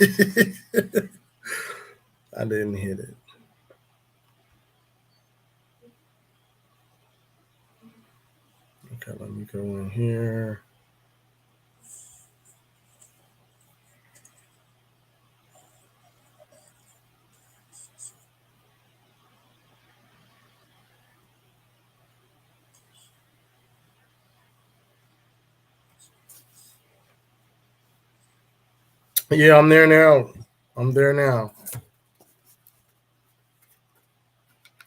I didn't hit it. Okay, let me go in here. Yeah, I'm there now. I'm there now.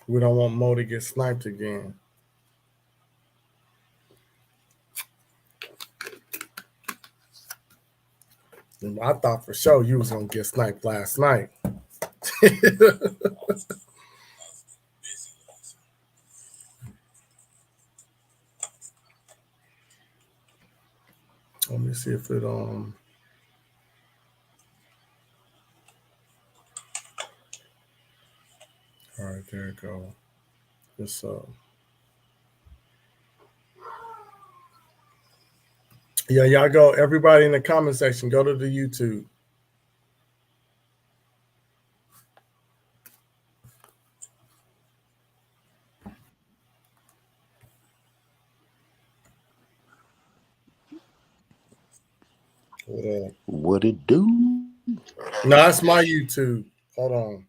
We don't want Mo to get sniped again. I thought for sure you was gonna get sniped last night. Let me see if it All right, there it go. It's Yeah, y'all go. Everybody in the comment section, go to the YouTube. What it do? No, that's my YouTube. Hold on.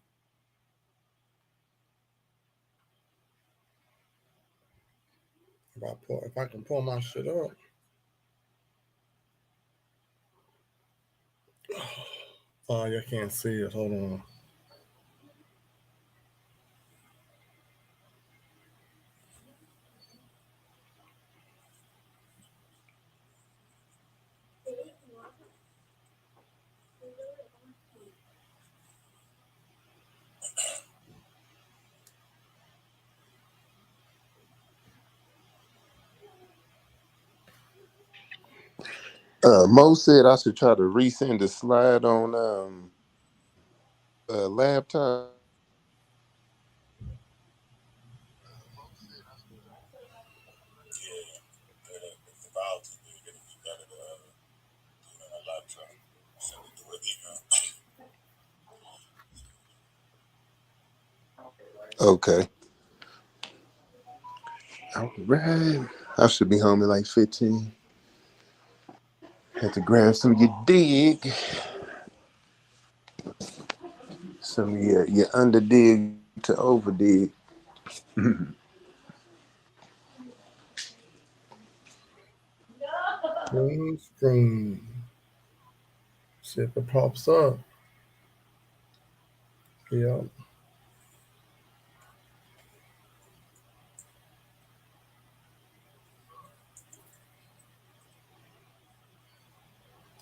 If I can pull my shit up. Oh, you can't see it. Hold on. Mo said I should try to resend the slide on laptop. Okay. All right. I should be home in like 15. Have to grab some of your dig, some of your under dig to over dig. Green screen. See if it pops up. Yeah.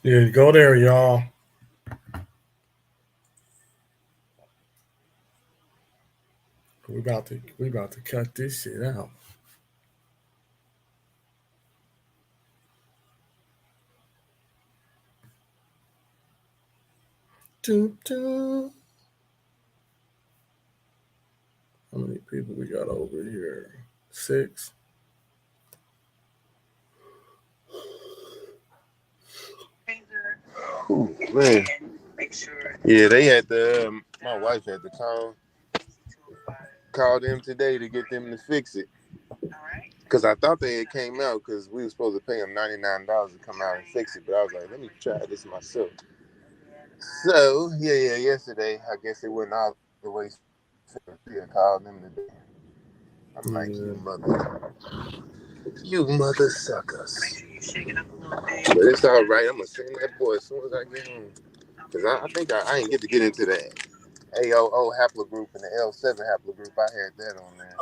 Yeah, go there, y'all. We about to cut this shit out. Doo, doo. How many people we got over here? 6. Ooh, man. Yeah, they had to. My wife had to call them today to get them to fix it. Because I thought they had came out because we were supposed to pay them $99 to come out and fix it. But I was like, let me try this myself. So, yeah, yesterday, I guess it went all the way. I called them today. I'm like, you mother suckers. But it's all right. I'm going to send that boy as soon as I get home. Because I think I ain't get to get into that AOO haplogroup and the L7 haplogroup. I had that on there.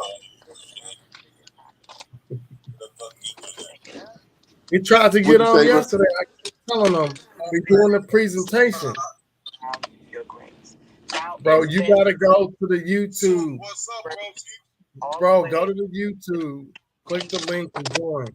He tried to What'd get you on say, bro? yesterday. I kept telling him, we doing the presentation. Bro, you gotta go to the YouTube. What's up, bro? Bro, go to the YouTube. Click the link and join.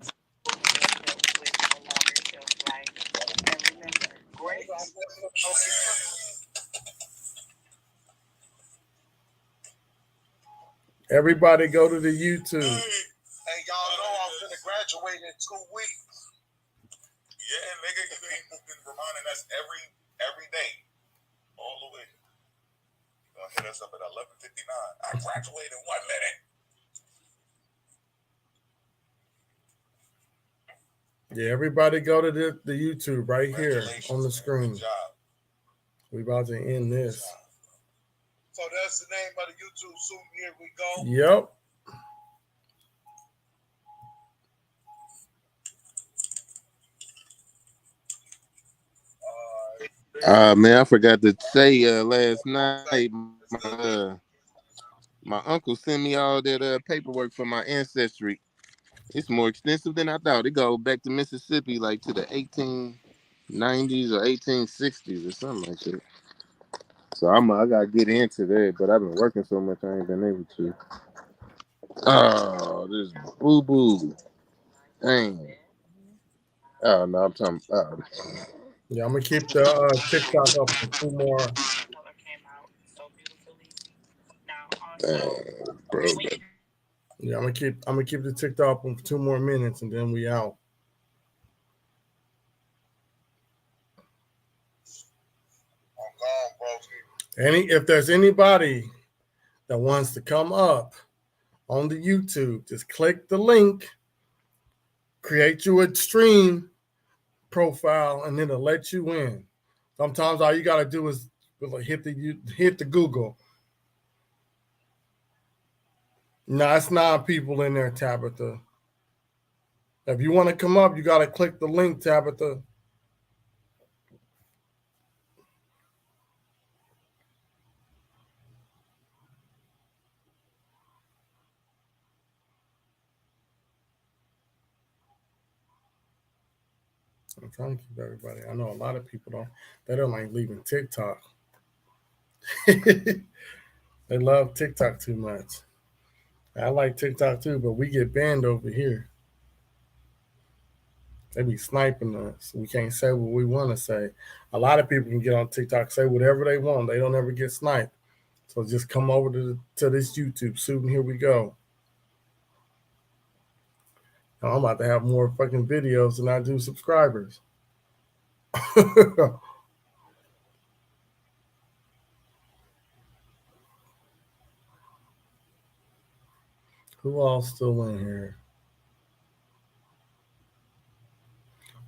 Everybody go to the YouTube. Hey, y'all know I'm gonna graduate in 2 weeks. Yeah, nigga, you've been reminding us every day. us up at 11:59. I graduate in 1 minute. Yeah, everybody go to the YouTube right here on the screen. Good job. We about to end this. So that's the name of the YouTube suit. Here we go. Yep. Man, I forgot to say last night, my uncle sent me all that paperwork for my ancestry. It's more extensive than I thought. It goes back to Mississippi, like to the 1890s or 1860s or something like that. So I gotta get into that, but I've been working so much I ain't been able to. Oh, this boo boo. Dang. Oh no, I'm talking. Yeah, I'm gonna keep the TikTok up for 2 more. Bro. Yeah, I'm gonna keep the TikTok up for 2 more minutes, and then we out. I'm gone, bro. If there's anybody that wants to come up on the YouTube, just click the link, create you a stream profile, and then it'll let you in. Sometimes all you gotta do is hit the Google. No, it's 9 people in there, Tabitha. If you want to come up, you gotta click the link, Tabitha. I'm trying to keep everybody. I know a lot of people they don't like leaving TikTok. They love TikTok too much. I like TikTok too, but we get banned over here. They be sniping us. We can't say what we want to say. A lot of people can get on TikTok, say whatever they want. They don't ever get sniped. So just come over to this YouTube suit, and here we go. Now, I'm about to have more fucking videos than I do subscribers. Who all still in here?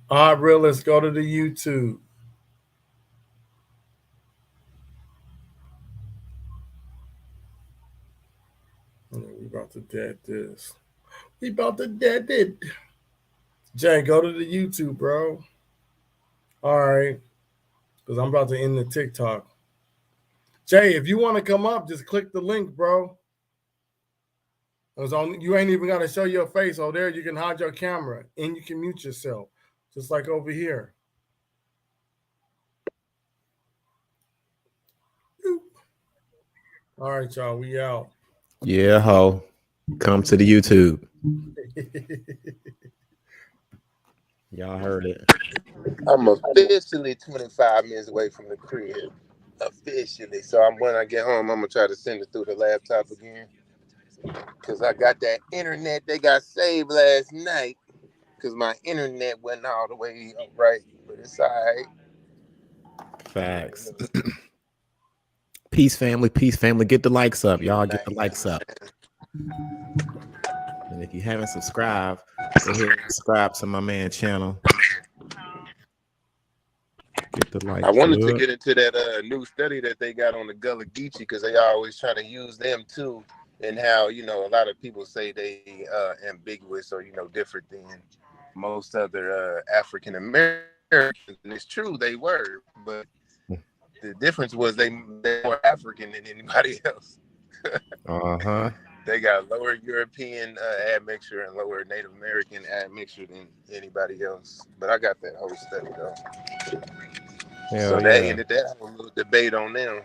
All right, real. Let's go to the YouTube. We about to dead this. We about to dead it. Jay, go to the YouTube, bro. All right, because I'm about to end the TikTok. Jay, if you want to come up, just click the link, bro. You ain't even got to show your face. Oh, there you can hide your camera and you can mute yourself, just like over here. All right, y'all, we out. Yeah, ho. Come to the YouTube. Y'all heard it. I'm officially 25 minutes away from the crib. Officially. So when I get home, I'm gonna try to send it through the laptop again. Cause I got that internet they got saved last night. Cause my internet wasn't all the way right, but it's all right. Facts. Peace, family. Peace, family. Get the likes up. Y'all get the likes up. And if you haven't subscribed, go ahead and subscribe to my man channel. Get the likes. I wanted to get into that new study that they got on the Gullah Geechee because they always try to use them too, and how a lot of people say they ambiguous or different than most other African Americans, and it's true they were, but the difference was they're more African than anybody else. They got lower European admixture and lower Native American admixture than anybody else. But I got that whole study though. So that ended that whole little debate on them.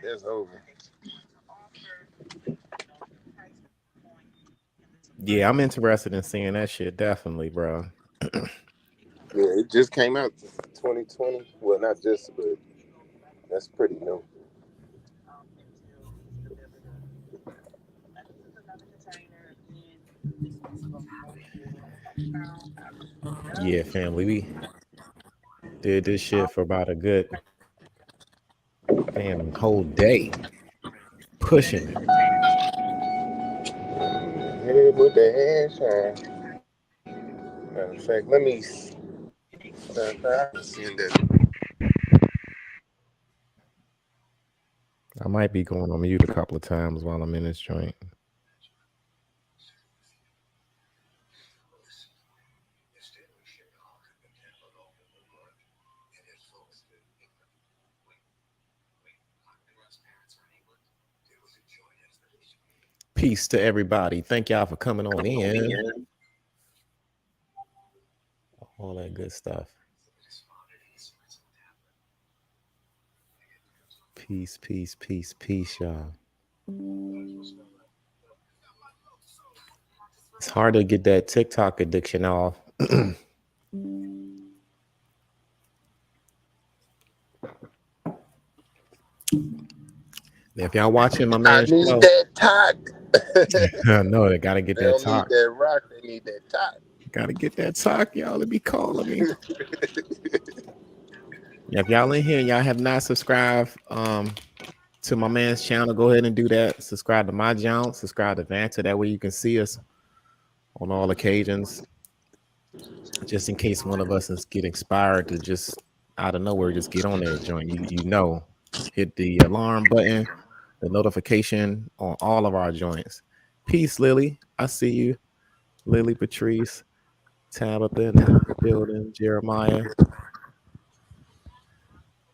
That's over. Yeah, I'm interested in seeing that shit, definitely, bro. Yeah, it just came out 2020. Well, not just, but that's pretty new. Yeah, family, we did this shit for about a good Damn, whole day pushing. Hit it with the hand shine. Matter of fact, let me send that. I might be going on mute a couple of times while I'm in this joint. Peace to everybody. Thank y'all for coming on in. All that good stuff. Peace, peace, peace, peace, y'all. It's hard to get that TikTok addiction off. If y'all watching my I man's need show, that talk. no, they gotta get They that don't talk. need that rock. They need that talk. Gotta get that talk, y'all. Let me calling me. If y'all in here, y'all have not subscribed to my man's channel, go ahead and do that. Subscribe to my channel. Subscribe to Vanta. That way you can see us on all occasions. Just in case one of us is get inspired to just out of nowhere, just get on there, join. You know, hit the alarm button, the notification on all of our joints. Peace, Lily. I see you. Lily Patrice, Tabitha in the building, Jeremiah.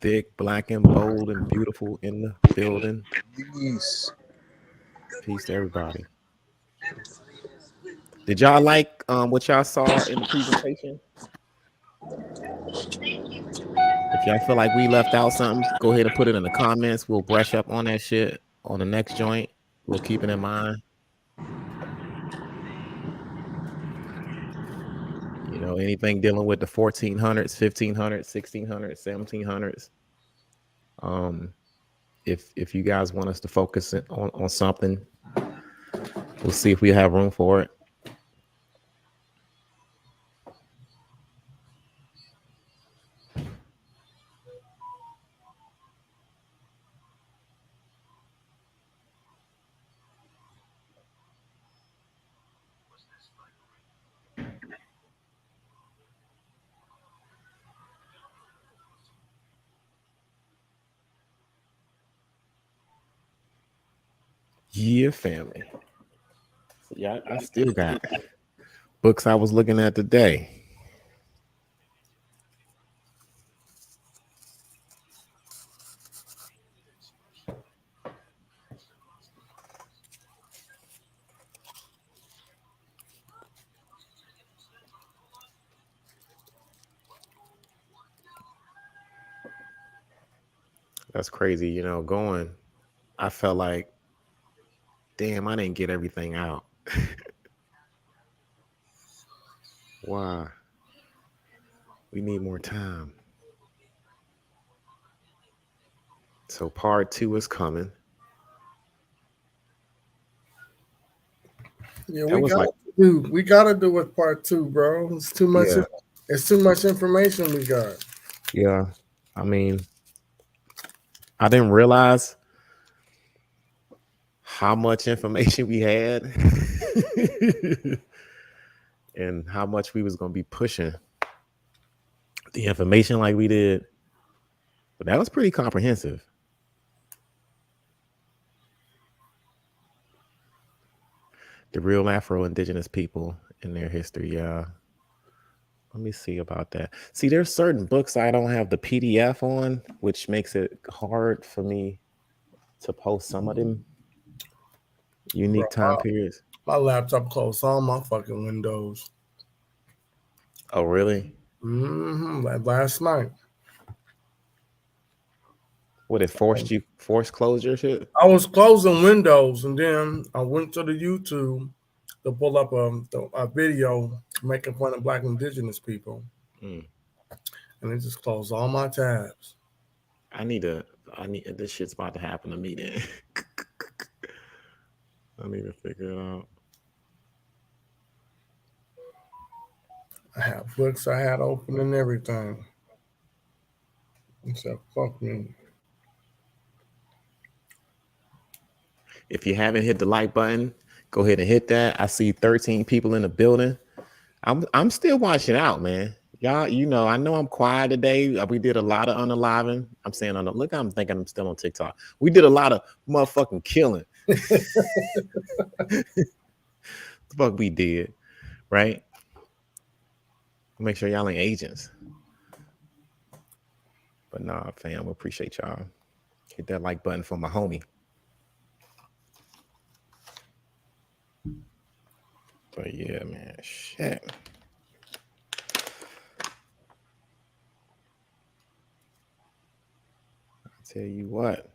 Thick, black, and bold and beautiful in the building. Peace. Peace to everybody. Did y'all like what y'all saw in the presentation? If y'all feel like we left out something, go ahead and put it in the comments. We'll brush up on that shit on the next joint. We'll keep it in mind. You know, anything dealing with the 1400s, 1500s, 1600s, 1700s. If you guys want us to focus on something, we'll see if we have room for it. Yeah, family. So yeah, I still got books I was looking at today. That's crazy, you know, going. I felt like, damn, I didn't get everything out. Why? We need more time. So part 2 is coming. Yeah, That was like, we gotta do with part 2, bro. It's too much. yeah, It's too much information we got. yeah. I mean, I didn't realize how much information we had and how much we was gonna be pushing the information like we did. But that was pretty comprehensive. The real Afro-Indigenous people in their history, yeah. Let me see about that. See, there's certain books I don't have the PDF on, which makes it hard for me to post some of them unique Bro, time periods. my laptop closed all my fucking windows. Oh, really? Like last night. What, it forced closure shit? I was closing windows and then I went to the YouTube to pull up a video making fun of Black Indigenous people. Mm. And it just closed all my tabs. I need this shit's about to happen to me then. I need to figure it out. I have books I had open and everything. Except fuck me. If you haven't hit the like button, go ahead and hit that. I see 13 people in the building. I'm still watching out, man. Y'all, I know I'm quiet today. We did a lot of unaliving. I'm saying look, I'm thinking I'm still on TikTok. We did a lot of motherfucking killing. The fuck we did, right? Make sure y'all ain't agents. But nah, fam, we appreciate y'all. Hit that like button for my homie. But yeah, man, shit. I tell you what.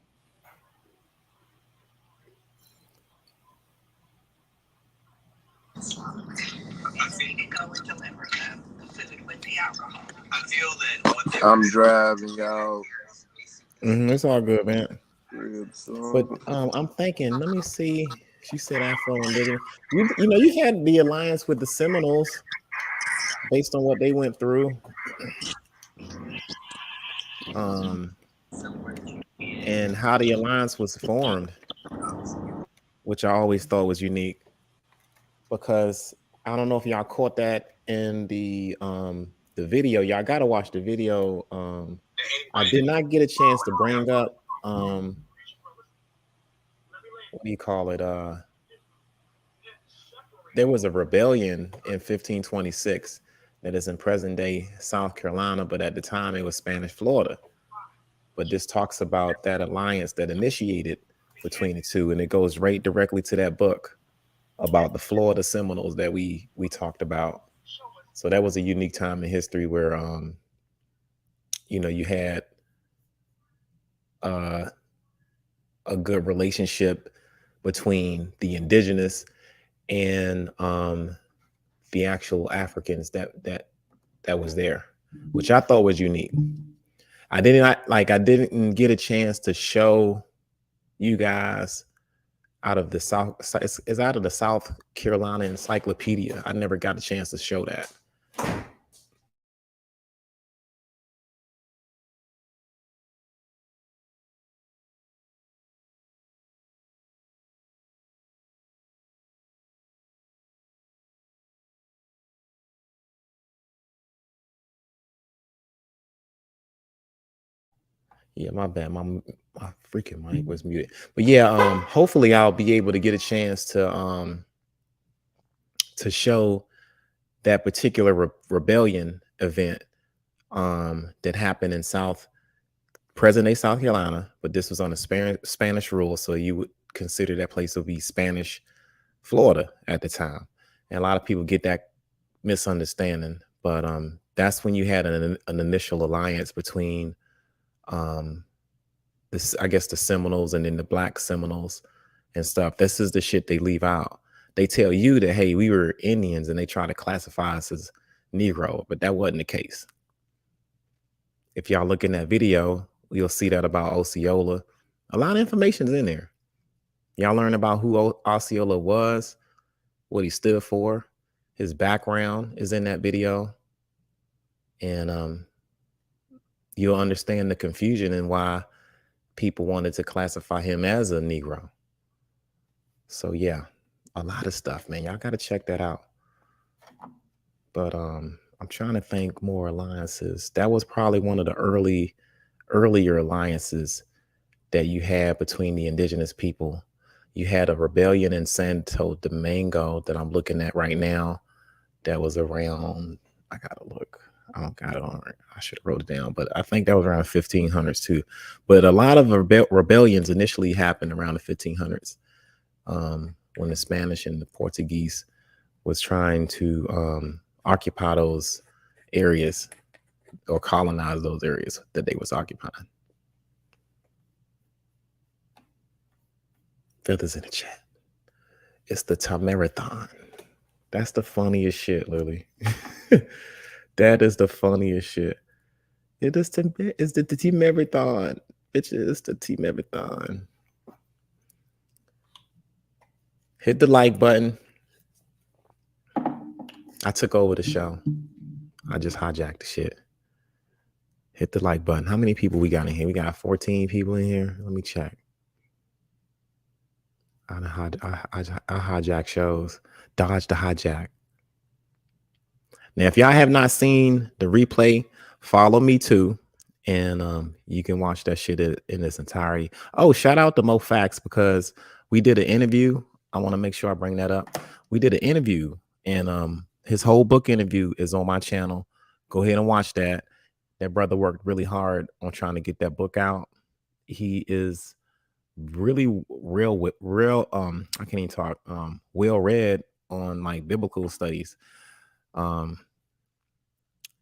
I'm driving, y'all. It's all good, man. But Good, I'm thinking, let me see. She said Afro-Indigenous. You had the alliance with the Seminoles based on what they went through. And how the alliance was formed, which I always thought was unique. Because I don't know if y'all caught that in the video. Y'all gotta watch the video. I did not get a chance to bring up what do you call it? There was a rebellion in 1526 that is in present day South Carolina, but at the time it was Spanish Florida. But this talks about that alliance that initiated between the two, and it goes right directly to that book about the Florida Seminoles that we talked about. So that was a unique time in history where you had a good relationship between the indigenous and the actual Africans that was there, which I thought was unique. I didn't get a chance to show you guys out of the South. It's out of the South Carolina Encyclopedia. I never got a chance to show that. Yeah, my bad. My freaking mic was muted. But yeah, hopefully I'll be able to get a chance to show that particular rebellion event that happened in present day South Carolina, but this was on a Spanish rule, so you would consider that place to be Spanish Florida at the time. And a lot of people get that misunderstanding, but that's when you had an initial alliance between I guess the Seminoles and then the Black Seminoles and stuff. This is the shit they leave out. They tell you that, hey, we were Indians, and they try to classify us as Negro, but that wasn't the case. If y'all look in that video, you'll see that about Osceola. A lot of information's in there. Y'all learn about who Osceola was, what he stood for. His background is in that video. And you'll understand the confusion and why people wanted to classify him as a Negro. So yeah, a lot of stuff, man. Y'all got to check that out. But I'm trying to think more alliances. That was probably one of the earlier alliances that you had between the indigenous people. You had a rebellion in Santo Domingo that I'm looking at right now. That was around, I gotta look. I don't got it on. I should have wrote it down, but I think that was around 1500s too. But a lot of rebellions initially happened around the 1500s when the Spanish and the Portuguese was trying to occupy those areas or colonize those areas that they was occupying. Feathers in the chat. It's the Tamarathon. That's the funniest shit, Lily. That is the funniest shit. It's the Team Marathon. Bitches, it's the Team Marathon. Hit the like button. I took over the show. I just hijacked the shit. Hit the like button. How many people we got in here? We got 14 people in here. Let me check. I hijack shows. Dodge the hijack. Now, if y'all have not seen the replay, follow me too. And you can watch that shit in its entirety. Oh, shout out to Mo Facts because we did an interview. I want to make sure I bring that up. We did an interview, and his whole book interview is on my channel. Go ahead and watch that. That brother worked really hard on trying to get that book out. He is really real I can't even talk well read on like biblical studies.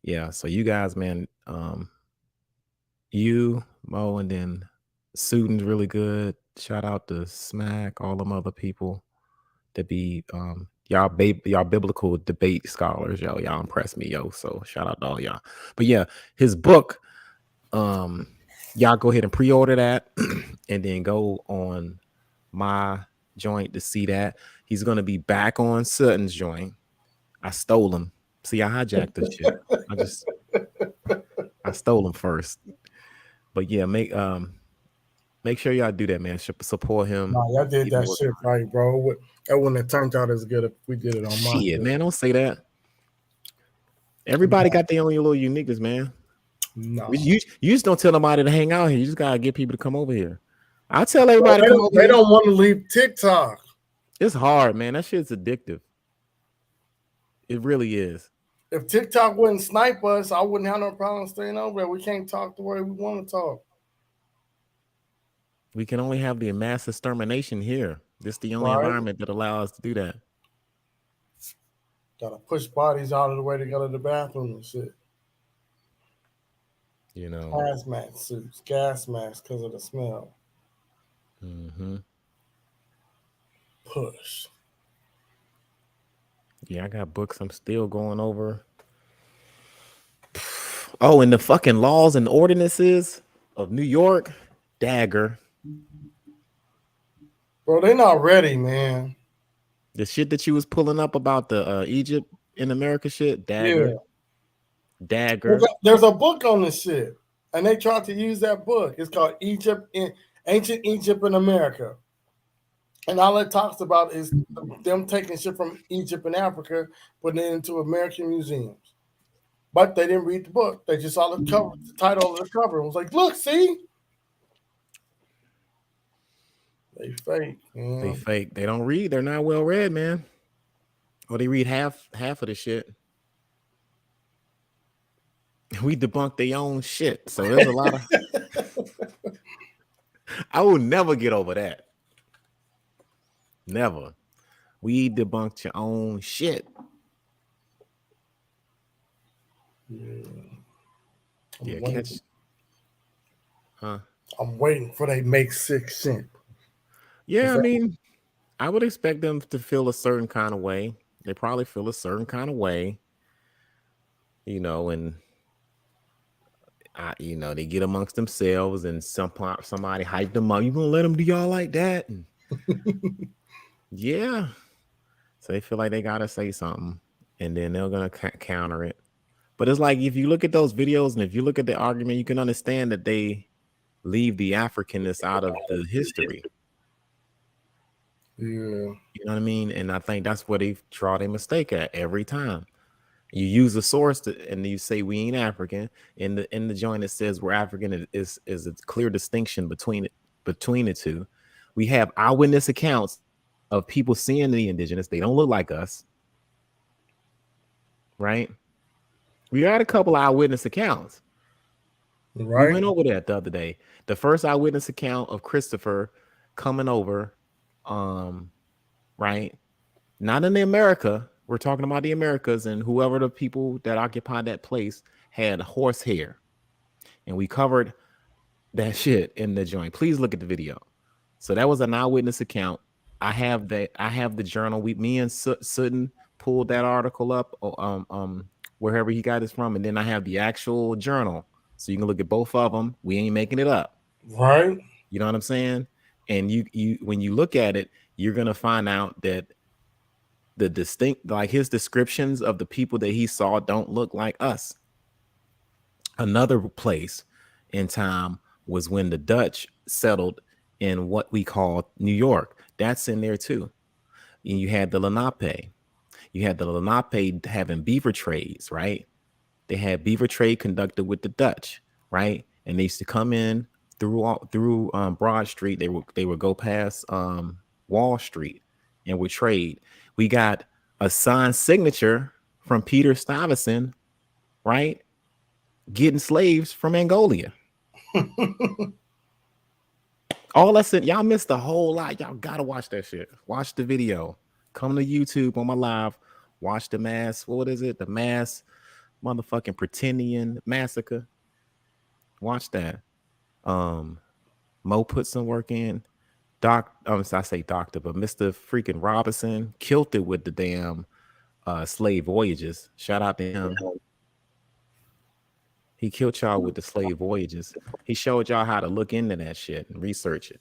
Yeah, so you guys, man, you, Mo, and then Sudan's really good. Shout out to Smack, all them other people that be y'all biblical debate scholars, y'all impress me, yo. So shout out to all y'all. But yeah, his book, y'all go ahead and pre-order that and then go on my joint to see that. He's gonna be back on Sutton's joint. I stole him. See, I hijacked this shit. I stole him first. But yeah, make sure y'all do that, man. Support him. Nah, y'all did that shit right, bro. That wouldn't have turned out as good if we did it on my shit, man. Don't say that. Everybody got their own little uniqueness, man. No. You just don't tell nobody to hang out here. You just gotta get people to come over here. I tell everybody to come over here. They don't want to leave TikTok. It's hard, man. That shit's addictive. It really is. If TikTok wouldn't snipe us, I wouldn't have no problem staying over there. We can't talk the way we want to talk. We can only have the mass extermination here. This is the only environment that allows us to do that. Gotta push bodies out of the way to go to the bathroom and shit. You know, hazmat suits, gas masks because of the smell. Mm-hmm. Push. Yeah, I got books I'm still going over. Oh, and the fucking laws and ordinances of New York, dagger. Bro, they not ready, man. The shit that you was pulling up about the Egypt in America shit, dagger. Yeah. Dagger. There's a book on this shit, and they tried to use that book. It's called Ancient Egypt in America. And all it talks about is them taking shit from Egypt and Africa, putting it into American museums. But they didn't read the book. They just saw the cover, the title of the cover, and was like, "Look, see." They fake, man. They fake. They don't read. They're not well read, man. Or they read half of the shit. We debunk their own shit. So there's a lot of I will never get over that. Never. We debunked your own shit. Yeah, catch. Huh? I'm waiting for they make 6 cents. Yeah, I mean, I would expect them to feel a certain kind of way. They probably feel a certain kind of way, you know, and they get amongst themselves, and somebody hype them up. You gonna let them do y'all like that? And yeah, so they feel like they gotta say something, and then they're gonna counter it. But it's like if you look at those videos and if you look at the argument, you can understand that they leave the Africanness out of the history. Yeah, you know what I mean, and I think that's where they draw their mistake at every time. You use a source and you say we ain't African. In the joint it says we're African. Is a clear distinction between the two. We have eyewitness accounts of people seeing the indigenous. They don't look like us, right? We had a couple eyewitness accounts. Right. We went over that the other day. The first eyewitness account of Christopher coming over, right? Not in the America. We're talking about the Americas, and whoever the people that occupied that place had horse hair. And we covered that shit in the joint. Please look at the video. So that was an eyewitness account. I have the journal. Me and Sutton pulled that article up, wherever he got it from, and then I have the actual journal. So you can look at both of them. We ain't making it up. Right. You know what I'm saying? And you when you look at it, you're gonna find out that the distinct, like his descriptions of the people that he saw don't look like us. Another place in time was when the Dutch settled in what we call New York. That's in there too. And you had the Lenape. You had the Lenape having beaver trades, right? They had beaver trade conducted with the Dutch, right? And they used to come in through Broad Street. They would go past Wall Street and would trade. We got a signed signature from Peter Stuyvesant, right? Getting slaves from Angola. All that's it. Y'all missed a whole lot. Y'all gotta watch that shit. Watch the video. Come to YouTube on my live. Watch the mass. What is it? The mass motherfucking pretendian massacre. Watch that. Mo put some work in. I say doctor, but Mr. freaking Robinson killed it with the damn slave voyages. Shout out to him. He killed y'all with the slave voyages. He showed y'all how to look into that shit and research it.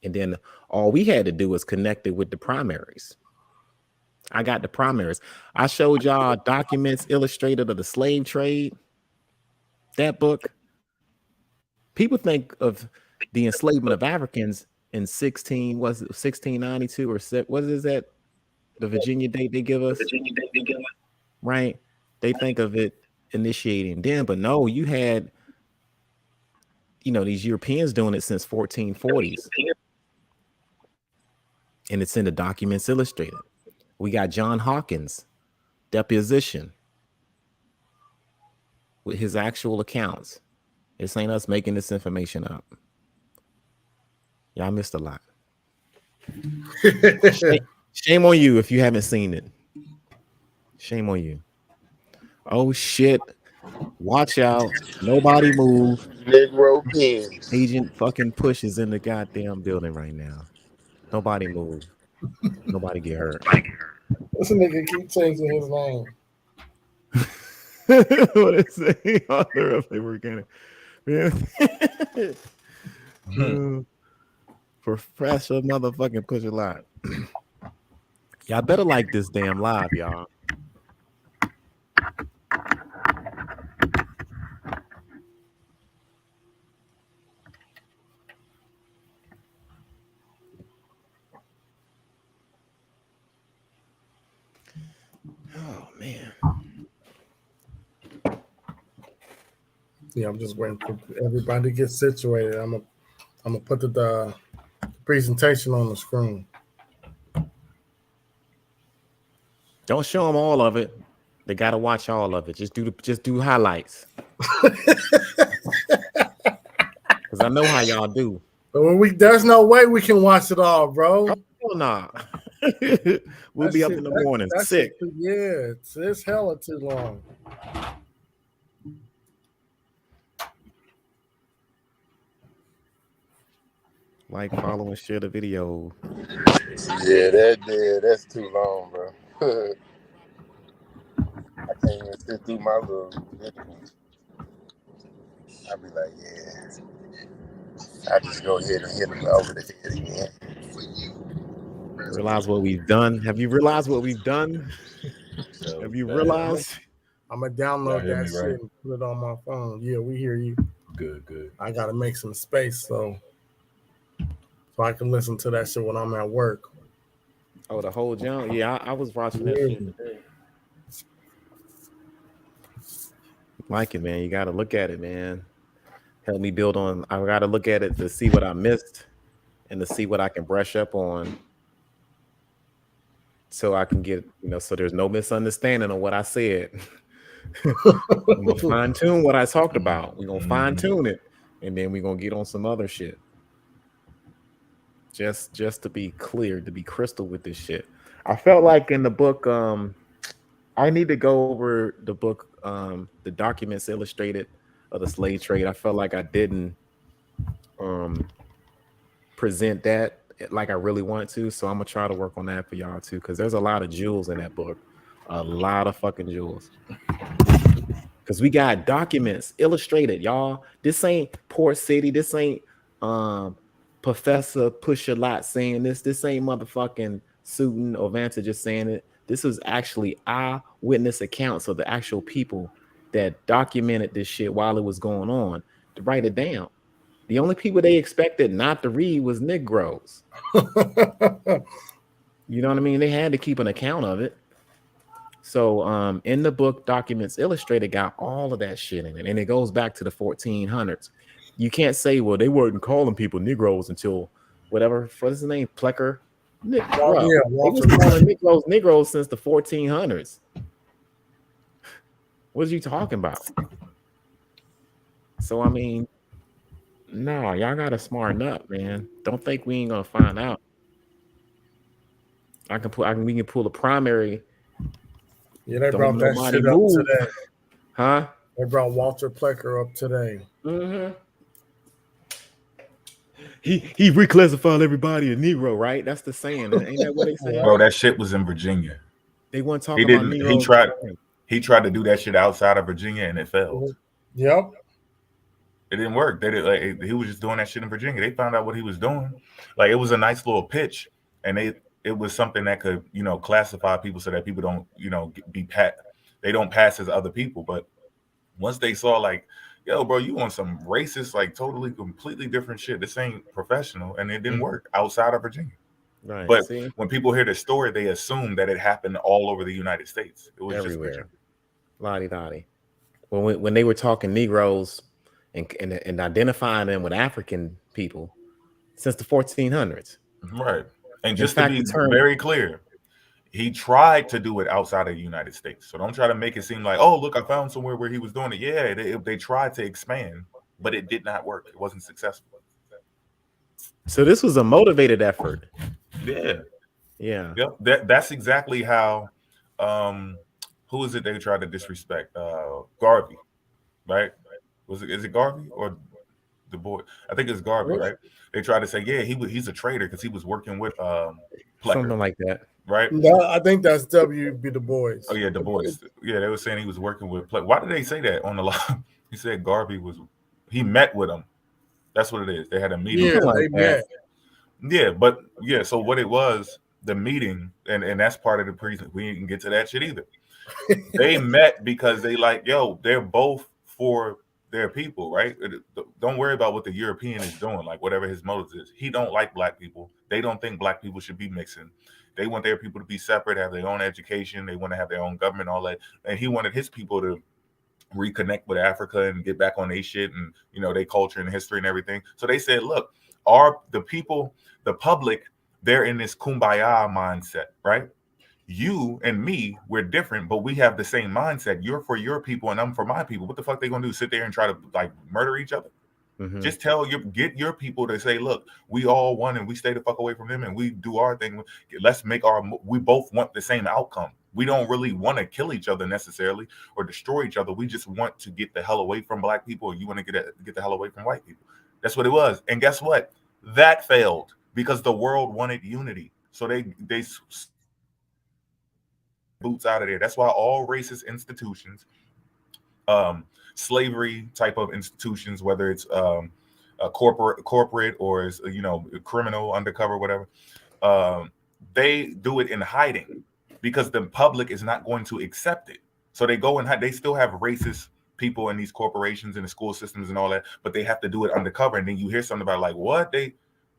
And then all we had to do was connect it with the primaries. I got the primaries. I showed y'all documents illustrated of the slave trade. That book. People think of the enslavement of Africans in 1692 or what is that? The Virginia date they give us, right? They think of it initiating then, but no, you had, these Europeans doing it since 1440s, and it's in the documents illustrated. We got John Hawkins' deposition with his actual accounts. This ain't us making this information up. Y'all missed a lot. Shame on you if you haven't seen it. Shame on you. Oh shit. Watch out. Nobody move. Negro pins. Agent fucking Push is in the goddamn building right now. Nobody move. Nobody get hurt. This nigga keep changing his name. What is it? Author of a organic. Professor motherfucking Push a lot. Y'all better like this damn live, y'all. Oh man. Yeah, I'm just waiting for everybody to get situated. I'm gonna put the presentation on the screen. Don't show them all of it. They gotta watch all of it. Just do highlights. Because I know how y'all do. But there's no way we can watch it all, bro. Oh, nah. We'll be up in the morning. Sick. Yeah, it's hella too long. Like, follow, and share the video. Yeah, that's too long, bro. I can't even sit through my little videos. I'll be like, yeah. I just go ahead and hit them over the head again. Realize what we've done? Have you realized what we've done? Have you realized? I'm gonna download that shit right? and put it on my phone. Yeah, we hear you. Good. I gotta make some space so I can listen to that shit when I'm at work. Oh, the whole jump? Yeah, I was watching that shit today. Like it, man. You gotta look at it, man. Help me build on. I gotta look at it to see what I missed and to see what I can brush up on, so I can get, so there's no misunderstanding on what I said. I'm gonna fine tune what I talked about. We're gonna fine tune it, and then we're gonna get on some other shit. Just to be clear, to be crystal with this shit. I felt like in the book, I need to go over the book, the documents illustrated of the slave trade. I felt like I didn't present that like I really want to, so I'm gonna try to work on that for y'all too, because there's a lot of jewels in that book, a lot of fucking jewels. Because we got documents illustrated, y'all. This ain't Port City. This ain't Professor Push a Lot saying this. This ain't motherfucking Sutton or Vanta just saying it. This was actually eyewitness accounts of the actual people that documented this shit while it was going on to write it down. The only people they expected not to read was Negroes. You know what I mean? They had to keep an account of it. So in the book, Documents Illustrated got all of that shit in it. And it goes back to the 1400s. You can't say, well, they weren't calling people Negroes until whatever, what's his name? Plecker? Bro, Yeah, they Walter was calling Negroes since the 1400s. What are you talking about? So, I mean, no, y'all got to smarten up, man. Don't think we ain't going to find out. We can pull a primary. Yeah, they Don't brought that nobody shit up move. today. Huh? They brought Walter Plecker up today. Mm-hmm. He reclassified everybody a Negro, right? That's the saying. Ain't that what they say? Bro, that shit was in Virginia. They weren't He talking about didn't. Negroes. He tried to do that shit outside of Virginia, and it failed. Yep. It didn't work. They did, like, he was just doing that shit in Virginia. They found out what he was doing. Like, it was a nice little pitch, and it was something that could, you know, classify people so that people don't, you know, they don't pass as other people. But once they saw, like, yo, bro, you on some racist, like, totally, completely different shit. This ain't professional, and it didn't work outside of Virginia. Right. But see? when people hear the story, they assume that it happened all over the United States. It was Everywhere. just Virginia. Lottie-dottie. When they were talking Negroes and identifying them with African people since the 1400s. Right. And In just fact, to be the term- very clear, he tried to do it outside of the United States. So don't try to make it seem like, oh, look, I found somewhere where he was doing it. Yeah, they tried to expand, but it did not work. It wasn't successful. So this was a motivated effort. Yeah. Yeah. Yep. That's exactly how who is it they tried to disrespect? Garvey, right? Is it Garvey or the boy? I think it's Garvey, right? They tried to say, yeah, he's a traitor because he was working with Plecker. Something like that. Right? No, I think that's W.B. Du Bois. Oh yeah, Du Bois. Yeah, they were saying he was working with Plecker. Why did they say that on the line? He said Garvey he met with him. That's what it is. They had a meeting. Yeah, they met. Yeah, but yeah, so what it was, the meeting, and that's part of the reason we didn't get to that shit either. They met because they like, yo, they're both for their people, right? Don't worry about what the European is doing, like whatever his motives is. He don't like black people. They don't think black people should be mixing. They want their people to be separate, have their own education. They want to have their own government, all that. And he wanted his people to reconnect with Africa and get back on their shit and, you know, their culture and history and everything. So they said, look, the people, the public, they're in this kumbaya mindset, right? You and me, we're different, but we have the same mindset. You're for your people and I'm for my people. What the fuck they gonna do? Sit there and try to like murder each other? Mm-hmm. Just get your people to say, look, we all one and we stay the fuck away from them and we do our thing. Let's make we both want the same outcome. We don't really want to kill each other necessarily or destroy each other. We just want to get the hell away from black people, or you want to get the hell away from white people. That's what it was. And guess what? That failed because the world wanted unity. So they boots out of there. That's why all racist institutions, slavery type of institutions, whether it's a corporate or is, you know, criminal, undercover, whatever, they do it in hiding because the public is not going to accept it. So they go and they still have racist people in these corporations and the school systems and all that, but they have to do it undercover. And then you hear something about like, what?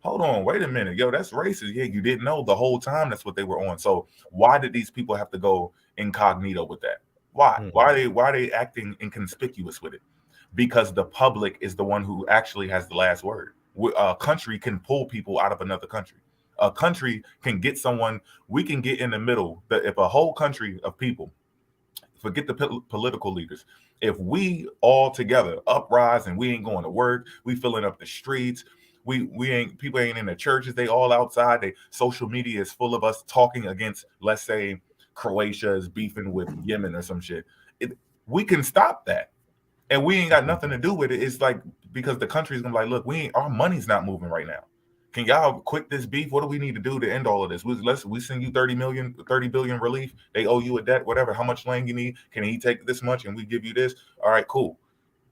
Hold on, wait a minute. Yo, that's racist. Yeah, you didn't know the whole time that's what they were on. So why did these people have to go incognito with that? Why? Mm-hmm. Why are they acting inconspicuous with it? Because the public is the one who actually has the last word. A country can pull people out of another country. A country can get someone, we can get in the middle. If a whole country of people, forget the political leaders, if we all together uprise and we ain't going to work, we filling up the streets, people ain't in the churches, they all outside, social media is full of us talking against, let's say Croatia is beefing with Yemen or some shit. We can stop that. And we ain't got nothing to do with it. It's like, because the country's gonna be like, look, our money's not moving right now. Can y'all quit this beef? What do we need to do to end all of this? We send you 30 billion relief. They owe you a debt, whatever, how much land you need. Can he take this much and we give you this? All right, cool.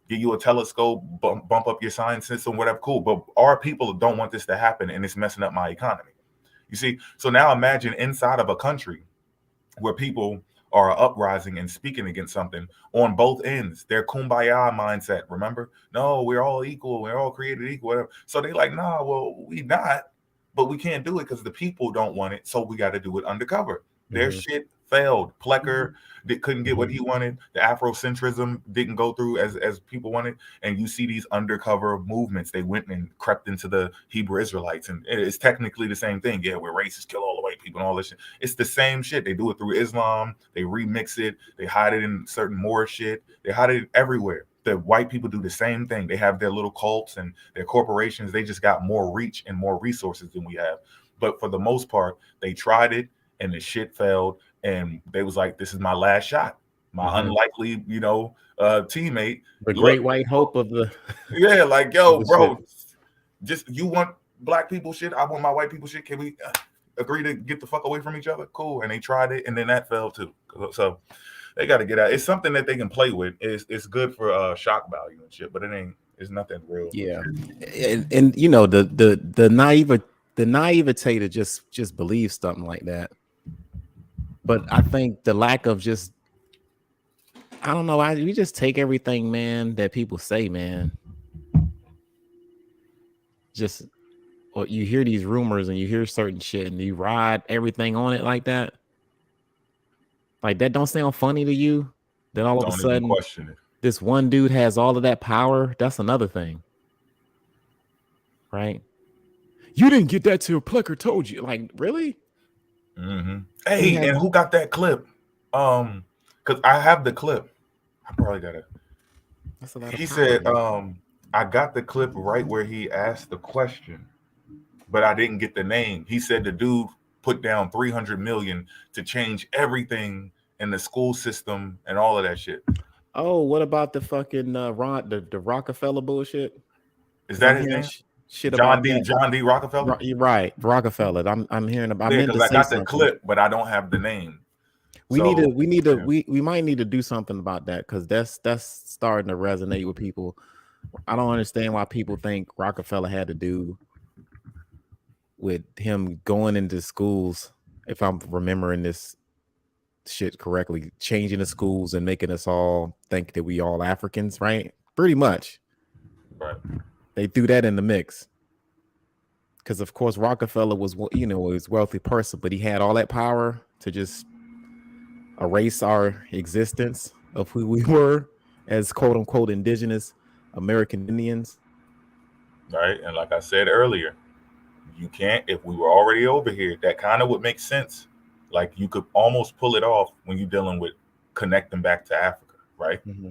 Give you a telescope, bump up your science system, whatever, cool. But our people don't want this to happen and it's messing up my economy. You see? So now imagine inside of a country where people or an uprising and speaking against something on both ends. Their kumbaya mindset, remember? No, we're all equal. We're all created equal. Whatever. So they like, nah, well, we not, but we can't do it because the people don't want it. So we got to do it undercover. Their shit failed. Plecker couldn't get what he wanted. The Afrocentrism didn't go through as people wanted. And you see these undercover movements. They went and crept into the Hebrew Israelites. And it's technically the same thing. Yeah, we're racist, kill all the white people and all this shit. It's the same shit. They do it through Islam. They remix it. They hide it in certain Moorish shit. They hide it everywhere. The white people do the same thing. They have their little cults and their corporations. They just got more reach and more resources than we have. But for the most part, they tried it and the shit failed. And they was like, this is my last shot. My unlikely, teammate. The great white hope of the yeah, like, yo, bro, shit. just you want black people shit, I want my white people shit. Can we agree to get the fuck away from each other? Cool. And they tried it, and then that fell too. So they got to get out. It's something that they can play with. It's good for shock value and shit, but it's nothing real. Yeah, and you know the naivete to just believe something like that. But I think the lack of just, I don't know, we just take everything, man, that people say, man. Just, or you hear these rumors and you hear certain shit and you ride everything on it like that. Like that don't sound funny to you. Then all of a sudden, question it. This one dude has all of that power. That's another thing, right? You didn't get that till Plecker told you. Like, really? Mm-hmm. Hey, and who got that clip? Because I have the clip. I probably got it. That's a lot of he power, said, man. I got the clip right where he asked the question, but I didn't get the name. He said the dude put down 300 million to change everything in the school system and all of that shit. Oh, what about the fucking the Rockefeller bullshit? Is that his name? Shit John about D. that. John D. Rockefeller. You're right, Rockefeller. I'm hearing about. Yeah, I meant to because I say got something. the clip, but I don't have the name. We might need to do something about that because that's starting to resonate with people. I don't understand why people think Rockefeller had to do with him going into schools, if I'm remembering this shit correctly, changing the schools and making us all think that we all Africans, right? Pretty much. Right. They threw that in the mix. Because of course Rockefeller was, he was a wealthy person, but he had all that power to just erase our existence of who we were as quote unquote indigenous American Indians. Right. And like I said earlier, you can't, if we were already over here, that kind of would make sense. Like you could almost pull it off when you're dealing with connecting back to Africa, right? Mm-hmm.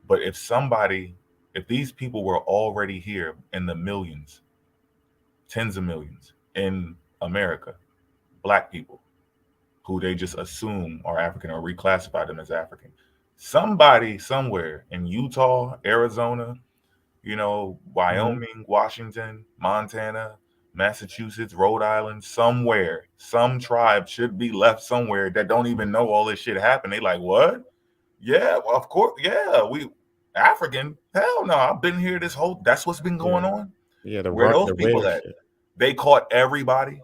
But if these people were already here in the millions, tens of millions in America, black people who they just assume are African or reclassify them as African, somebody somewhere in Utah, Arizona, Wyoming, Washington, Montana, Massachusetts, Rhode Island, somewhere, some tribe should be left somewhere that don't even know all this shit happened. They like, what? Yeah, well, of course. Yeah, we African. Hell no, I've been here this whole. That's what's been going on. Yeah, where those people at? Shit. They caught everybody.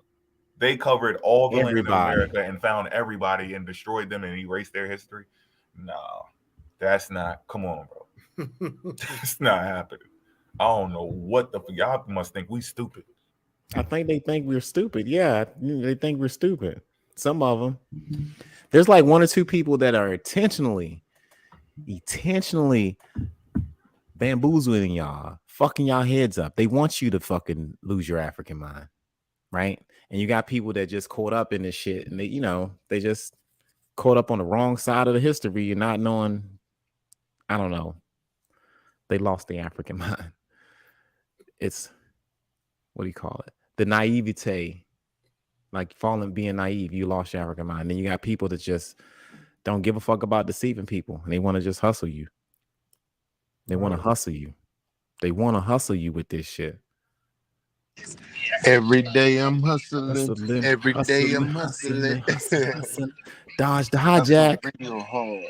They covered all the land in Everybody. America and found everybody and destroyed them and erased their history. No, that's not. Come on, bro. It's not happening. I don't know what the y'all must think we stupid. I think they think we're stupid. Yeah, they think we're stupid. Some of them. There's like one or two people that are intentionally bamboozling y'all, fucking y'all heads up. They want you to fucking lose your African mind, right? And you got people that just caught up in this shit, and they just caught up on the wrong side of the history and not knowing. I don't know. They lost the African mind. It's, what do you call it? The naivete, like being naive. You lost your African mind. And then you got people that just don't give a fuck about deceiving people, and they want to just hustle you. They want to hustle you. They want to hustle you with this shit. Every day I'm hustling. Every day I'm hustling. Dodge the hijack. Real hard.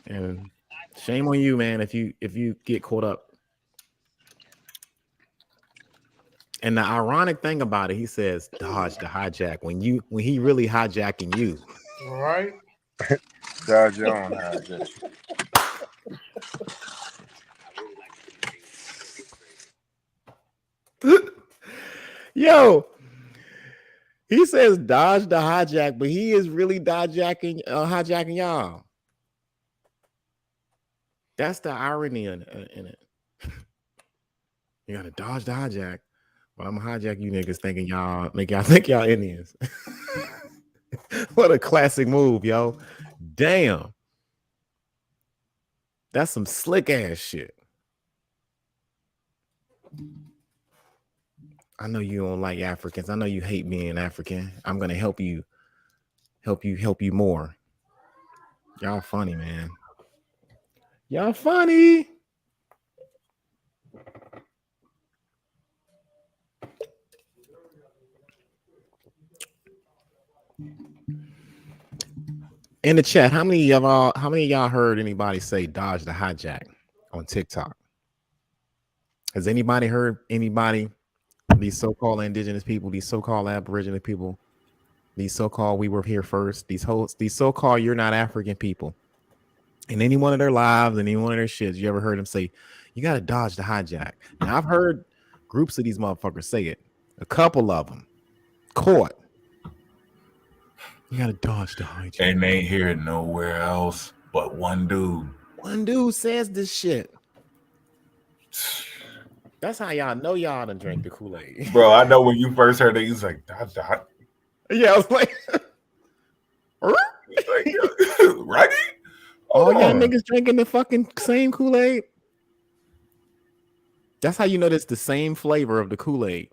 And shame on you, man, if you get caught up. And the ironic thing about it, he says, "Dodge the hijack." When he really hijacking you. All right. Dodge your own hijack. Yo, he says dodge the hijack, but he is really hijacking y'all. That's the irony in it. You gotta dodge the hijack, but I'm gonna hijack you niggas thinking make y'all think y'all Indians. What a classic move, yo. Damn. That's some slick ass shit. I know you don't like Africans. I know you hate being African. I'm gonna help you more. Y'all funny, man. Y'all funny. In the chat, how many of y'all heard anybody say dodge the hijack on TikTok? Has anybody heard these so-called indigenous people, these so-called Aboriginal people, these so-called we were here first, these so-called you're not African people, in any one of their lives, in any one of their shits, you ever heard them say, you got to dodge the hijack? Now, I've heard groups of these motherfuckers say it. A couple of them caught. You got to dodge the hijack. And they ain't hear it nowhere else but one dude. One dude says this shit. That's how y'all know y'all done drink the Kool-Aid. Bro, I know when you first heard it, you was like, dodge the hijack. Yeah, I was like, right? All y'all niggas drinking the fucking same Kool-Aid. That's how you know that's the same flavor of the Kool-Aid.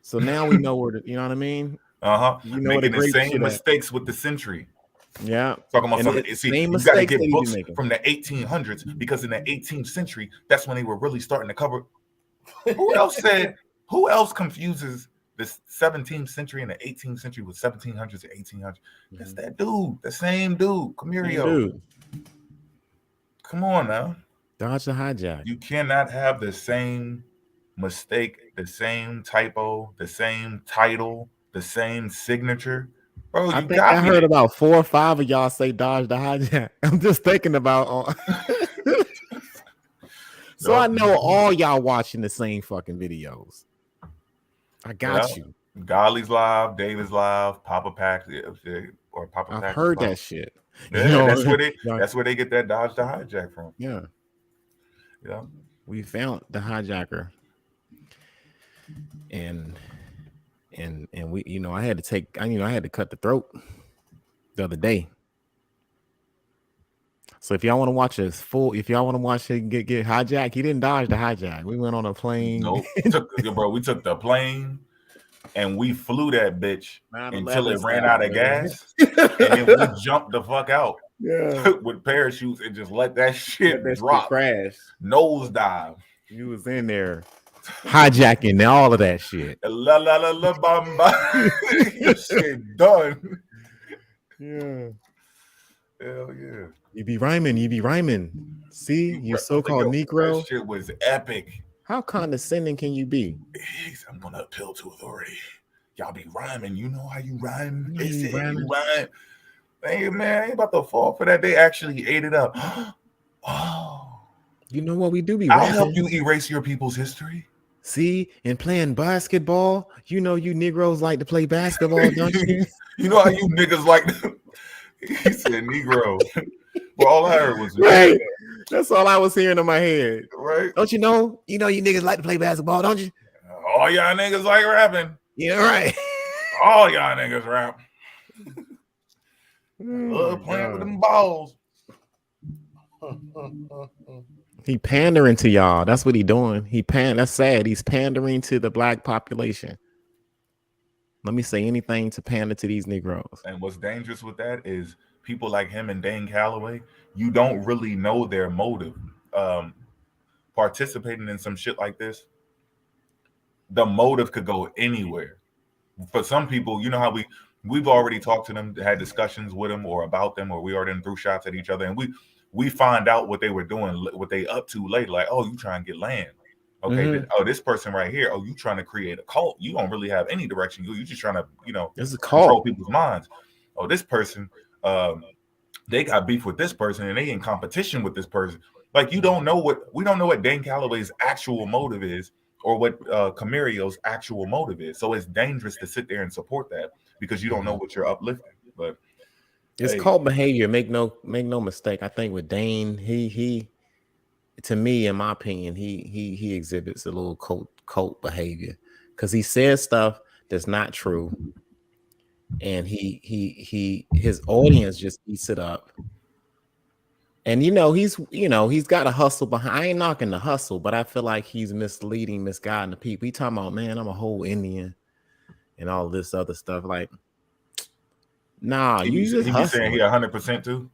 So now we know where you know what I mean? You know, making the same mistakes with the century. Yeah. Talking about something. See, you got to get books from the 1800s because in the 18th century, that's when they were really starting to cover. Who else confuses the 17th century and the 18th century with 1700s and 1800s? That's that dude, the same dude, Camirio. Come on now. Dodge the hijack. You cannot have the same mistake, the same typo, the same title, the same signature. Bro, I think I heard about 4 or 5 of y'all say dodge the hijack. I'm just thinking about so I know all y'all watching the same fucking videos. I got you. Golly's live, David's live, Papa Pack or Papa Pack. I've heard that shit. Yeah, you know, that's where they get that dodge the hijack from. Yeah. Yeah. We found the hijacker. And we, you know, I had to cut the throat the other day. So if y'all want to watch it get hijacked, he didn't dodge the hijack. We went on a plane. Nope. We took the plane and we flew that bitch until it ran out of gas. And then we jumped the fuck out with parachutes and just let that shit drop. Crash. Nosedive. You was in there hijacking all of that shit. La la la la bamba. Your shit done. Yeah. Hell yeah. You be rhyming. See, you so-called Negro. That shit was epic. How condescending can you be? I'm gonna appeal to authority. Y'all be rhyming. You know how you rhyme? You rhyme. Hey man, I ain't about to fall for that. They actually ate it up. Oh. You know what we do be I'll rhyming. help you erase your people's history. See, in playing basketball, you know you Negroes like to play basketball, don't you? You know how you niggas like to... He said Negro. Well, all I heard was right. That's all I was hearing in my head. Right. Don't you know? You know you niggas like to play basketball, don't you? All y'all niggas like rapping. Yeah, right. All y'all niggas rap. Love playing with them balls. He pandering to y'all. That's what he doing. That's sad. He's pandering to the black population. Let me say anything to pander to these Negroes. And what's dangerous with that is people like him and Dane Calloway, you don't really know their motive. Participating in some shit like this, the motive could go anywhere. For some people, you know how we've already talked to them, had discussions with them or about them, or we already threw shots at each other, and we find out what they were doing, what they up to later. Like, oh, you trying to get land. Okay, this person right here. Oh, you trying to create a cult? You don't really have any direction. You just trying to, It's a control cult. people's minds. Oh, this person, they got beef with this person, and they in competition with this person. Like we don't know what Dan Calloway's actual motive is, or what Camario's actual motive is. So it's dangerous to sit there and support that because you don't know what you're uplifting. But it's cult behavior. Make no mistake. I think with Dane, he to me, in my opinion, he exhibits a little cult behavior because he says stuff that's not true, and his audience just eats it up. And he's got a hustle behind. I ain't knocking the hustle, but I feel like he's misguiding the people. He talking about, man, I'm a whole Indian and all this other stuff. Like, nah, he you just be saying he hustling. 100% too.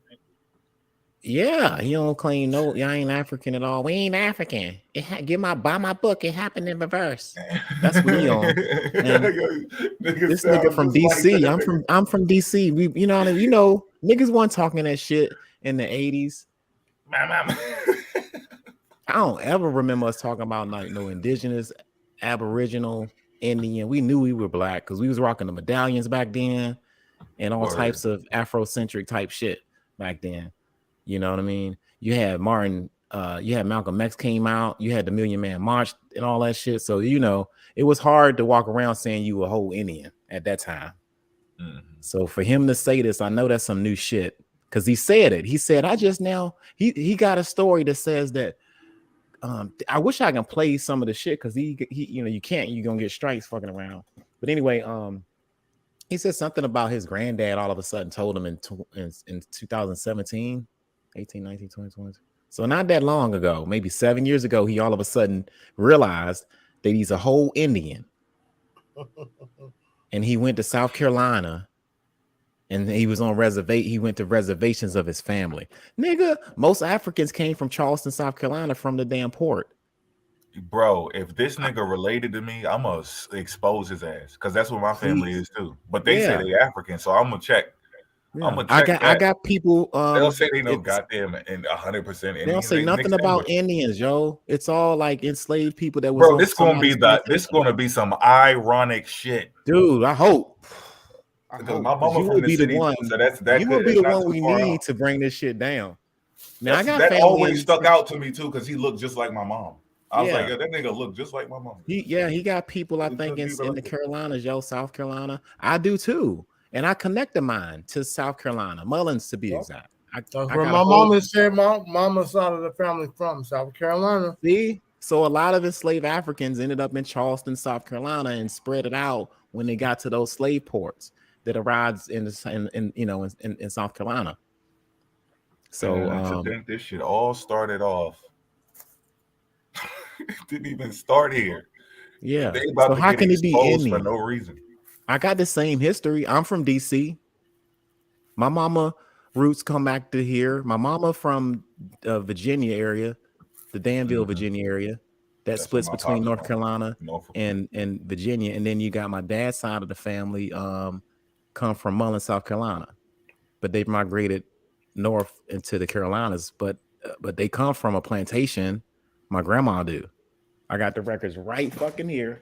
Yeah, he don't claim y'all ain't African at all. We ain't African. Buy my book. It happened in reverse. That's what he on. And this nigga from DC. Like I'm from DC. We, niggas weren't talking that shit in the 80s. I don't ever remember us talking about like no indigenous, aboriginal, Indian. We knew we were black because we was rocking the medallions back then and all types of Afrocentric type shit back then. You know what I mean? You had Martin, you had Malcolm X came out, you had the Million Man March and all that shit. So, it was hard to walk around saying you were a whole Indian at that time. Mm-hmm. So for him to say this, I know that's some new shit because he said it. He said, he got a story that says that, I wish I can play some of the shit because he you can't, you're going to get strikes fucking around. But anyway, he said something about his granddad all of a sudden told him in 2017. 18, 19, 20, 20. So not that long ago, maybe 7 years ago, he all of a sudden realized that he's a whole Indian. And he went to South Carolina and he was on reservation. He went to reservations of his family. Nigga, most Africans came from Charleston, South Carolina from the damn port. Bro, if this nigga related to me, I'm going to expose his ass because that's what my family is too. But they say they African, so I'm going to check. Yeah. I'm gonna check I got people. They'll say they know goddamn and 100% Indian. They don't say nothing about Indians, yo. It's all like enslaved people that was. Bro, this gonna be some ironic shit, dude. I hope. Because my mama from the city, so you will be the one we need to bring this shit down. Now I got that always stuck out to me too, because he looked just like my mom. I was like, yo, that nigga looked just like my mom. He got people. I think in the Carolinas, yo, South Carolina. I do too. And I connected mine to South Carolina, Mullins to be exact. That's where my mama said my mama's side of the family from, South Carolina. See? So a lot of enslaved Africans ended up in Charleston, South Carolina, and spread it out when they got to those slave ports that arrived in South Carolina. So to think this shit all started off. It didn't even start here. Yeah. So how can it be Indian for no reason? I got the same history. I'm from DC. My mama roots come back to here. My mama from Virginia area, the Danville, Virginia area. That splits between North Carolina and Virginia. And then you got my dad's side of the family come from Mullins, South Carolina. But they migrated north into the Carolinas. But they come from a plantation. My grandma do. I got the records right fucking here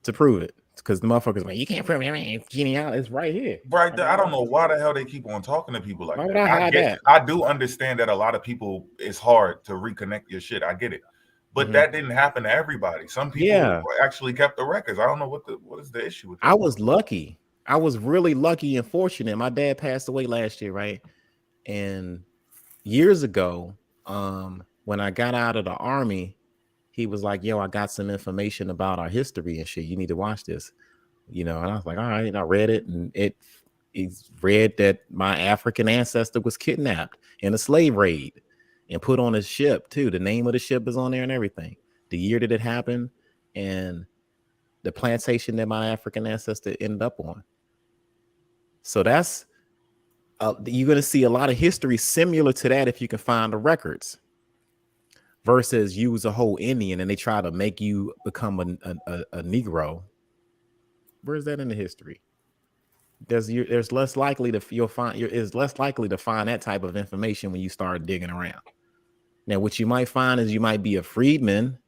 to prove it, because the motherfuckers like, you can't prove it. Genealogy is right here. Right. I don't know why the hell they keep on talking to people like why that. Would I hide that? I do understand that a lot of people, it's hard to reconnect your shit. I get it. But that didn't happen to everybody. Some people actually kept the records. I don't know what is the issue with that. I was lucky. I was really lucky and fortunate. My dad passed away last year, right? And years ago, when I got out of the Army, he was like, yo, I got some information about our history and shit. You need to watch this. And I was like, all right. And I read it, and he's read that my African ancestor was kidnapped in a slave raid and put on a ship too. The name of the ship is on there and everything. The year that it happened and the plantation that my African ancestor ended up on. So that's, you're going to see a lot of history similar to that if you can find the records. Versus you was a whole Indian and they try to make you become a Negro. Where's that in the history? There's less likely to find that type of information when you start digging around. Now, what you might find is you might be a freedman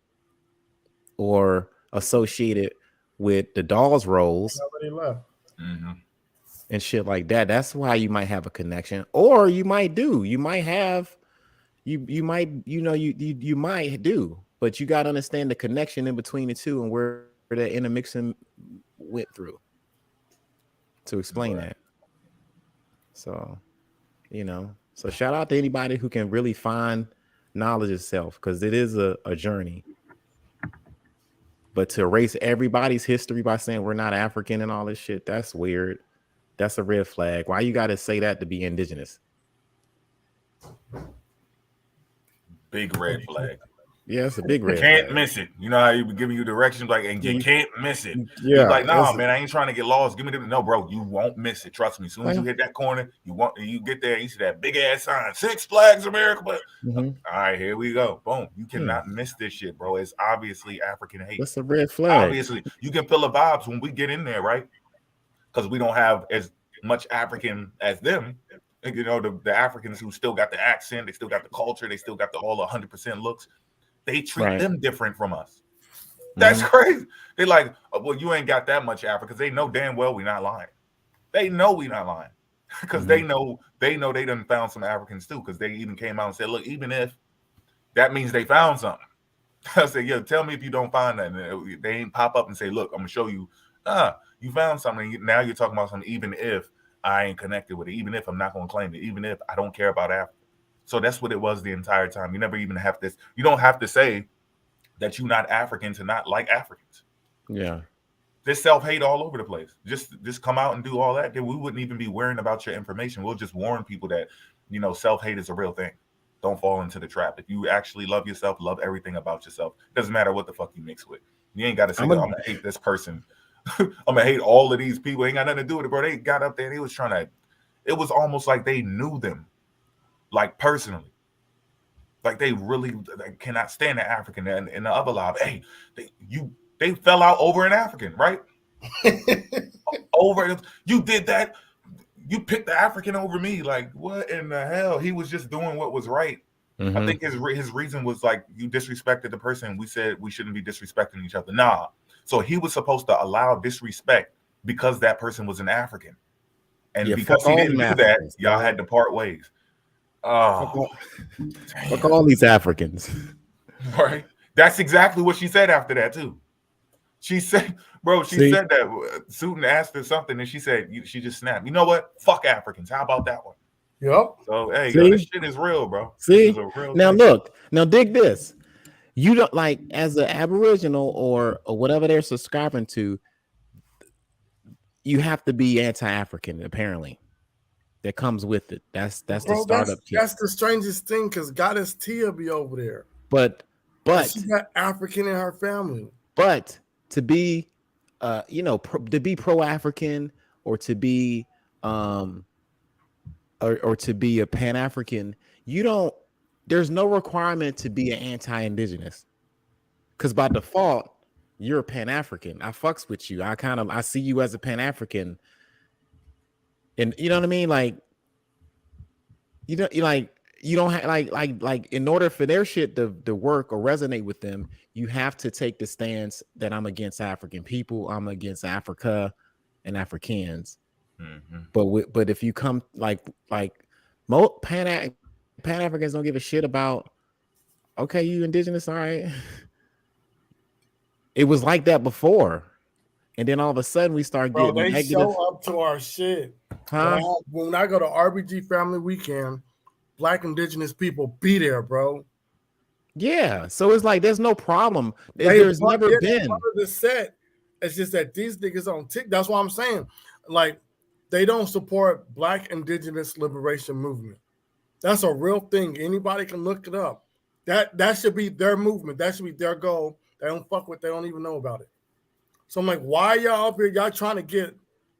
or associated with the Dawes Rolls Already left. Mm-hmm. and shit like that. That's why you might have a connection, or you might do. You might have, you might, you might do, but you got to understand the connection in between the two and where that intermixing went through to explain that. So, so shout out to anybody who can really find knowledge itself, because it is a journey. But to erase everybody's history by saying we're not African and all this shit, that's weird. That's a red flag. Why you got to say that to be indigenous? Big red flag. Yeah, it's a big red Can't flag. miss it. You know how you be giving you directions like, and you can't miss it. Yeah, He's like, nah, man, I ain't trying to get lost. Give me the no, bro. You won't miss it. Trust me. As soon as you hit that corner, you get there. You see that big ass sign, Six Flags America. But all right, here we go. Boom. You cannot miss this shit, bro. It's obviously African hate. That's a red flag. Obviously, you can feel the vibes when we get in there, right? Because we don't have as much African as them. You know, the Africans who still got the accent, they still got the culture, they still got the all 100% looks. They treat them different from us. That's crazy. They like, well, you ain't got that much Africa, because they know damn well we not lying. They know we not lying, because they know they done found some Africans too, because they even came out and said, look, even if that means they found something, I said, yo, tell me if you don't find that. And they ain't pop up and say, look, I'm gonna show you. You found something. Now you're talking about something. Even if I ain't connected with it, even if I'm not gonna claim it, even if I don't care about Africa. So that's what it was the entire time. You never even have this. You don't have to say that you're not African to not like Africans. Yeah. There's self-hate all over the place. Just come out and do all that. Then we wouldn't even be worrying about your information. We'll just warn people that, self-hate is a real thing. Don't fall into the trap. If you actually love yourself, love everything about yourself. It doesn't matter what the fuck you mix with. You ain't got to say, I'm going to hate this person. I'm going to hate all of these people. Ain't got nothing to do with it, bro. They got up there and they was trying to, it was almost like they knew them. Like personally, like they really cannot stand the African. And in the other live, hey, they fell out over an African, right? Over you did that, you picked the African over me. Like, what in the hell? He was just doing what was right. I think his reason was like, you disrespected the person. We said we shouldn't be disrespecting each other. Nah, so he was supposed to allow disrespect because that person was an African, and because he didn't do that, y'all had to part ways. Oh, fuck all these Africans. Right. That's exactly what she said after that too. She said, bro, she said that. Susan asked her something and she said, she just snapped. You know what? Fuck Africans. How about that one? Yep. So hey, yo, this shit is real, bro. See, this is a real now thing. Look, now dig this. You don't like, as an Aboriginal or whatever they're subscribing to, you have to be anti-African, apparently. That comes with it. That's the startup. That's the strangest thing, because Goddess Tia be over there. But she got African in her family. But to be, to be pro-African or to be, or to be a Pan-African, there's no requirement to be an anti-Indigenous, because by default you're a Pan-African. I fucks with you. I see you as a Pan-African. And you know what I mean? Like, you don't have like in order for their shit to work or resonate with them, you have to take the stance that I'm against African people, I'm against Africa and Africans. But if you come like most Pan-Africans don't give a shit about, okay, you indigenous, all right. It was like that before. And then all of a sudden we start getting negative. Show up to our shit. Huh? When I go to RBG Family Weekend, Black Indigenous people be there, bro. Yeah. So it's like there's no problem. There's never been part of the set. It's just that these niggas on TikTok. That's what I'm saying. Like, they don't support Black Indigenous Liberation Movement. That's a real thing. Anybody can look it up. That should be their movement. That should be their goal. They don't fuck with. They don't even know about it. So I'm like, why y'all up here? Y'all trying to get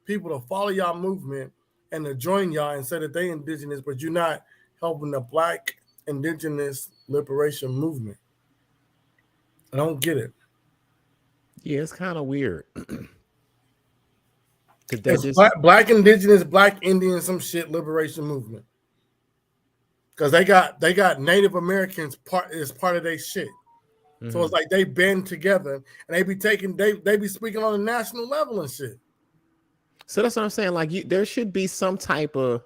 people to follow y'all movement and to join y'all and say that they indigenous, but you're not helping the Black Indigenous Liberation Movement. I don't get it. Yeah, it's kind of weird. Black Indigenous, Black Indian, some shit liberation movement. because they got Native Americans part of their shit. So it's like they band together and they be speaking on a national level and shit. So that's what I'm saying. Like there should be some type of,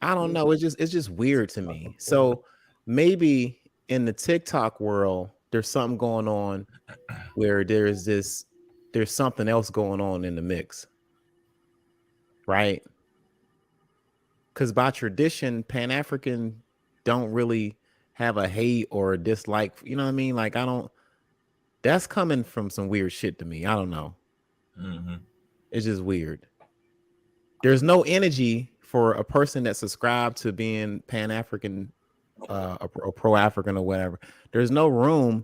I don't know. It's just weird to me. So maybe in the TikTok world, there's something going on where there's something else going on in the mix, right? Because by tradition, Pan-African don't really have a hate or a dislike. You know what I mean? Like that's coming from some weird shit to me. I don't know. It's just weird. There's no energy for a person that subscribed to being Pan-African or pro-African or whatever. There's no room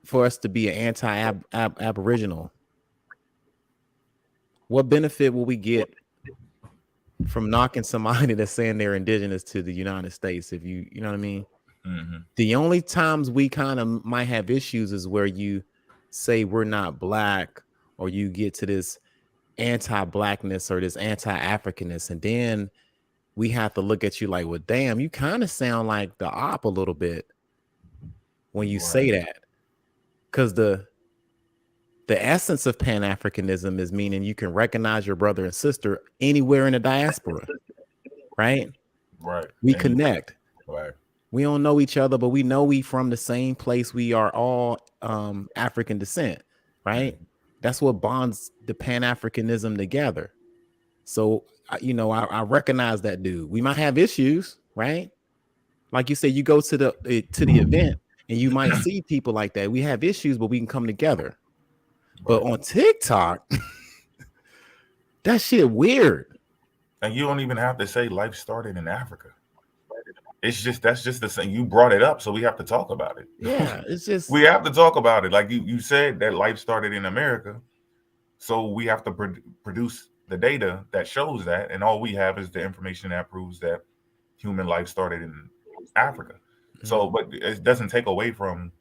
for us to be an anti-Aboriginal. What benefit will we get from knocking somebody that's saying they're indigenous to the United States? If you know what I mean? The only times we kind of might have issues is where you say we're not black, or you get to this anti-blackness or this anti-Africanness, and then we have to look at you like, well, damn, you kind of sound like the op a little bit when you say that. Because the essence of Pan-Africanism is meaning you can recognize your brother and sister anywhere in the diaspora, right? Right. We connect. Right. We don't know each other, but we know we from the same place. We are all African descent, right? That's what bonds the Pan-Africanism together. So, I recognize that dude. We might have issues, right? Like you said, you go to the event and you might see people like that. We have issues, but we can come together. But on TikTok, that shit weird. And you don't even have to say life started in Africa. That's just the same. You brought it up, so we have to talk about it. Yeah, it's just we have to talk about it. Like you said that life started in America, so we have to produce the data that shows that, and all we have is the information that proves that human life started in Africa. So, but it doesn't take away from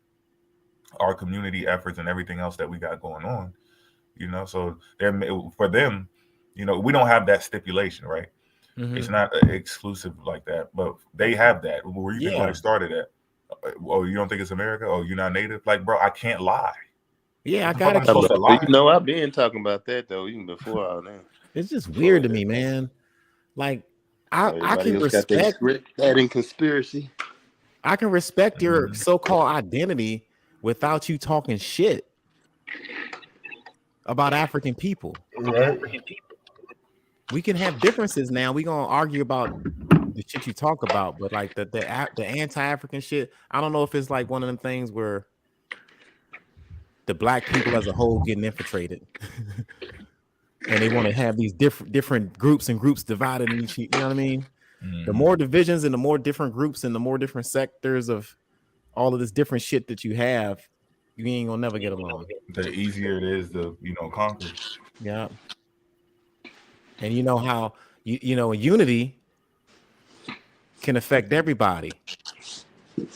our community efforts and everything else that we got going on. So for them, we don't have that stipulation, right? It's not exclusive like that, but they have that. Where you think life started at? Oh, you don't think it's America? Oh, you're not Native? Like, bro, I can't lie. Yeah, I gotta. Supposed to lie. I've been talking about that though, even before all that. It's just weird to me, man. Like, I can respect that in conspiracy. I can respect your so-called identity without you talking shit about African people. Right. We can have differences now. We gonna argue about the shit you talk about, but like the anti-African shit, I don't know if it's like one of them things where the black people as a whole getting infiltrated, and they want to have these different groups divided in each. You know what I mean? The more divisions and the more different groups and the more different sectors of all of this different shit that you have, you ain't gonna never get along. The easier it is to conquer. Yeah. And you know how unity can affect everybody,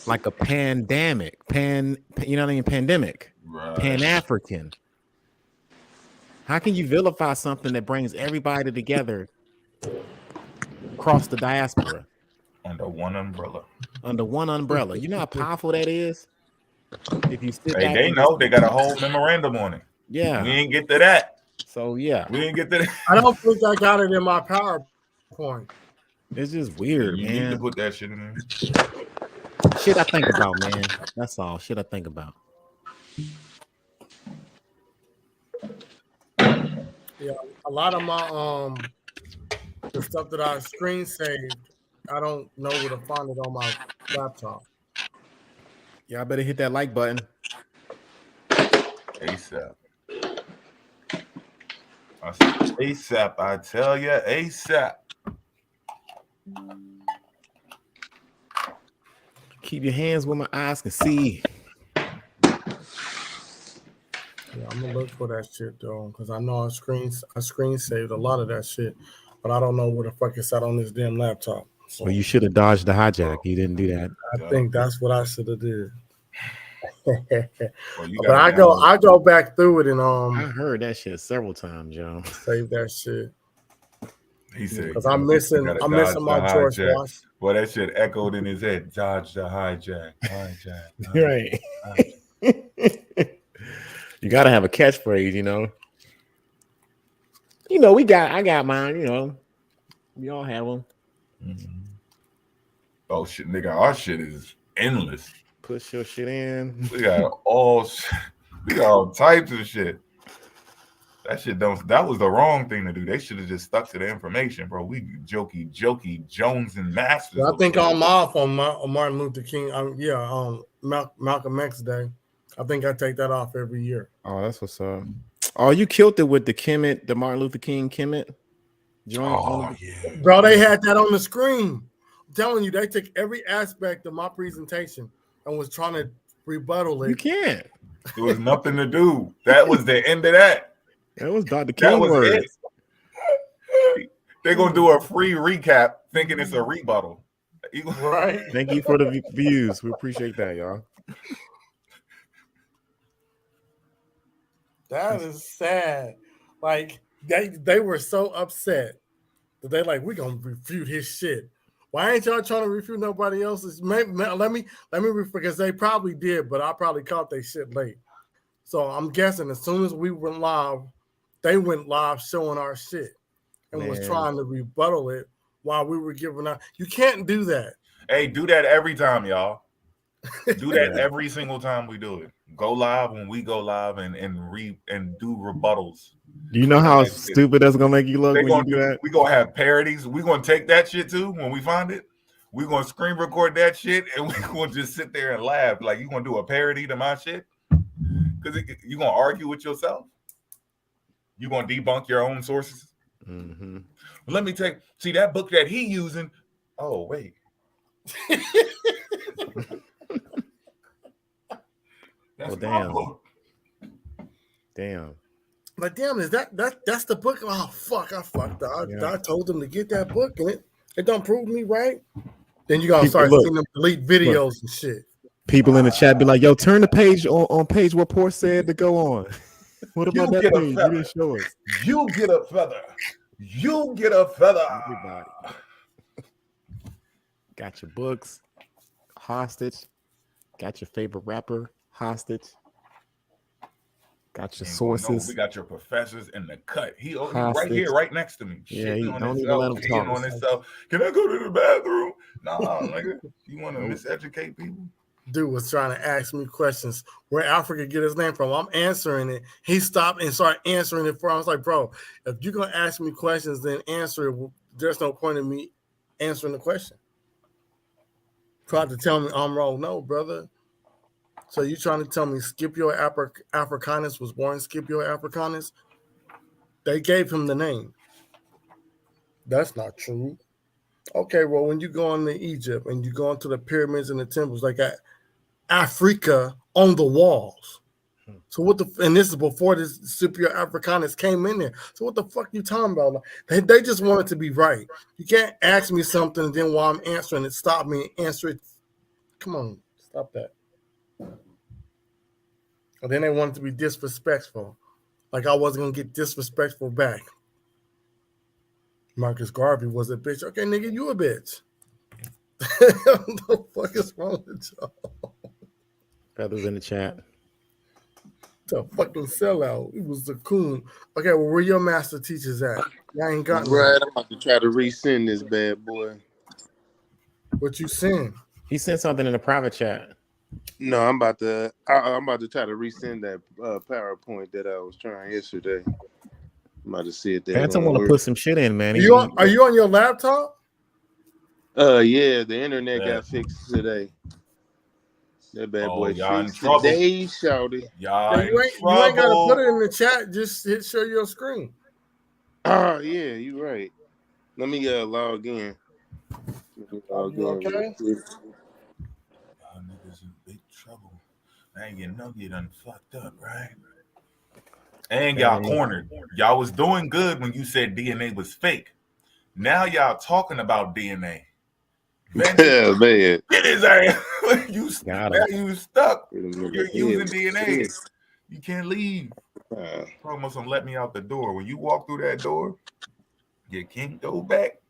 like a pandemic, pandemic, right. Pan-African. How can you vilify something that brings everybody together across the diaspora under one umbrella? You know how powerful that is. If you sit back, they know they got a whole memorandum on it. Yeah, we ain't get to that. So yeah, we didn't get that. I don't think I got it in my PowerPoint. It's just weird, you man. need to put that shit in there. Shit I think about, man. That's all. Shit I think about. Yeah, a lot of my the stuff that I screen saved, I don't know where to find it on my laptop. Yeah, I better hit that like button. ASAP. ASAP, I tell you, ASAP. Keep your hands where my eyes can see. Yeah, I'm gonna look for that shit though, because I know I screen saved a lot of that shit, but I don't know where the fuck it's at on this damn laptop. So, well, you should have dodged the hijack. You didn't do that. I think that's what I should have did. Well, but I go back through it and I heard that shit several times, Joe. Save that shit. He said, because I'm missing gotta dodge the my George hijack. Wash. Well, that shit echoed in his head. Dodge the hijack. Right. You gotta have a catchphrase, you know. You know, I got mine, you know. We all have them. Mm-hmm. Oh shit, nigga, our shit is endless. Push your shit in. We got all types of shit. That shit that was the wrong thing to do. They should have just stuck to the information, bro. We jokey Jones and Masters. I think I'm off on Martin Luther King. Malcolm X Day. I think I take that off every year. Oh, that's what's up. Oh, you killed it with the Kemet, the Martin Luther King Kemet joint. Oh yeah, bro, they had that on the screen. I'm telling you, they took every aspect of my presentation and was trying to rebuttal it. You can't. There was nothing to do. That was the end of that. That was Dr. King. That was it. They're gonna do a free recap, thinking it's a rebuttal. Right. Thank you for the views. We appreciate that, y'all. That is sad. Like they were so upset that they like, we're gonna refute his shit. Why ain't y'all trying to refute nobody else's? Let me because they probably did, but I probably caught their shit late. So I'm guessing as soon as we went live, they went live showing our shit and was trying to rebuttal it while we were giving out. You can't do that. Hey, do that every time, y'all. Do that every single time we do it. Go live when we go live and do rebuttals. Do you know how stupid that's gonna make you look when you do that? We're gonna have parodies. We're gonna take that shit too when we find it. We're gonna screen record that shit and we're gonna just sit there and laugh. Like, you gonna do a parody to my shit? Because you're gonna argue with yourself. You're gonna debunk your own sources. Mm-hmm. Well, let me see that book that he using. Oh, wait. That's damn. book. Damn. But damn, is that's the book? Oh fuck, I fucked up. I told them to get that book and it don't prove me right. Then you gotta start seeing them delete videos and shit. People in the chat be like, yo, turn the page on page where Poor said to go on. What about that page? You didn't show us. You get a feather. You get a feather. Everybody. Got your books hostage. Got your favorite rapper hostage. Got your sources. We got your professors in the cut. He right here, right next to me. Yeah, he don't even let him talk. On himself. Can I go to the bathroom? Nah, nigga. You want to miseducate people? Dude was trying to ask me questions where Africa get his name from. I'm answering it. He stopped and started answering it for. I was like, bro, if you're gonna ask me questions, then answer it. There's no point in me answering the question. Tried to tell me I'm wrong. No, brother. So you trying to tell me Scipio Africanus was born Scipio Africanus? They gave him the name. That's not true. Okay, well, when you go into Egypt and you go into the pyramids and the temples, they got Africa on the walls. So what and this is before this Scipio Africanus came in there. So what the fuck you talking about? They just want it to be right. You can't ask me something and then while I'm answering it, stop me and answer it. Come on, stop that. And then they wanted to be disrespectful. Like I wasn't going to get disrespectful back. Marcus Garvey was a bitch. Okay, nigga, you a bitch. What the fuck is wrong with y'all? Feathers in the chat. The fucking sellout. It was the coon. Okay, well, where your master teachers at? I ain't got right. I'm about to try to resend this bad boy. What you send? He sent something in the private chat. No, I'm about to try to resend that PowerPoint that I was trying yesterday. I'm about to see it there. Phantom want to put some shit in, man. Are you on your laptop? Yeah, the internet got fixed today. That bad boy fixed today, shouty. Y'all you ain't gotta put it in the chat. Just show your screen. Oh yeah, you right. Let me log in. Okay. Y'all niggas in big trouble. Dang, your nugget done fucked up, right? And y'all cornered. Y'all was doing good when you said DNA was fake. Now y'all talking about DNA. Yeah, man. Get his ass. You stuck. You're using DNA. You can't leave. Almost let me out the door. When you walk through that door, You can't go back.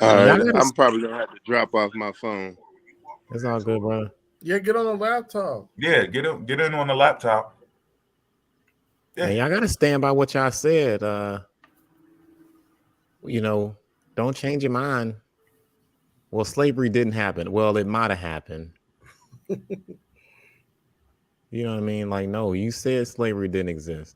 All Y'all right, gotta- I'm probably gonna have to drop off my phone. It's all good, brother. Yeah, get on a laptop. Yeah, get in on the laptop. Yeah. And y'all gotta stand by what y'all said. You know, don't change your mind. Well, slavery didn't happen. Well, it might have happened. You know what I mean? Like, no, you said slavery didn't exist.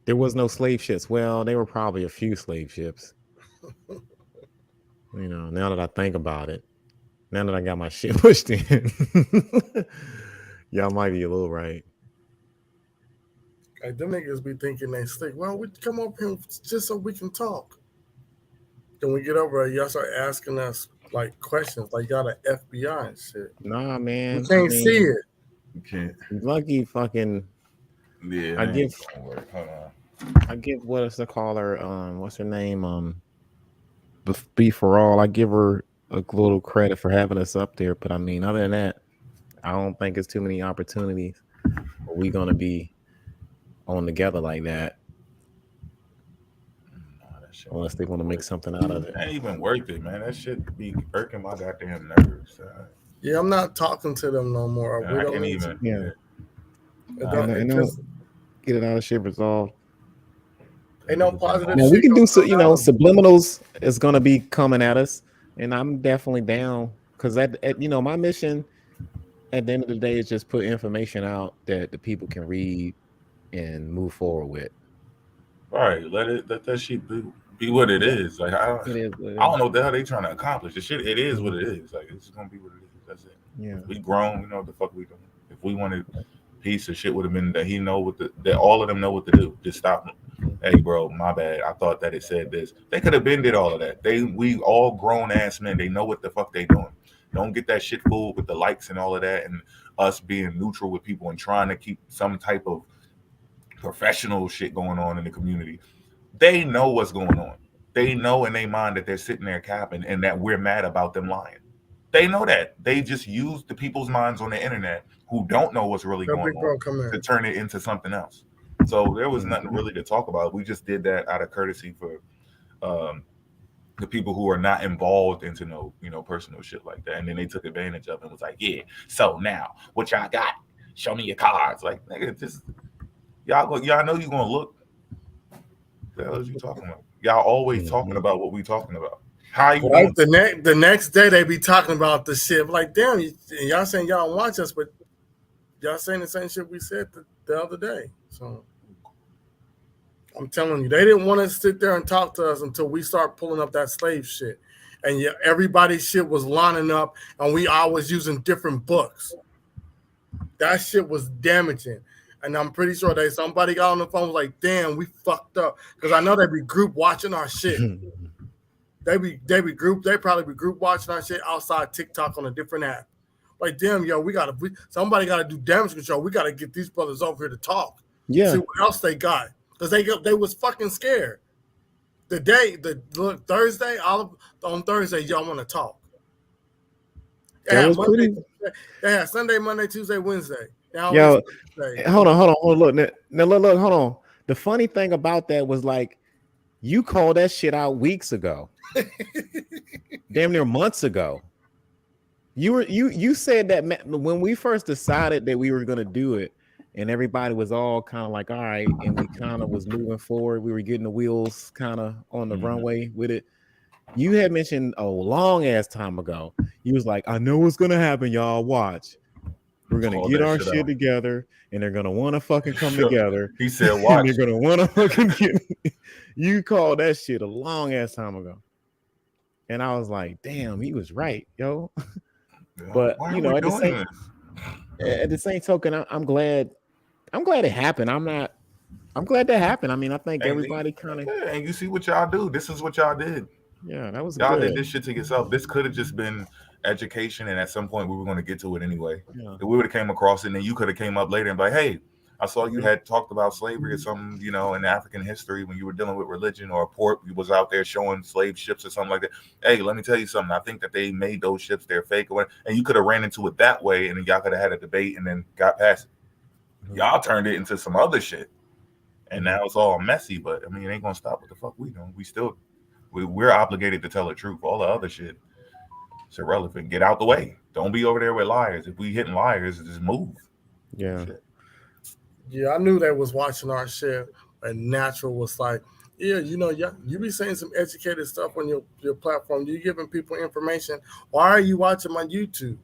There was no slave ships. Well, there were probably a few slave ships. You know, now that I think about it, now that I got my shit pushed in, y'all might be a little right. Like them niggas be thinking they slick. Well, we come up here just so we can talk. Then we get over there, y'all start asking us like questions, like y'all the FBI and shit. Nah, man. You can't see it. You can't. Lucky fucking. Yeah, I that give. ain't gonna work. Hold on. I give what's the caller? What's her name? Be for all. I give her a little credit for having us up there, but I mean, other than that, I don't think it's too many opportunities. We gonna be on together like that, unless they want to make something out of it. Ain't even worth it, man. That shit be irking my goddamn nerves. Yeah, I'm not talking to them no more. I can't even. Yeah. It just Get it out of shit resolved. ain't no positive. Now we shit can do gonna so. come You know, out. subliminals is gonna be coming at us, and I'm definitely down because you know, my mission at the end of the day is just put information out that the people can read and move forward with. All right, let that shit be what it is. Like I don't know what the hell they trying to accomplish. The shit, it is what it is. Like it's gonna be what it is. That's it. Yeah. We grown. We know what the fuck we doing. If we wanted peace, or shit would have been that he know what that all of them know what to do. Just stop them. Hey, bro, my bad. I thought that it said this. They could have been did all of that. We all grown ass men. They know what the fuck they doing. Don't get that shit fooled with the likes and all of that, and us being neutral with people and trying to keep some type of professional shit going on in the community. They know what's going on. They know in their mind that they're sitting there capping and that we're mad about them lying. They know that. They just use the people's minds on the internet who don't know what's really going on to turn it into something else. So there was nothing really to talk about. We just did that out of courtesy for the people who are not involved into no personal shit like that. And then they took advantage of it and was like, yeah, so now what y'all got? Show me your cards. Like, nigga, just y'all know you're gonna look. The hell is you talking about? Y'all always talking about what we talking about. How you like the next day they be talking about the shit. Like, damn, y'all saying y'all watch us, but y'all saying the same shit we said the other day. So I'm telling you, they didn't want to sit there and talk to us until we start pulling up that slave shit. And yeah, everybody's shit was lining up, and we always using different books. That shit was damaging. And I'm pretty sure somebody got on the phone was like, damn, we fucked up. Because I know they be group watching our shit. They probably be group watching our shit outside TikTok on a different app. Like, damn, yo, somebody gotta do damage control. We gotta get these brothers over here to talk. Yeah. See what else they got. Because they was fucking scared. Thursday, on Thursday, y'all want to talk. They had Sunday, Monday, Tuesday, Wednesday. Yo, hold on. Look, now look, hold on. The funny thing about that was like, you called that shit out weeks ago, damn near months ago. You said that when we first decided that we were gonna do it, and everybody was all kind of like, all right, and we kind of was moving forward. We were getting the wheels kind of on the runway with it. You had mentioned a long ass time ago. You was like, I know what's gonna happen, y'all. Watch. We're gonna get our shit together, and they're gonna want to fucking come together. He said, "Watch." They're gonna want to fucking get. You called that shit a long ass time ago, and I was like, "Damn, he was right, yo." But you know, at the same token, I'm glad it happened. I'm glad that happened. I mean, I think everybody kind of. Yeah, and you see what y'all do. This is what y'all did. Yeah, that was y'all good. did this shit to yourself. This could have just been education, and at some point we were going to get to it anyway. Yeah. If we would have came across it, and then you could have came up later and be like, hey, I saw you had talked about slavery or something, you know, in African history when you were dealing with religion, or a port you was out there showing slave ships or something like that. Hey, let me tell you something. I think that they made those ships, they're fake, or and you could have ran into it that way, and then y'all could have had a debate and then got past it. Y'all turned it into some other shit, and now it's all messy. But I mean, it ain't gonna stop what the fuck we doing. We're obligated to tell the truth. All the other shit, it's irrelevant. Get out the way. Don't be over there with liars. If we hitting liars, just move. Yeah. Shit. Yeah, I knew they was watching our shit, and Natural was like, yeah, you know, you be saying some educated stuff on your platform. You giving people information. Why are you watching my YouTube?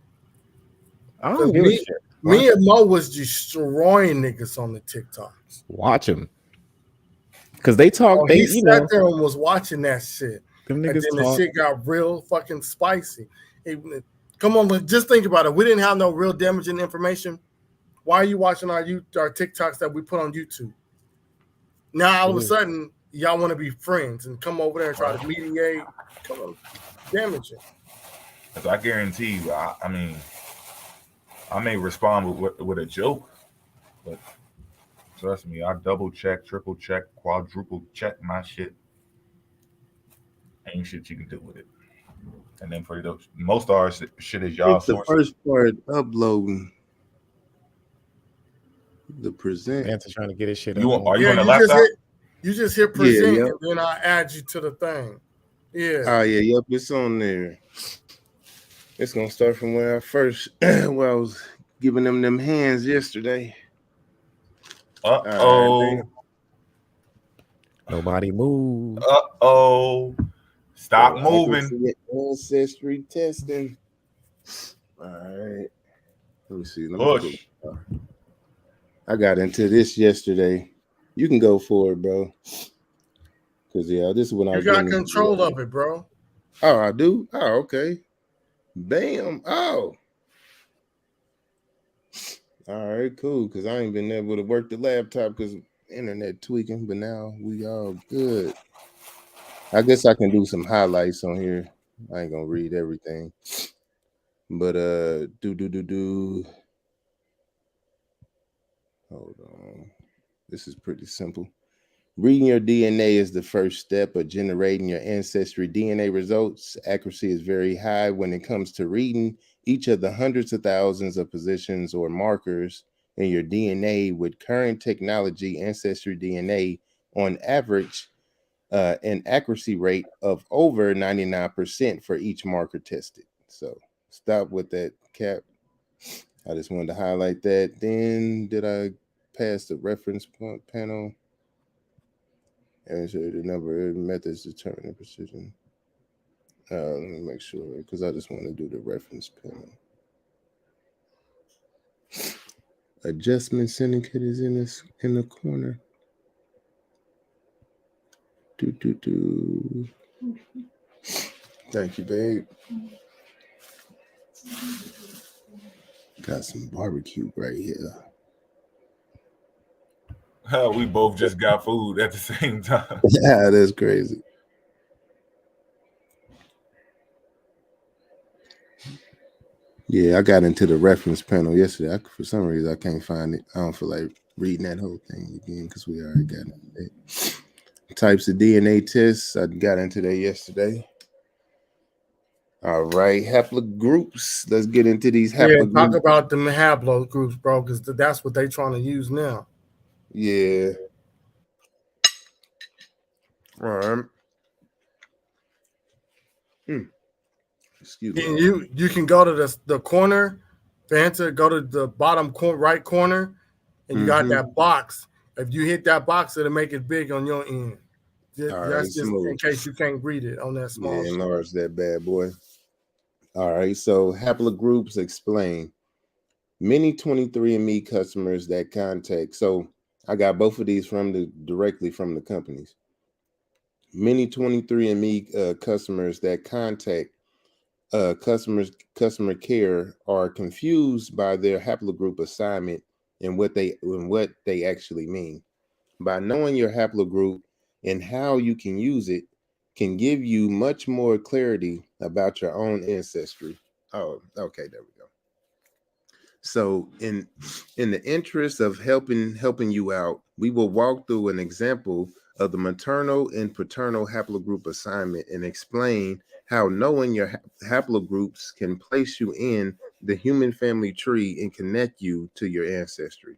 I don't Because give a shit. me and Mo was destroying niggas on the TikToks. Watch them. Because they talk, Oh, he sat there and was watching that shit. them And niggas then the talk. shit got real fucking spicy. Come on, just think about it. We didn't have no real damaging information. Why are you watching our TikToks that we put on YouTube? Now all of a sudden, y'all want to be friends and come over there and try to mediate. Come on, damaging. Because I guarantee you, I mean, I may respond with a joke, but trust me, I double check, triple check, quadruple check my shit. Ain't shit you can do with it. And then for those, most of our shit is y'all The sources. first part uploading the present. Van's trying to get his shit You up. are you on the laptop? You just hit present, Yeah. and then I add you to the thing. Yeah. Oh yeah, yep, it's on there. It's gonna start from where I first where I was giving them hands yesterday. Uh-oh. Nobody move. Uh-oh. Stop moving. Ancestry testing. All right. Let me see. Push. I got into this yesterday. You can go for it, bro. Because this is when I You got control of it, bro. Oh, I do? Oh, okay. Bam. Oh. All right, cool. Because I ain't been able to work the laptop because internet tweaking, but now we all good. I guess I can do some highlights on here. I ain't gonna read everything. But hold on. This is pretty simple. Reading your DNA is the first step of generating your ancestry DNA results. Accuracy is very high when it comes to reading each of the hundreds of thousands of positions or markers in your DNA. With current technology, ancestry DNA on average an accuracy rate of over 99% for each marker tested. So stop with that, Cap. I just wanted to highlight that. Then did I pass the reference panel? And so the number of methods determining precision. Let me make sure, because I just want to do the reference panel. Adjustment syndicate is in the corner. Thank you, babe. Got some barbecue right here. We both just got food at the same time. Yeah, that's crazy. Yeah, I got into the reference panel yesterday. For some reason, I can't find it. I don't feel like reading that whole thing again because we already got it. Types of DNA tests. I got into that yesterday. All right, haplogroups. Let's get into these haplogroups. Yeah, talk about the haplogroups, bro, because that's what they're trying to use now. Yeah. All right. Excuse me. You can go to the corner, Fanta, go to the bottom right corner, and you got that box. If you hit that box, it'll make it big on your end. That's just in case you can't read it on that small. Yeah, enlarge that bad boy. All right, so haplogroups explain. Many 23andMe customers that contact. So I got both of these directly from the companies. Many 23andMe customers that contact customer care are confused by their haplogroup assignment and what they actually mean. By knowing your haplogroup and how you can use it can give you much more clarity about your own ancestry. Oh, okay, there we go. So in the interest of helping you out, we will walk through an example of the maternal and paternal haplogroup assignment and explain how knowing your haplogroups can place you in the human family tree and connect you to your ancestry.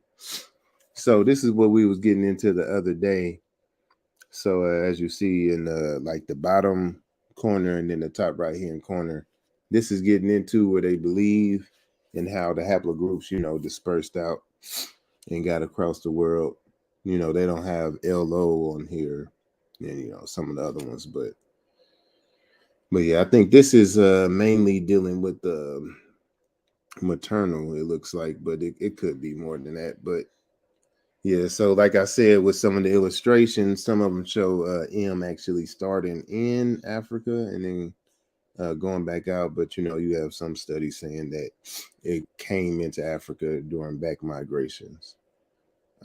So this is what we was getting into the other day. So as you see in like the bottom corner and then the top right hand corner, this is getting into where they believe and how the haplogroups, dispersed out and got across the world. They don't have LO on here and some of the other ones, but yeah, I think this is mainly dealing with the maternal, it looks like, but it could be more than that. But yeah, so like I said, with some of the illustrations, some of them show M actually starting in Africa and then going back out. But you have some studies saying that it came into Africa during back migrations.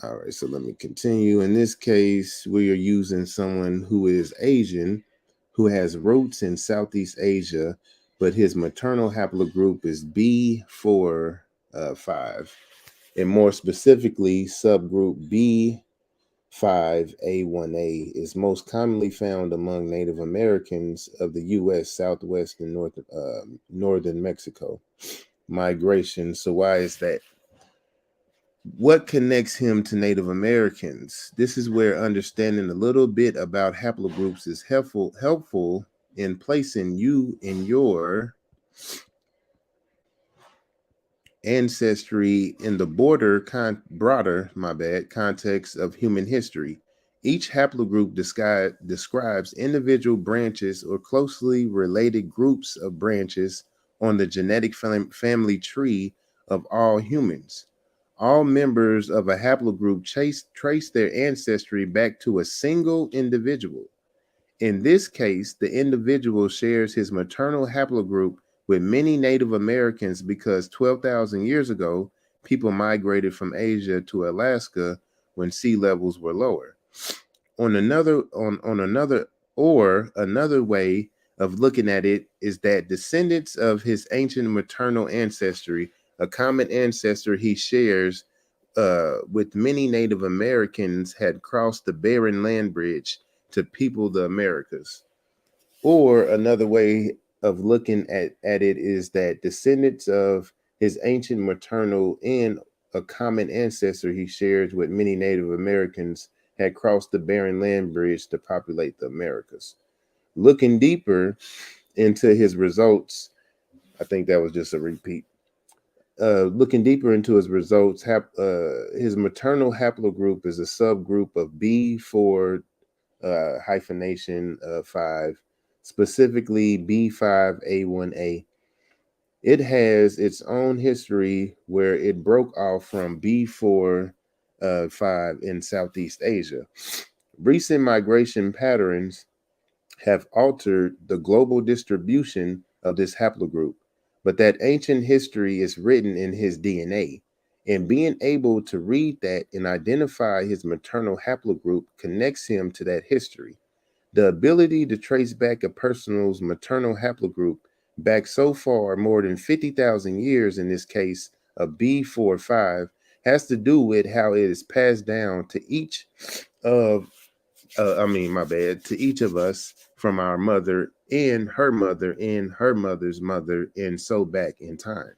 All right, so let me continue. In this case, we are using someone who is Asian, who has roots in Southeast Asia, but his maternal haplogroup is B45. And more specifically, subgroup B5A1A is most commonly found among Native Americans of the U.S. Southwest and northern Mexico. Migration. So why is that? What connects him to Native Americans? This is where understanding a little bit about haplogroups is helpful in placing you in your ancestry in the broader context of human history. Each haplogroup describes individual branches or closely related groups of branches on the genetic family tree of all humans. All members of a haplogroup trace their ancestry back to a single individual. In this case, the individual shares his maternal haplogroup with many Native Americans because 12,000 years ago, people migrated from Asia to Alaska when sea levels were lower. Another way of looking at it is that descendants of his ancient maternal ancestry, a common ancestor he shares with many Native Americans, had crossed the barren land bridge to people the Americas. Or another way of looking at it is that descendants of his ancient maternal and a common ancestor he shares with many Native Americans had crossed the barren land bridge to populate the Americas. Looking deeper into his results, I think that was just a repeat. Looking deeper into his results, his maternal haplogroup is a subgroup of B4 hyphenation 5, specifically B5A1A. It has its own history where it broke off from B4 5 in Southeast Asia. Recent migration patterns have altered the global distribution of this haplogroup, but that ancient history is written in his DNA. And being able to read that and identify his maternal haplogroup connects him to that history. The ability to trace back a person's maternal haplogroup back so far, more than 50,000 years in this case of B45, has to do with how it is passed down to each of to each of us from our mother and her mother and her mother's mother, and so back in time.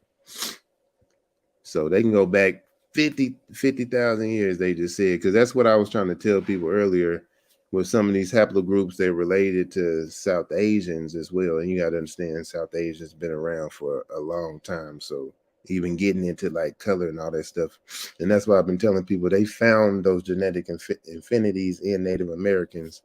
So they can go back 50,000 years, they just said, because that's what I was trying to tell people earlier. With some of these haplogroups, they're related to South Asians as well. And you got to understand, South Asia's been around for a long time. So even getting into like color and all that stuff. And that's why I've been telling people they found those genetic affinities in Native Americans.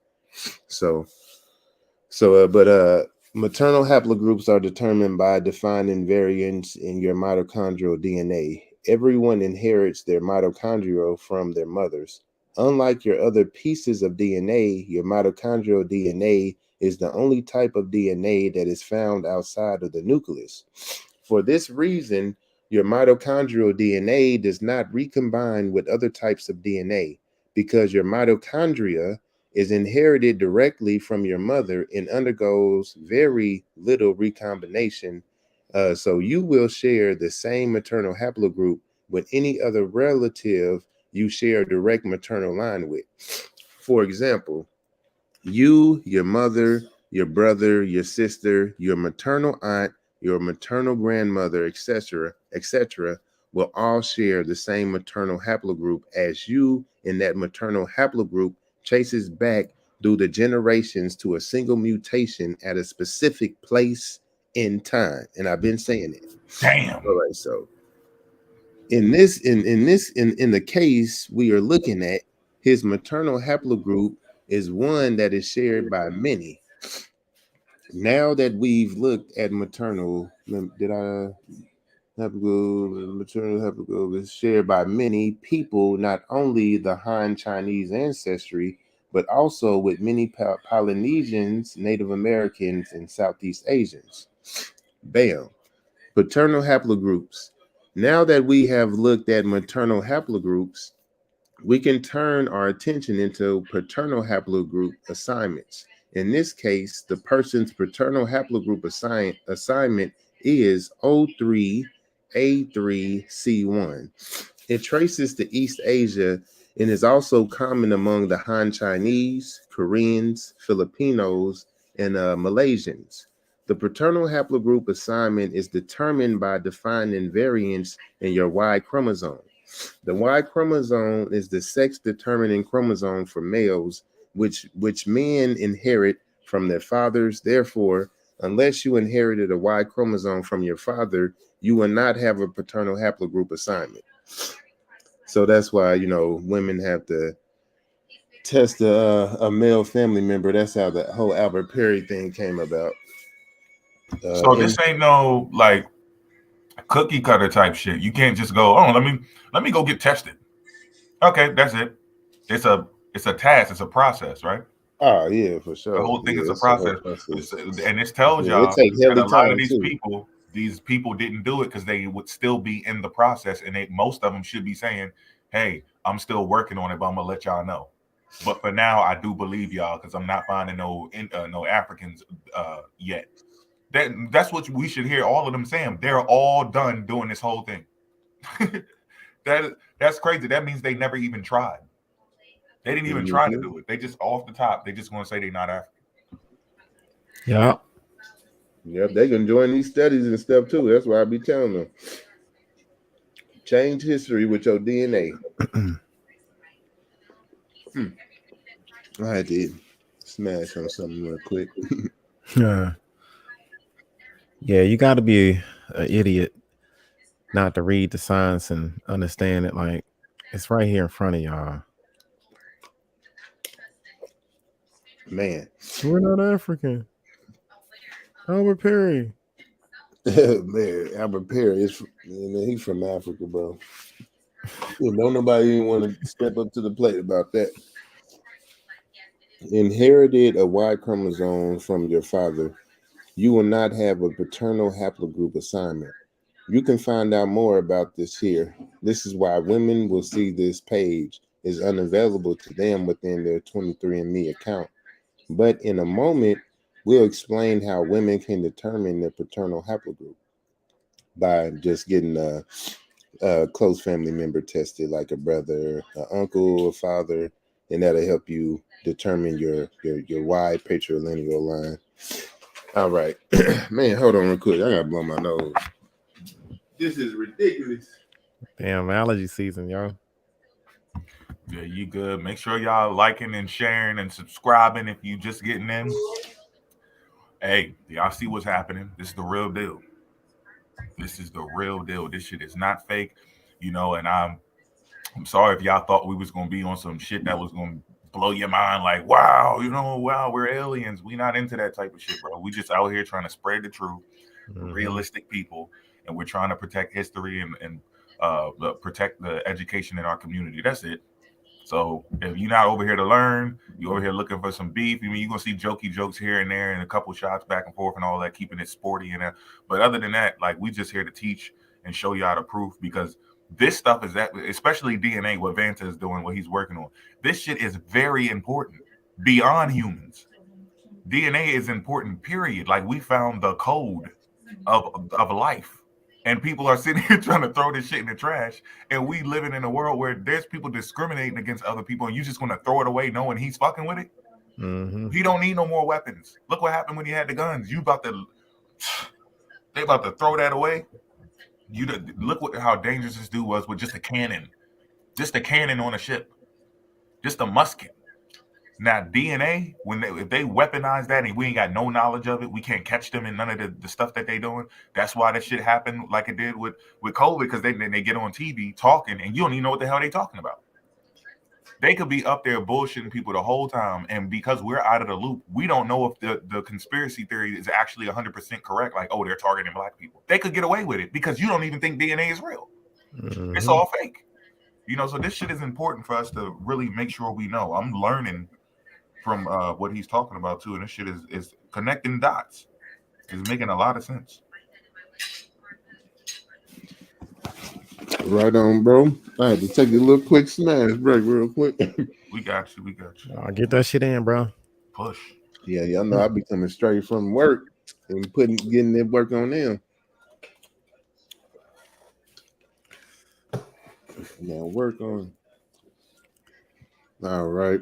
Maternal haplogroups are determined by defining variants in your mitochondrial DNA. Everyone inherits their mitochondria from their mothers. Unlike your other pieces of DNA, your mitochondrial DNA is the only type of DNA that is found outside of the nucleus. For this reason, your mitochondrial DNA does not recombine with other types of DNA because your mitochondria is inherited directly from your mother and undergoes very little recombination So you will share the same maternal haplogroup with any other relative you share a direct maternal line with. For example, you, your mother, your brother, your sister, your maternal aunt, your maternal grandmother, etc., will all share the same maternal haplogroup as you, and that maternal haplogroup traces back through the generations to a single mutation at a specific place in time. And I've been saying it. Damn. All right, so in the case we are looking at, his maternal haplogroup is one that is shared by many. Now that we've looked at maternal, maternal haplogroup is shared by many people, not only the Han Chinese ancestry, but also with many Polynesians, Native Americans, and Southeast Asians. Bam. Paternal haplogroups. Now that we have looked at maternal haplogroups, we can turn our attention into paternal haplogroup assignments. In this case, the person's paternal haplogroup assignment is O3A3C1. It traces to East Asia and is also common among the Han Chinese, Koreans, Filipinos, and Malaysians. The paternal haplogroup assignment is determined by defining variants in your Y chromosome. The Y chromosome is the sex-determining chromosome for males, which men inherit from their fathers. Therefore, unless you inherited a Y chromosome from your father, you will not have a paternal haplogroup assignment. So that's why, women have to test a male family member. That's how the whole Albert Perry thing came about. So this ain't no like cookie cutter type shit. You can't just go, oh, let me go get tested. Okay, that's it. It's a task. It's a process, right? Oh yeah, for sure. The whole thing is a It's process. And it tells y'all it takes that a lot time of these too. people didn't do it because they would still be in the process, and most of them should be saying, "Hey, I'm still working on it, but I'm gonna let y'all know." But for now, I do believe y'all because I'm not finding no Africans yet. That's what we should hear all of them saying. They're all done doing this whole thing. That's crazy. That means they never even tried. They didn't even try to do it. They just off the top. They just want to say they're not African. Yeah. Yep, they can join these studies and stuff too. That's why I be telling them. Change history with your DNA. I had to smash on something real quick. Yeah, you got to be an idiot not to read the science and understand it. Like, it's right here in front of y'all. Man, We're not African. Albert Perry. Man, Albert Perry is, he's from Africa, bro. Don't nobody even want to step up to the plate about that. Inherited a Y chromosome from your father, you will not have a paternal haplogroup assignment. You can find out more about this here. This is why women will see this page is unavailable to them within their 23andMe account. But in a moment, we'll explain how women can determine their paternal haplogroup by just getting a close family member tested, like a brother, an uncle, a father, and that'll help you determine your Y patrilineal line. All right. Man, hold on real quick. I gotta blow my nose. This is ridiculous. Damn, allergy season, y'all. Yeah, you good. Make sure y'all liking and sharing and subscribing if you just getting in. Hey, y'all see what's happening? This is the real deal. This is the real deal. This shit is not fake, and I'm sorry if y'all thought we was gonna be on some shit that was gonna blow your mind, like, wow, wow, we're aliens. We not into that type of shit, bro. We just out here trying to spread the truth, realistic people, and we're trying to protect history and protect the education in our community. That's it. So if you're not over here to learn, you're over here looking for some beef. You're gonna see jokey jokes here and there and a couple shots back and forth and all that, keeping it sporty and that. But other than that, like, we just here to teach and show y'all the proof, because this stuff is that, especially DNA, what Vanta is doing, what he's working on. This shit is very important beyond humans. DNA is important, period. Like, we found the code. of life. And people are sitting here trying to throw this shit in the trash. And we living in a world where there's people discriminating against other people, and you just gonna throw it away knowing he's fucking with it. Mm-hmm. He don't need no more weapons. Look what happened when he had the guns. They about to throw that away. Look how dangerous this dude was with just a cannon on a ship, just a musket. Now DNA, if they weaponize that and we ain't got no knowledge of it, we can't catch them in none of the stuff that they doing. That's why that shit happened like it did with COVID, because they get on TV talking and you don't even know what the hell they talking about. They could be up there bullshitting people the whole time, and because we're out of the loop, we don't know if the conspiracy theory is actually 100% correct. Like, oh, they're targeting black people. They could get away with it because you don't even think DNA is real. Mm-hmm. It's all fake. So this shit is important for us to really make sure we know. I'm learning from what he's talking about too, and this shit is connecting dots. It's making a lot of sense. Right on, bro. I had to take a little quick smash break real quick. We got you. I'll get that shit in, bro. Push. Yeah, y'all know I be coming straight from work and getting that work on them. Now work on. All right.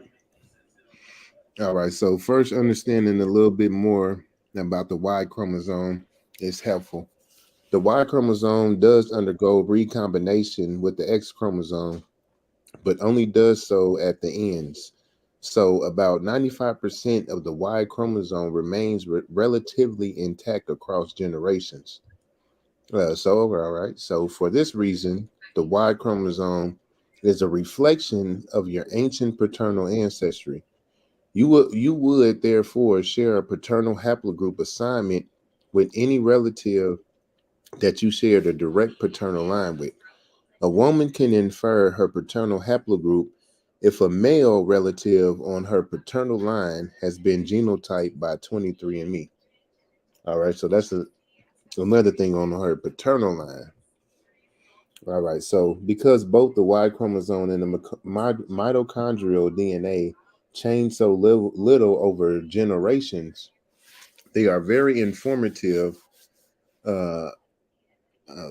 So first, understanding a little bit more about the Y chromosome is helpful. The Y chromosome does undergo recombination with the X chromosome, but only does so at the ends. So about 95% of the Y chromosome remains relatively intact across generations. So for this reason, the Y chromosome is a reflection of your ancient paternal ancestry. You would therefore share a paternal haplogroup assignment with any relative that you shared a direct paternal line with. A woman can infer her paternal haplogroup if a male relative on her paternal line has been genotyped by 23andMe. All right, so that's another thing on her paternal line. All right, so because both the Y chromosome and the mitochondrial DNA change so little over generations, they are very informative.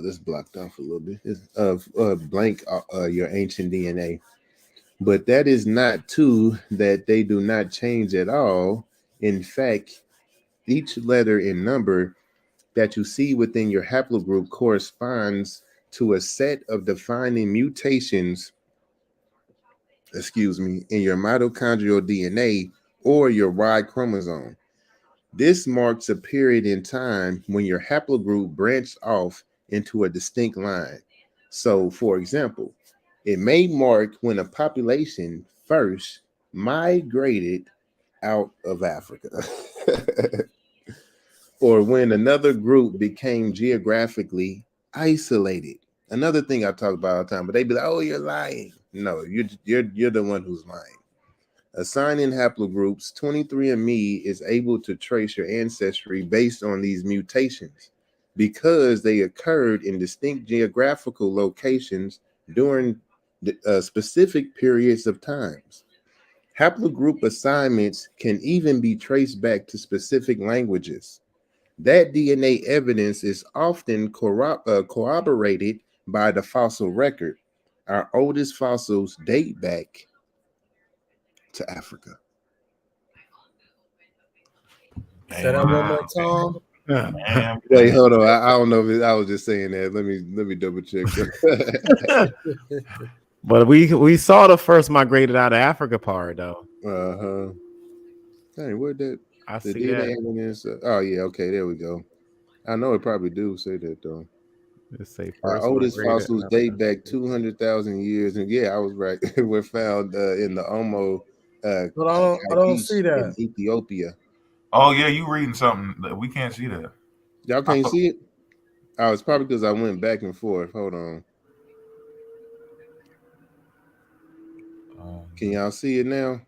This blocked off a little bit. Of blank your ancient DNA, but that is not true. That they do not change at all. In fact, each letter and number that you see within your haplogroup corresponds to a set of defining mutations, in your mitochondrial DNA or your Y chromosome. This marks a period in time when your haplogroup branched off into a distinct line. So, for example, it may mark when a population first migrated out of Africa, or when another group became geographically isolated. Another thing I talk about all the time, but they be like, "Oh, you're lying." No, you're the one who's lying. Assigning haplogroups, 23andMe is able to trace your ancestry based on these mutations because they occurred in distinct geographical locations during specific periods of times. Haplogroup assignments can even be traced back to specific languages. That DNA evidence is often corroborated by the fossil record. Our oldest fossils date back to Africa. Say that one more time. Man, Wait, hold on. I don't know if I was just saying that. Let me double check. But we saw the first migrated out of Africa part though. Hey, where'd that? I The see DNA that. evidence. Oh yeah, okay, there we go. I know it probably do say that though. Let's say Our first oldest migrated fossils date back 200,000 years, and yeah, I was right. We're found in the Omo But I don't see in that. Ethiopia. oh yeah, you reading something that we can't see that. Y'all can't see it? Oh, it's probably because I went back and forth. Hold on. Can y'all see it now?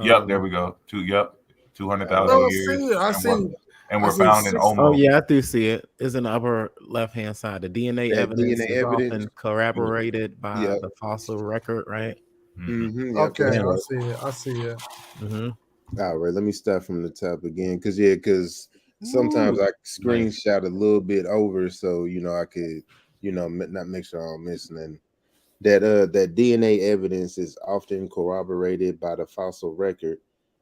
Yep, there we go. 200,000 No, I years. see it. I see. And I we're see found in 6. Omo. Oh yeah, I do see it. It's in the upper left-hand side. The DNA That evidence DNA is evidence. often corroborated by Yep. the fossil record, right? Mm-hmm. Yep, Okay, that's I right. see it. I see it. Mm-hmm. All right, let me start from the top again, because sometimes Ooh, I man. screenshot a little bit over so I could not make sure I don't miss nothing. That DNA evidence is often corroborated by the fossil record.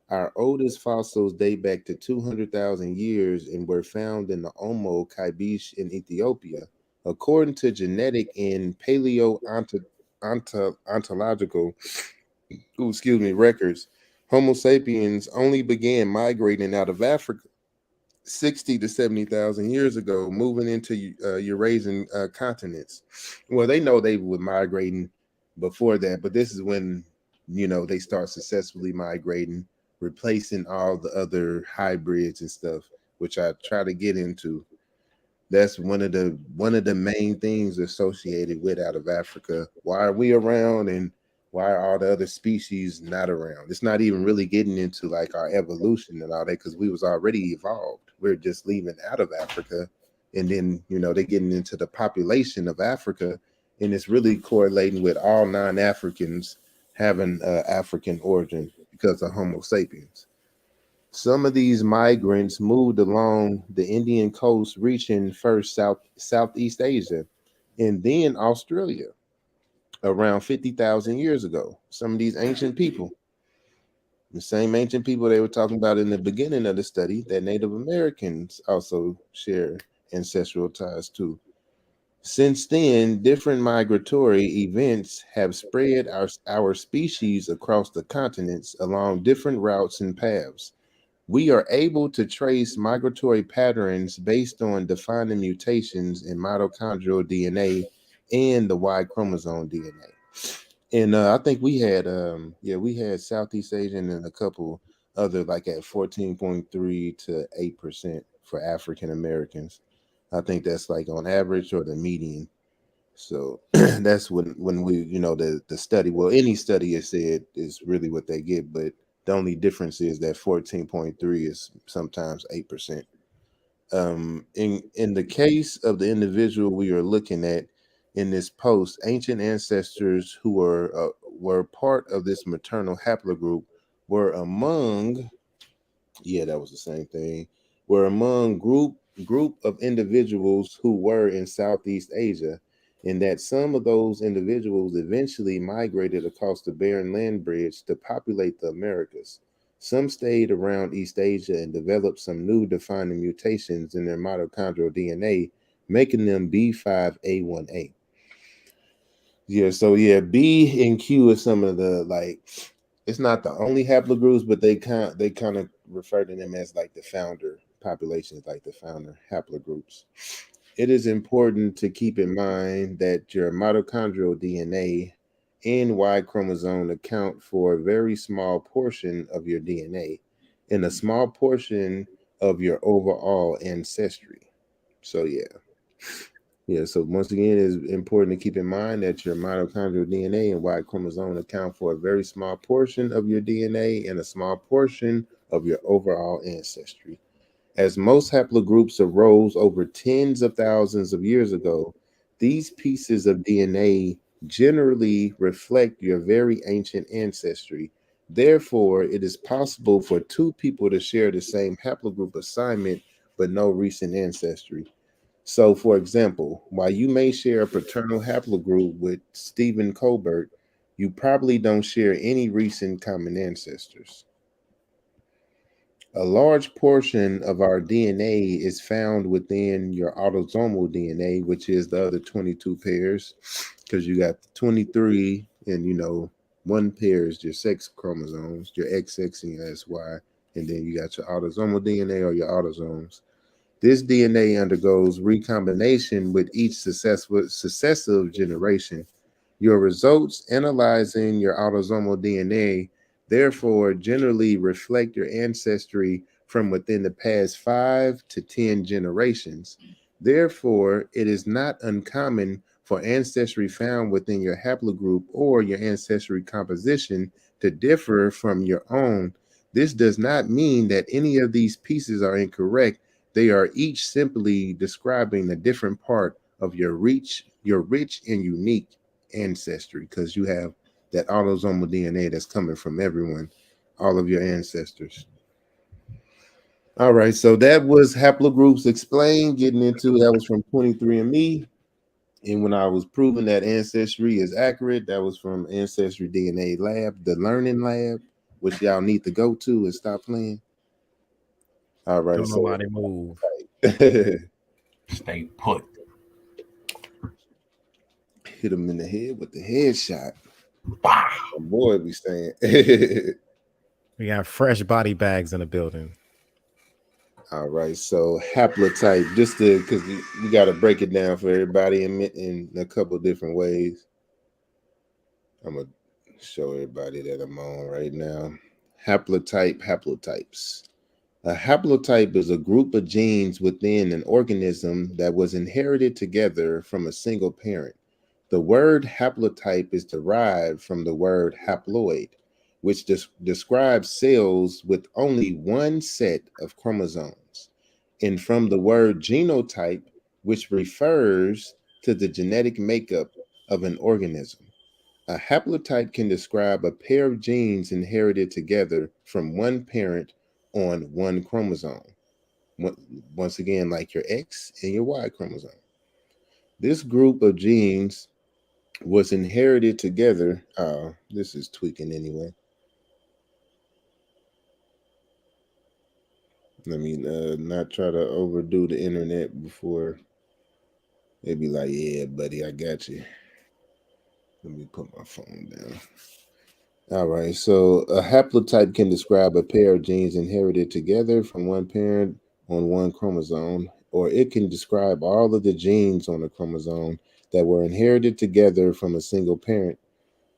Our oldest fossils date back to 200,000 years and were found in the Omo Kaibish in Ethiopia. According to genetic and ontological records, Homo sapiens only began migrating out of Africa 60 to 70,000 years ago, moving into Eurasian continents. Well, they know they were migrating before that, but this is when they start successfully migrating, replacing all the other hybrids and stuff, which I try to get into. That's one of the main things associated with out of Africa. Why are we around, and why are all the other species not around? It's not even really getting into like our evolution and all that, because we was already evolved. We're just leaving out of Africa, and then they're getting into the population of Africa, and it's really correlating with all non-Africans having African origin because of Homo sapiens. Some of these migrants moved along the Indian coast, reaching first Southeast Asia and then Australia around 50,000 years ago. Some of these ancient people, the same ancient people they were talking about in the beginning of the study, that Native Americans also share ancestral ties to. Since then, different migratory events have spread our species across the continents along different routes and paths. We are able to trace migratory patterns based on defining mutations in mitochondrial DNA and the Y chromosome DNA. And I think we had Southeast Asian and a couple other like at 14.3 to 8% for African Americans. I think that's like on average or the median. So that's when we, the study, well, any study is said is really what they get, but the only difference is that 14.3 is sometimes 8%. In the case of the individual we are looking at in this post, ancient ancestors who were part of this maternal haplogroup were among, yeah, that was the same thing, were among group of individuals who were in Southeast Asia, and that some of those individuals eventually migrated across the barren land bridge to populate the Americas. Some stayed around East Asia and developed some new defining mutations in their mitochondrial DNA, making them B5A1A. Yeah, so yeah, B and Q is some of the like. It's not the only haplogroups, but they kind of refer to them as like the founder populations, like the founder haplogroups. It is important to keep in mind that your mitochondrial DNA and Y chromosome account for a very small portion of your DNA and a small portion of your overall ancestry. So yeah. Yeah, so once again, it's important to keep in mind that your mitochondrial DNA and Y chromosome account for a very small portion of your DNA and a small portion of your overall ancestry. As most haplogroups arose over tens of thousands of years ago, these pieces of DNA generally reflect your very ancient ancestry. Therefore, it is possible for two people to share the same haplogroup assignment but no recent ancestry. So, for example, while you may share a paternal haplogroup with Stephen Colbert, you probably don't share any recent common ancestors. A large portion of our DNA is found within your autosomal DNA, which is the other 22 pairs, because you got the 23, and one pair is your sex chromosomes, your XX and your SY, and then you got your autosomal DNA or your autosomes. This DNA undergoes recombination with each successive generation. Your results analyzing your autosomal DNA therefore generally reflect your ancestry from within the past 5 to 10 generations. Therefore, it is not uncommon for ancestry found within your haplogroup or your ancestry composition to differ from your own. This does not mean that any of these pieces are incorrect. They are each simply describing a different part of your rich and unique ancestry, because you have that autosomal DNA that's coming from everyone, all of your ancestors. All right, so that was haplogroups explained. Getting into that was from 23andMe, and when I was proving that ancestry is accurate, that was from Ancestry DNA Lab, the Learning Lab, which y'all need to go to and stop playing. All right, Don't so nobody move. hit Stay put. him in the head with the headshot. Bah! My boy be saying. We got fresh body bags in the building. All right, so haplotype, just to because you got to break it down for everybody in a couple different ways. I'm gonna show everybody that I'm on right now. Haplotypes. A haplotype is a group of genes within an organism that was inherited together from a single parent. The word haplotype is derived from the word haploid, which describes cells with only one set of chromosomes, and from the word genotype, which refers to the genetic makeup of an organism. A haplotype can describe a pair of genes inherited together from one parent on one chromosome. Once again, like your X and your Y chromosome. This group of genes was inherited together. This is tweaking anyway. Let me not try to overdo the internet before they be like, yeah, buddy, I got you. Let me put my phone down. All right, so a haplotype can describe a pair of genes inherited together from one parent on one chromosome, or it can describe all of the genes on a chromosome that were inherited together from a single parent.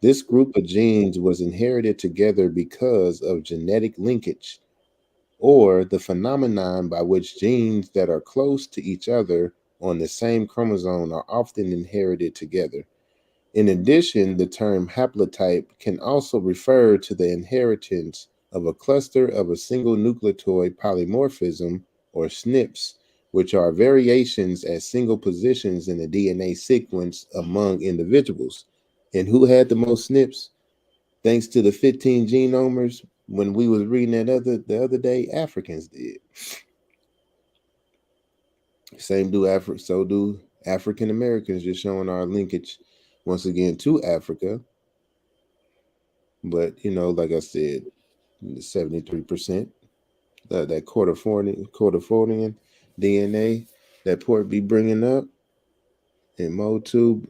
This group of genes was inherited together because of genetic linkage, or the phenomenon by which genes that are close to each other on the same chromosome are often inherited together. In addition, the term haplotype can also refer to the inheritance of a cluster of a single nucleotide polymorphism, or SNPs, which are variations at single positions in the DNA sequence among individuals. And who had the most SNPs? Thanks to the 15 genomers, when we was reading the other day, Africans did. Same do so do African Americans, just showing our linkage once again to Africa. But like I said, 73%, that quarterfornian DNA that Port be bringing up in MoTube.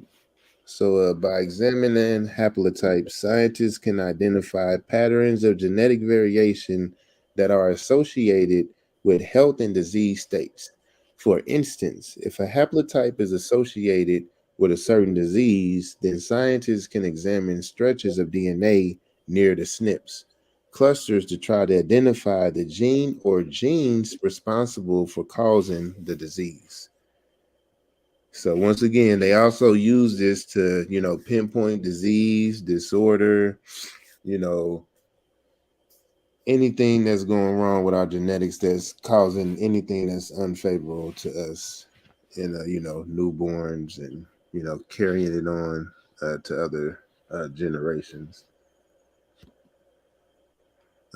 So by examining haplotypes, scientists can identify patterns of genetic variation that are associated with health and disease states. For instance, if a haplotype is associated with a certain disease, then scientists can examine stretches of DNA near the SNPs, clusters, to try to identify the gene or genes responsible for causing the disease. So once again, they also use this to, pinpoint disease, disorder, you know, anything that's going wrong with our genetics that's causing anything that's unfavorable to us in, newborns, and, carrying it on to other generations.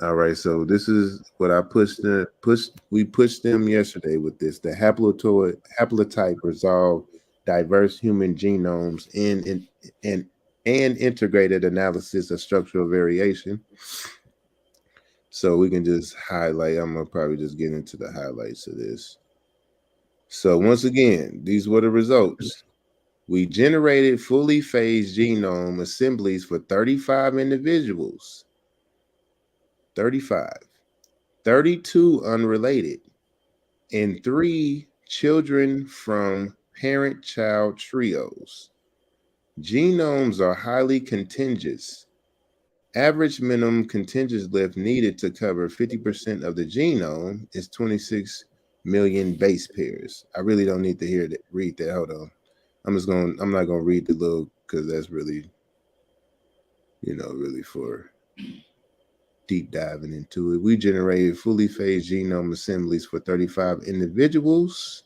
All right, so this is what I we pushed them yesterday with this. The haplotype resolve diverse human genomes and integrated analysis of structural variation. So we can just highlight. I'm gonna probably just get into the highlights of this. So once again, these were the results. We generated fully phased genome assemblies for 35 individuals. 35. 32 unrelated, and 3 children from parent child trios. Genomes are highly contiguous. Average minimum contiguous length needed to cover 50% of the genome is 26 million base pairs. I really don't need to read that. Hold on. I'm not gonna read the little, because that's really, really for deep diving into it. We generated fully phased genome assemblies for 35 individuals.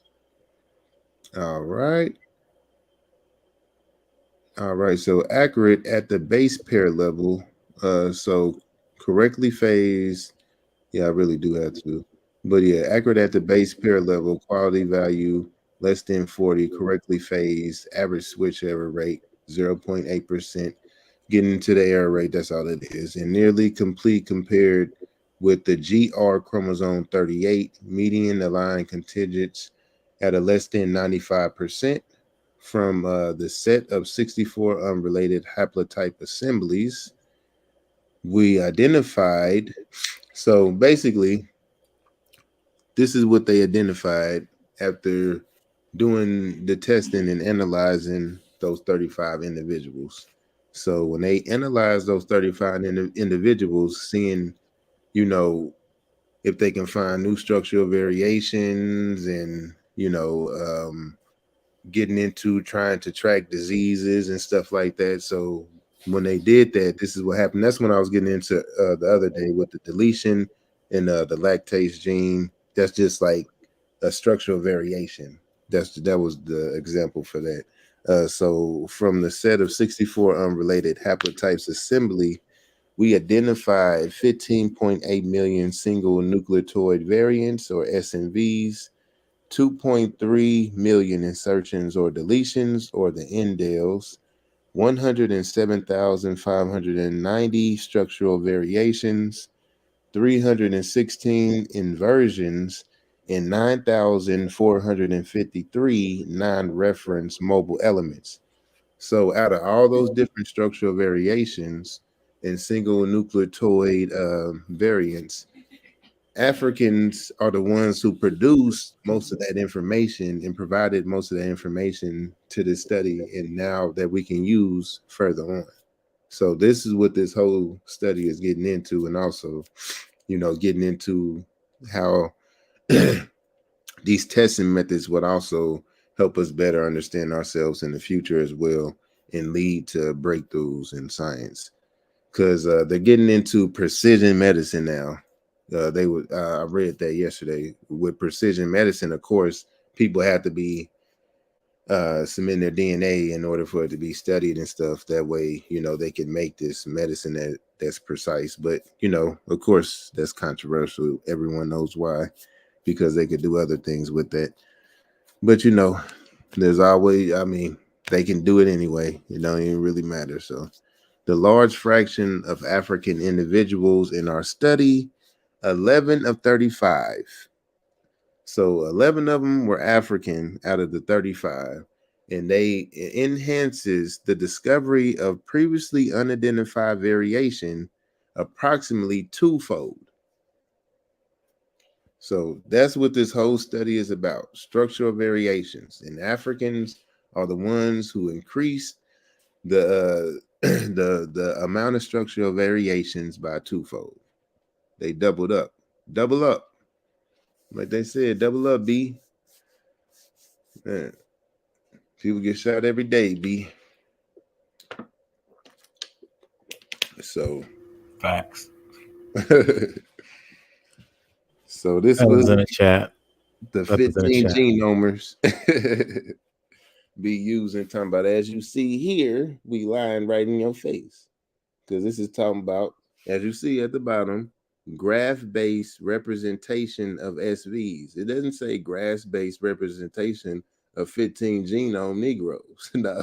All right. So accurate at the base pair level. So correctly phased. Yeah, I really do have to. But yeah, accurate at the base pair level, quality value less than 40, correctly phased, average switch error rate 0.8%. Getting into the error rate, that's all it is. And nearly complete compared with the GR chromosome 38, median aligned contingents at a less than 95% from the set of 64 unrelated haplotype assemblies. We identified, so basically, this is what they identified after doing the testing and analyzing those 35 individuals. So when they analyzed those 35 individuals, seeing, you know, if they can find new structural variations and, getting into trying to track diseases and stuff like that. So when they did that, this is what happened. That's when I was getting into the other day with the deletion and the lactase gene. That's just like a structural variation. That was the example for that. So from the set of 64 unrelated haplotypes assembly, we identified 15.8 million single nucleotide variants or SNVs, 2.3 million insertions or deletions or the indels, 107,590 structural variations, 316 inversions, and 9,453 non-reference mobile elements. So out of all those different structural variations and single nucleotoid variants, Africans are the ones who produced most of that information and provided most of that information to this study, and now that we can use further on. So this is what this whole study is getting into, and also, getting into how these testing methods would also help us better understand ourselves in the future as well and lead to breakthroughs in science, because they're getting into precision medicine now. They would. I read that yesterday. With precision medicine, of course, people have to be submitting their DNA in order for it to be studied and stuff. That way, they can make this medicine that's precise. But of course, that's controversial. Everyone knows why, because they could do other things with that. But there's always. I mean, they can do it anyway. It don't even really matter. So, the large fraction of African individuals in our study, 11 of 35. So 11 of them were African out of the 35, and they enhances the discovery of previously unidentified variation approximately twofold. So that's what this whole study is about: structural variations. And Africans are the ones who increase the the amount of structural variations by twofold. They doubled up, double up, like they said, double up. B, man, people get shot every day. B, so Facts. so this That was was in the chat. the That was in the 15 chat. genomers be using, talking about, as you see here, we lying right in your face, because this is talking about, as you see at the bottom, graph-based representation of SVs. It doesn't say graph-based representation of 15 genome Negroes. No.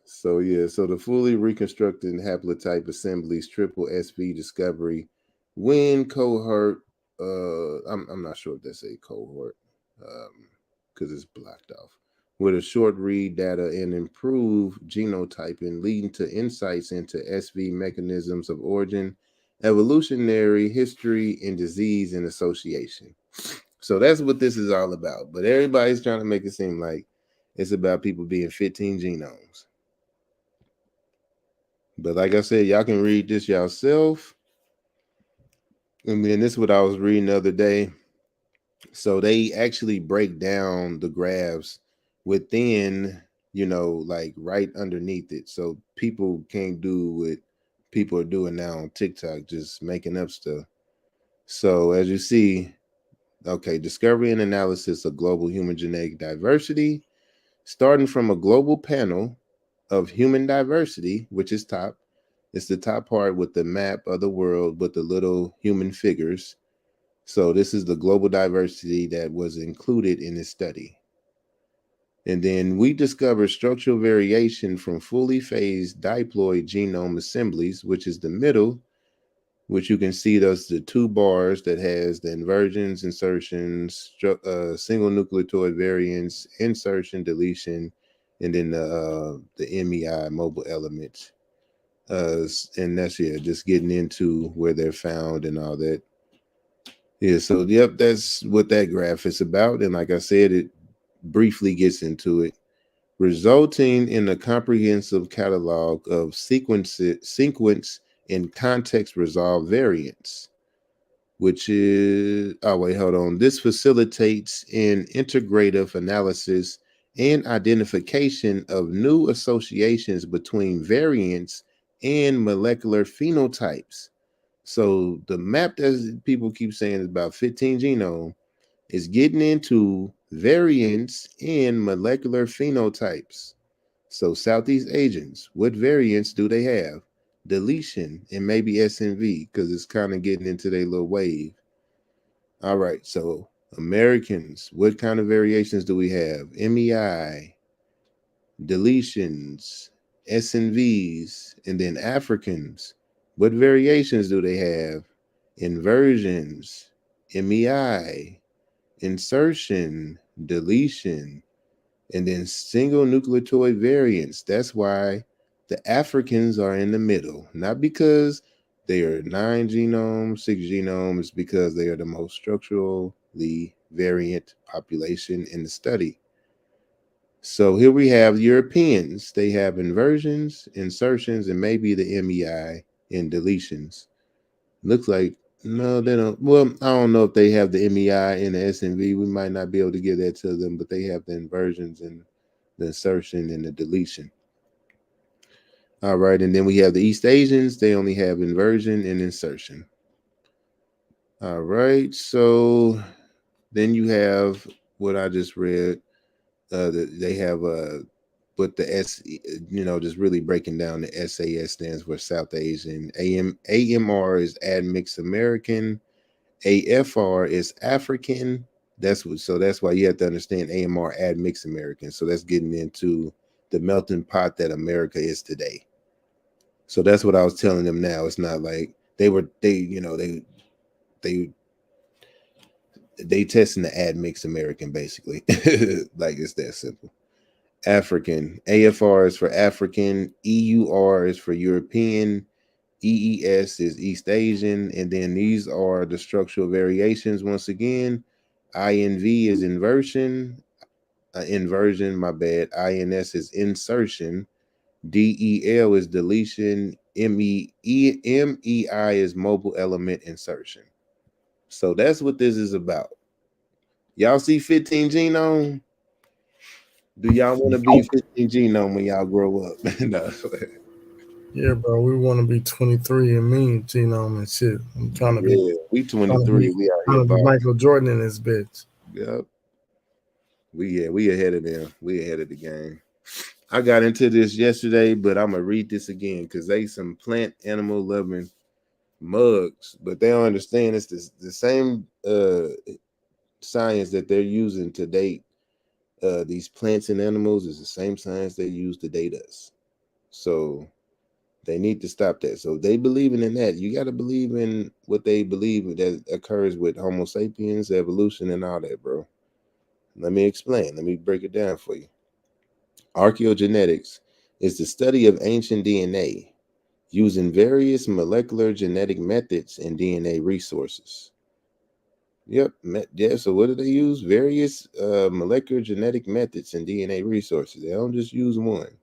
So yeah, so the fully reconstructed haplotype assemblies triple SV discovery when cohort. I'm not sure if that's a cohort, because it's blocked off. With a short read data and improved genotyping, leading to insights into SV mechanisms of origin, evolutionary history, and disease and association. So that's what this is all about. But everybody's trying to make it seem like it's about people being 15 genomes. But like I said, y'all can read this yourself. And then this is what I was reading the other day. So they actually break down the graphs within, like right underneath it. So people can't do what people are doing now on TikTok, just making up stuff. So as you see, okay, discovery and analysis of global human genetic diversity, starting from a global panel of human diversity, which is top, It's the top part with the map of the world with the little human figures. So this is the global diversity that was included in this study. And then we discovered structural variation from fully phased diploid genome assemblies, which is the middle, which you can see those the two bars that has the inversions, insertions, single nucleotide variants, insertion, deletion, and then the MEI mobile elements. And that's just getting into where they're found and all that. Yeah, so yep, that's what that graph is about. And like I said, it briefly gets into it, resulting in a comprehensive catalog of sequence and context resolved variants, which is wait, hold on. This facilitates an integrative analysis and identification of new associations between variants and molecular phenotypes. So the map that people keep saying is about 15 genome is getting into variants in molecular phenotypes. So Southeast Asians, what variants do they have? Deletion and maybe SNV because it's kind of getting into their little wave. All right, so Americans, what kind of variations do we have? MEI, deletions, SNVs, and then Africans. What variations do they have? Inversions, MEI, insertion, deletion, and then single nucleotide variants. That's why the Africans are in the middle, not because they are 9 genomes, 6 genomes, because they are the most structurally variant population in the study. So here we have Europeans. They have inversions, insertions, and maybe the MEI and deletions. Looks like no, they don't. Well, I don't know if they have the MEI and the SNV. We might not be able to give that to them, but they have the inversions and the insertion and the deletion. All right, and then we have the East Asians. They only have inversion and insertion. All right, so then you have what I just read. They have but the just really breaking down the SAS stands for South Asian. AMR is Admixed American. AFR is African. That's why you have to understand AMR Admixed American. So that's getting into the melting pot that America is today. So that's what I was telling them now. It's not like they testing the admixed American basically. Like it's that simple. African. AFR is for African. EUR is for European. EES is East Asian. And then these are the structural variations once again. INV is inversion. Inversion, my bad. INS is insertion. DEL is deletion. MEI is mobile element insertion. So that's what this is about. Y'all see 15 genome? Do y'all want to be 15 genome when y'all grow up? No. Yeah, bro, we want to be 23 and me genome and shit. I'm trying to be, we 23. We out trying here. to be Michael Jordan in this bitch. Yep. We ahead of them. We ahead of the game. I got into this yesterday, but I'm gonna read this again because they some plant animal loving mugs, but they don't understand it's the same science that they're using to date these plants and animals is the same science they use to date us. So they need to stop that. So they believing in that. You got to believe in what they believe that occurs with Homo sapiens, evolution, and all that, bro. Let me explain. Let me break it down for you. Archaeogenetics is the study of ancient DNA using various molecular genetic methods and DNA resources. Yep. Yeah. So what do they use? Various molecular genetic methods and DNA resources. They don't just use one.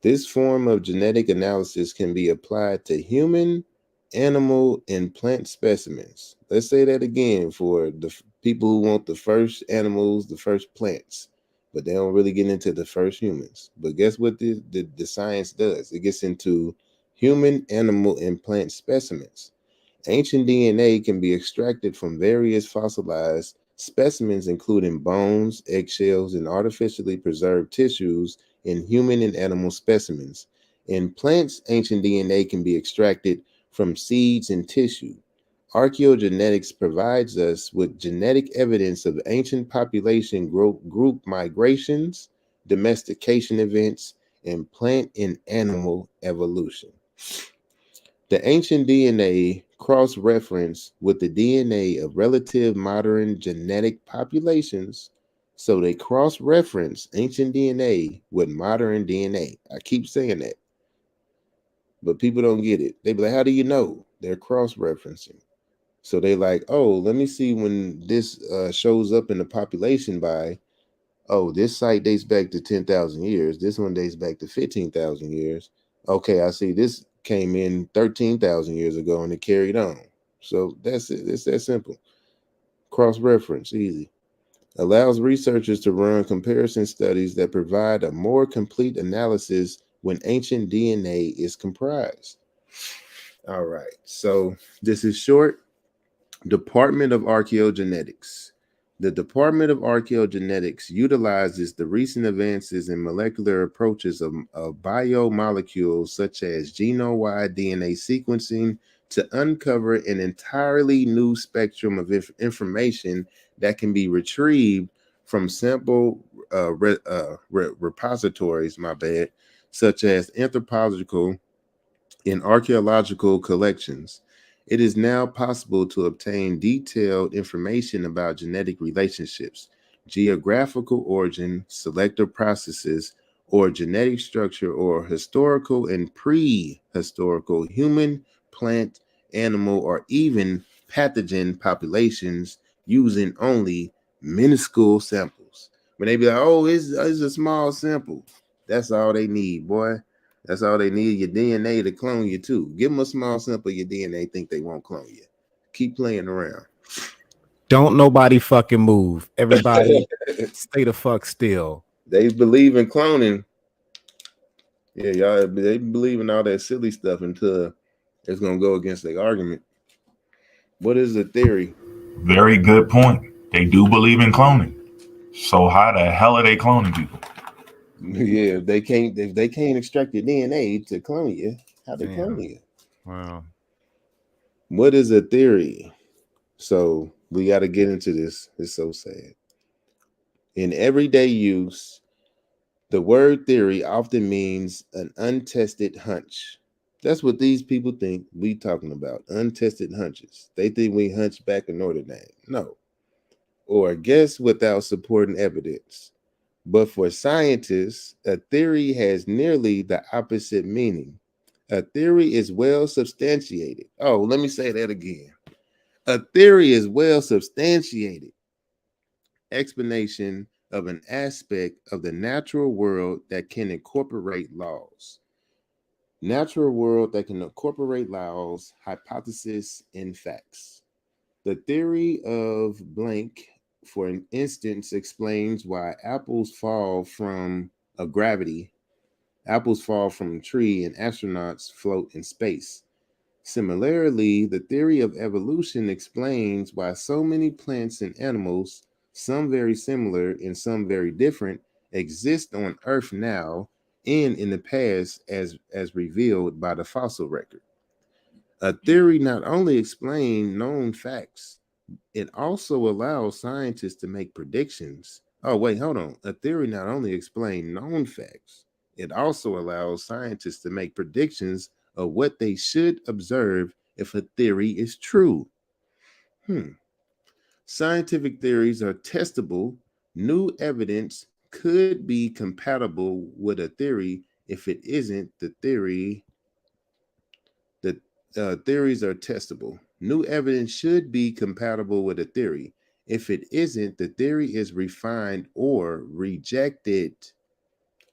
This form of genetic analysis can be applied to human, animal, and plant specimens. Let's say that again for the people who want the first animals, the first plants, but they don't really get into the first humans. But guess what the science does? It gets into human, animal, and plant specimens. Ancient DNA can be extracted from various fossilized specimens, including bones, eggshells, and artificially preserved tissues in human and animal specimens. In plants, ancient DNA can be extracted from seeds and tissue. Archaeogenetics provides us with genetic evidence of ancient population group migrations, domestication events, and plant and animal evolution. The ancient DNA cross reference with the DNA of relative modern genetic populations. So they cross reference ancient DNA with modern DNA. I keep saying that, but people don't get it. They be like, how do you know? They're cross referencing. So they like, oh, let me see when this shows up in the population by, oh, this site dates back to 10,000 years. This one dates back to 15,000 years. Okay, I see this came in 13,000 years ago and it carried on. So that's it. It's that simple. Cross reference, easy. Allows researchers to run comparison studies that provide a more complete analysis when ancient DNA is comprised. All right, so this is short. Department of Archaeogenetics. The Department of Archaeogenetics utilizes the recent advances in molecular approaches of biomolecules such as genome-wide DNA sequencing to uncover an entirely new spectrum of information that can be retrieved from sample repositories, such as anthropological in archaeological collections. It is now possible to obtain detailed information about genetic relationships, geographical origin, selective processes, or genetic structure, or historical and prehistorical human, plant, animal, or even pathogen populations using only minuscule samples. When they be like, oh, it's a small sample, that's all they need, boy. That's all they need, your DNA to clone you too. Give them a small sample of your DNA, think they won't clone you. Keep playing around. Don't nobody fucking move. Everybody stay the fuck still. They believe in cloning. Yeah, y'all, they believe in all that silly stuff until it's going to go against their argument. What is the theory? Very good point. They do believe in cloning. So how the hell are they cloning people? Yeah, if they can't extract your DNA to clone you, how they clone you? Wow. What is a theory? So we got to get into this. It's so sad. In everyday use, the word theory often means an untested hunch. That's what these people think we talking about. Untested hunches. They think we hunch back in Notre Dame. No. Or a guess without supporting evidence. But for scientists, a theory has nearly the opposite meaning. A theory is well substantiated. Oh, let me say that again. A theory is well substantiated explanation of an aspect of the natural world that can incorporate laws. Natural world that can incorporate laws, hypotheses, and facts. The theory of blank, for instance, explains why apples fall from a tree, and astronauts float in space. Similarly, the theory of evolution explains why so many plants and animals, some very similar and some very different, exist on Earth now and in the past as revealed by the fossil record. A theory not only explains known facts, it also allows scientists to make predictions. Oh, wait, hold on. A theory not only explains known facts, it also allows scientists to make predictions of what they should observe if a theory is true. Scientific theories are testable. New evidence could be compatible with a theory. If it isn't, the theories are testable. New evidence should be compatible with a theory. If it isn't, the theory is refined or rejected.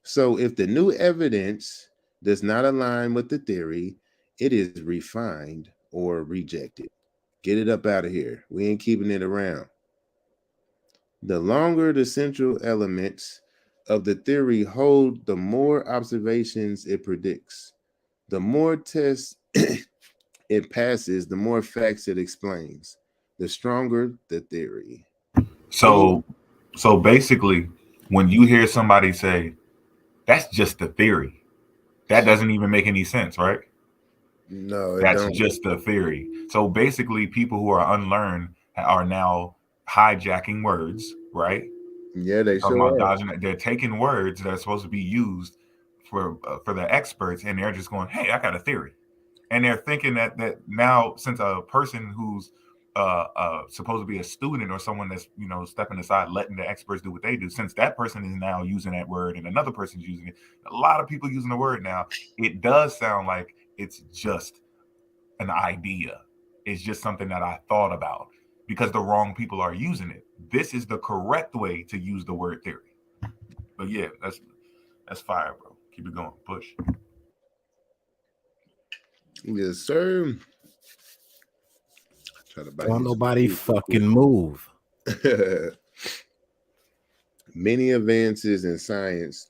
So if the new evidence does not align with the theory, it is refined or rejected. Get it up out of here. We ain't keeping it around. The longer the central elements of the theory hold, the more observations it predicts. The more tests it passes, the more facts it explains. The stronger the theory. So basically, when you hear somebody say, that's just a theory, That doesn't even make any sense, right? No, it That's don't. just the theory. So basically, people who are unlearned are now hijacking words, right? Yeah, they Talking sure about are. dodging. They're taking words that are supposed to be used for the experts, and they're just going, "Hey, I got a theory," and they're thinking that now, since a person who's supposed to be a student or someone that's stepping aside, letting the experts do what they do, since that person is now using that word and another person's using it, a lot of people using the word now. It does sound like it's just an idea. It's just something that I thought about because the wrong people are using it. This is the correct way to use the word theory. But yeah, that's fire, bro. Keep it going. Push. Yes, sir. Try to buy Don't you some nobody food real fucking move. quick. Many advances in science,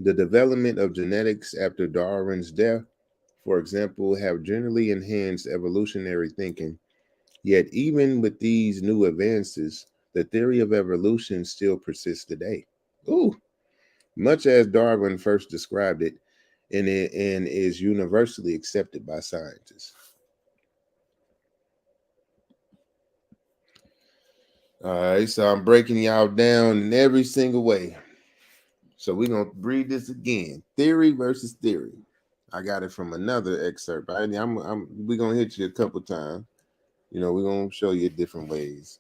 the development of genetics after Darwin's death, for example, have generally enhanced evolutionary thinking. Yet, even with these new advances, the theory of evolution still persists today. Ooh, much as Darwin first described it, and is universally accepted by scientists. All right, so I'm breaking y'all down in every single way. So we're gonna read this again: theory versus theory. I got it from another excerpt. We're gonna hit you a couple times. We're gonna show you different ways.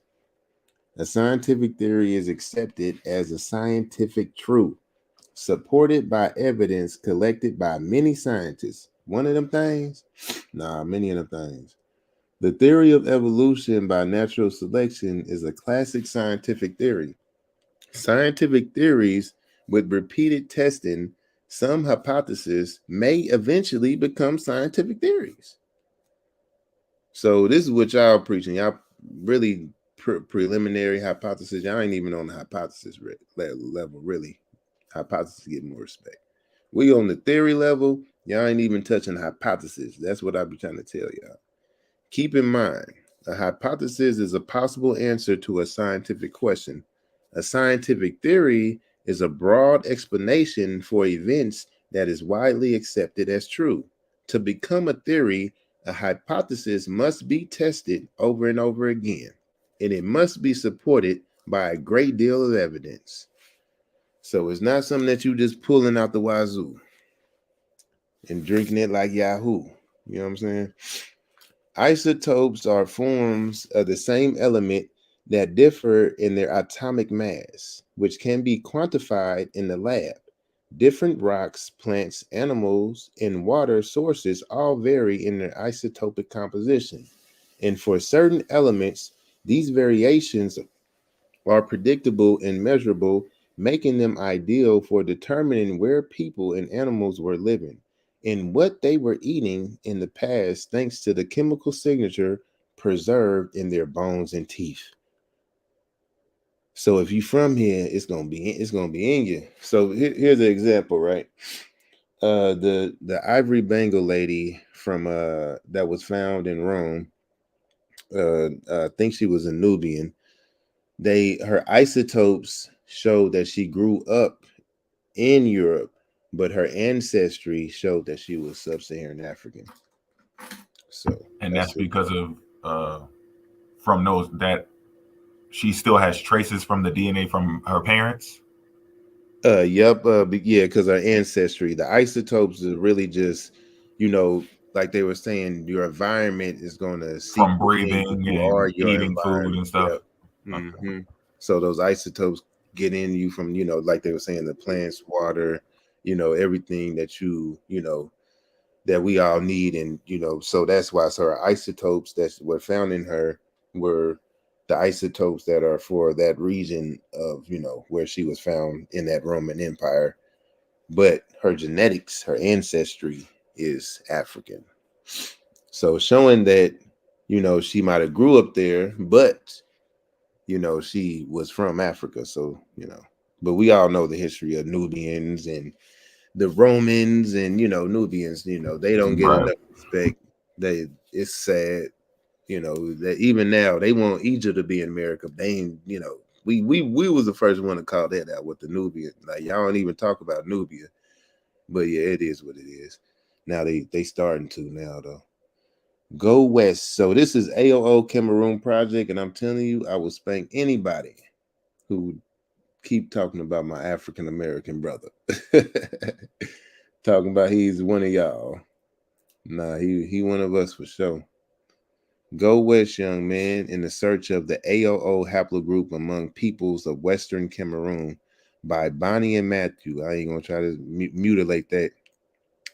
A scientific theory is accepted as a scientific truth, supported by evidence collected by many scientists. One of them things? Nah, many of them things. The theory of evolution by natural selection is a classic scientific theory. Scientific theories with repeated testing, some hypotheses may eventually become scientific theories. So this is what y'all preaching. Y'all really preliminary hypothesis. Y'all ain't even on the hypothesis level, really. Hypothesis get more respect. We on the theory level. Y'all ain't even touching hypothesis. That's what I be trying to tell y'all. Keep in mind, a hypothesis is a possible answer to a scientific question. A scientific theory is a broad explanation for events that is widely accepted as true. To become a theory, a hypothesis must be tested over and over again, and it must be supported by a great deal of evidence. So it's not something that you just pulling out the wazoo and drinking it like Yahoo. You know what I'm saying? Isotopes are forms of the same element that differ in their atomic mass, which can be quantified in the lab. Different rocks, plants, animals, and water sources all vary in their isotopic composition. And for certain elements, these variations are predictable and measurable, making them ideal for determining where people and animals were living and what they were eating in the past, thanks to the chemical signature preserved in their bones and teeth. So if you from here, it's gonna be in you. So here's an example, right? The ivory bangle lady from that was found in Rome. I think she was a Nubian. Her isotopes showed that she grew up in Europe, but her ancestry showed that she was sub-Saharan African. So And that's that's because of from those that she still has traces from the DNA from her parents yep, yeah, because our ancestry, the isotopes is really just, you know, like they were saying, your environment is going to from sequence in. breathing You are and your eating food environment. and stuff. Yep. Okay. hmm So those isotopes get in you from, like they were saying, the plants, water, everything that that we all need, and so that's why. So our isotopes that were found in her were the isotopes that are for that region of where she was found in that Roman Empire, but her genetics, her ancestry is African. So showing that she might have grew up there, but she was from Africa. So but we all know the history of Nubians and the Romans, and Nubians. They don't get Right. enough respect. It's sad. That even now they want Egypt to be in America. They ain't. We was the first one to call that out with the Nubian. Like, y'all don't even talk about Nubia. But yeah, it is what it is. Now they starting to now though. Go West. So this is AOO Cameroon project, and I'm telling you, I will spank anybody who keep talking about my African American brother. Talking about he's one of y'all. Nah, he one of us for sure. Go West, young man, in the search of the AOO haplogroup among peoples of Western Cameroon by Bonnie and Matthew. I ain't gonna try to mutilate that.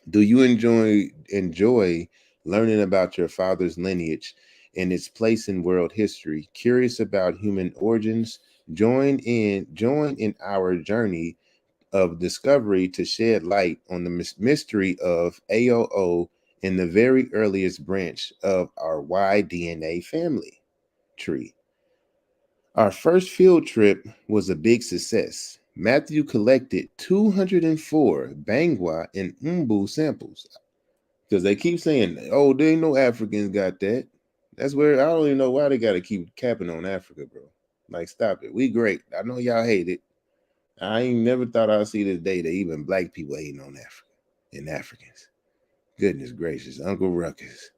Do you enjoy learning about your father's lineage and its place in world history? Curious about human origins? Join in our journey of discovery to shed light on the mystery of AOO in the very earliest branch of our Y-DNA family tree. Our first field trip was a big success. Matthew collected 204 Bangwa and Umbu samples because they keep saying, oh, there ain't no Africans got that. That's where I don't even know why they got to keep capping on Africa, bro. Like, stop it. We great. I know y'all hate it. I ain't never thought I'd see this day that even black people hating on Africa and Africans. Goodness gracious, Uncle Ruckus.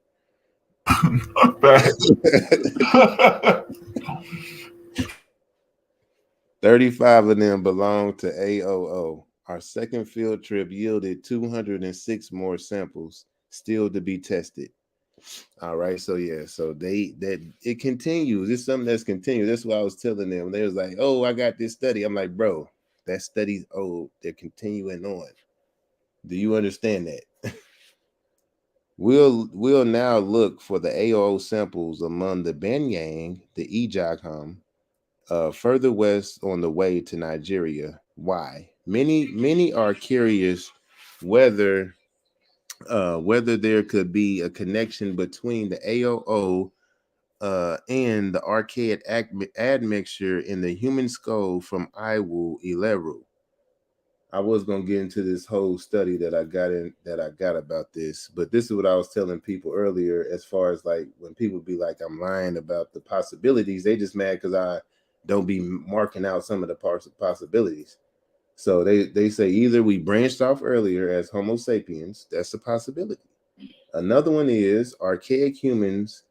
35 of them belong to AOO. Our second field trip yielded 206 more samples still to be tested. All right, so yeah, so it continues. It's something that's continued. That's what I was telling them. They was like, "Oh, I got this study." I'm like, "Bro, that study's old. They're continuing on. Do you understand that?" We'll now look for the AOO samples among the Benyang, the Ejagham, further west on the way to Nigeria. Why? Many are curious whether there could be a connection between the AOO and the archaic admixture in the human skull from Iwu Ileru. I was gonna get into this whole study that I got about this, but this is what I was telling people earlier. As far as like when people be like, I'm lying about the possibilities, they just mad because I don't be marking out some of the parts of possibilities. So they say either we branched off earlier as Homo sapiens, that's a possibility. Another one is archaic humans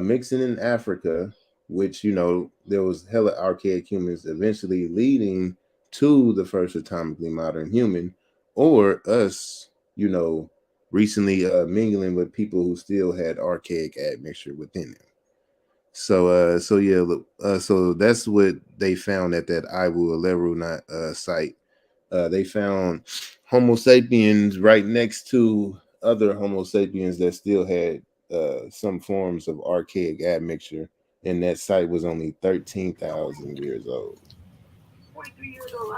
mixing in Africa, which there was hella archaic humans eventually leading to the first atomically modern human, or us, recently mingling with people who still had archaic admixture within them. So that's what they found at that Iwu Aleru site. They found Homo sapiens right next to other Homo sapiens that still had some forms of archaic admixture, and that site was only 13,000 years old. 43 years old.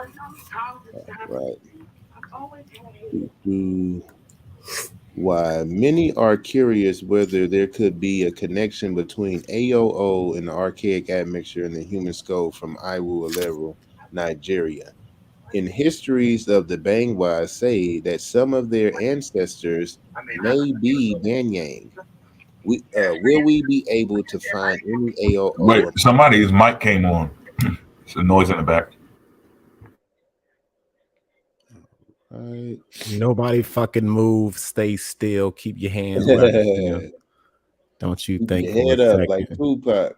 Right. Why many are curious whether there could be a connection between AOO and the archaic admixture in the human skull from Iwu Aleru, Nigeria. In histories of the Bangwa say that some of their ancestors may be Banyang. Will we be able to find any Wait, AOO? somebody's mic came on. It's a noise in the back. Right. Nobody fucking move. Stay still. Keep your hands where I can see them. Don't you Keep think your for head a up second. like Tupac,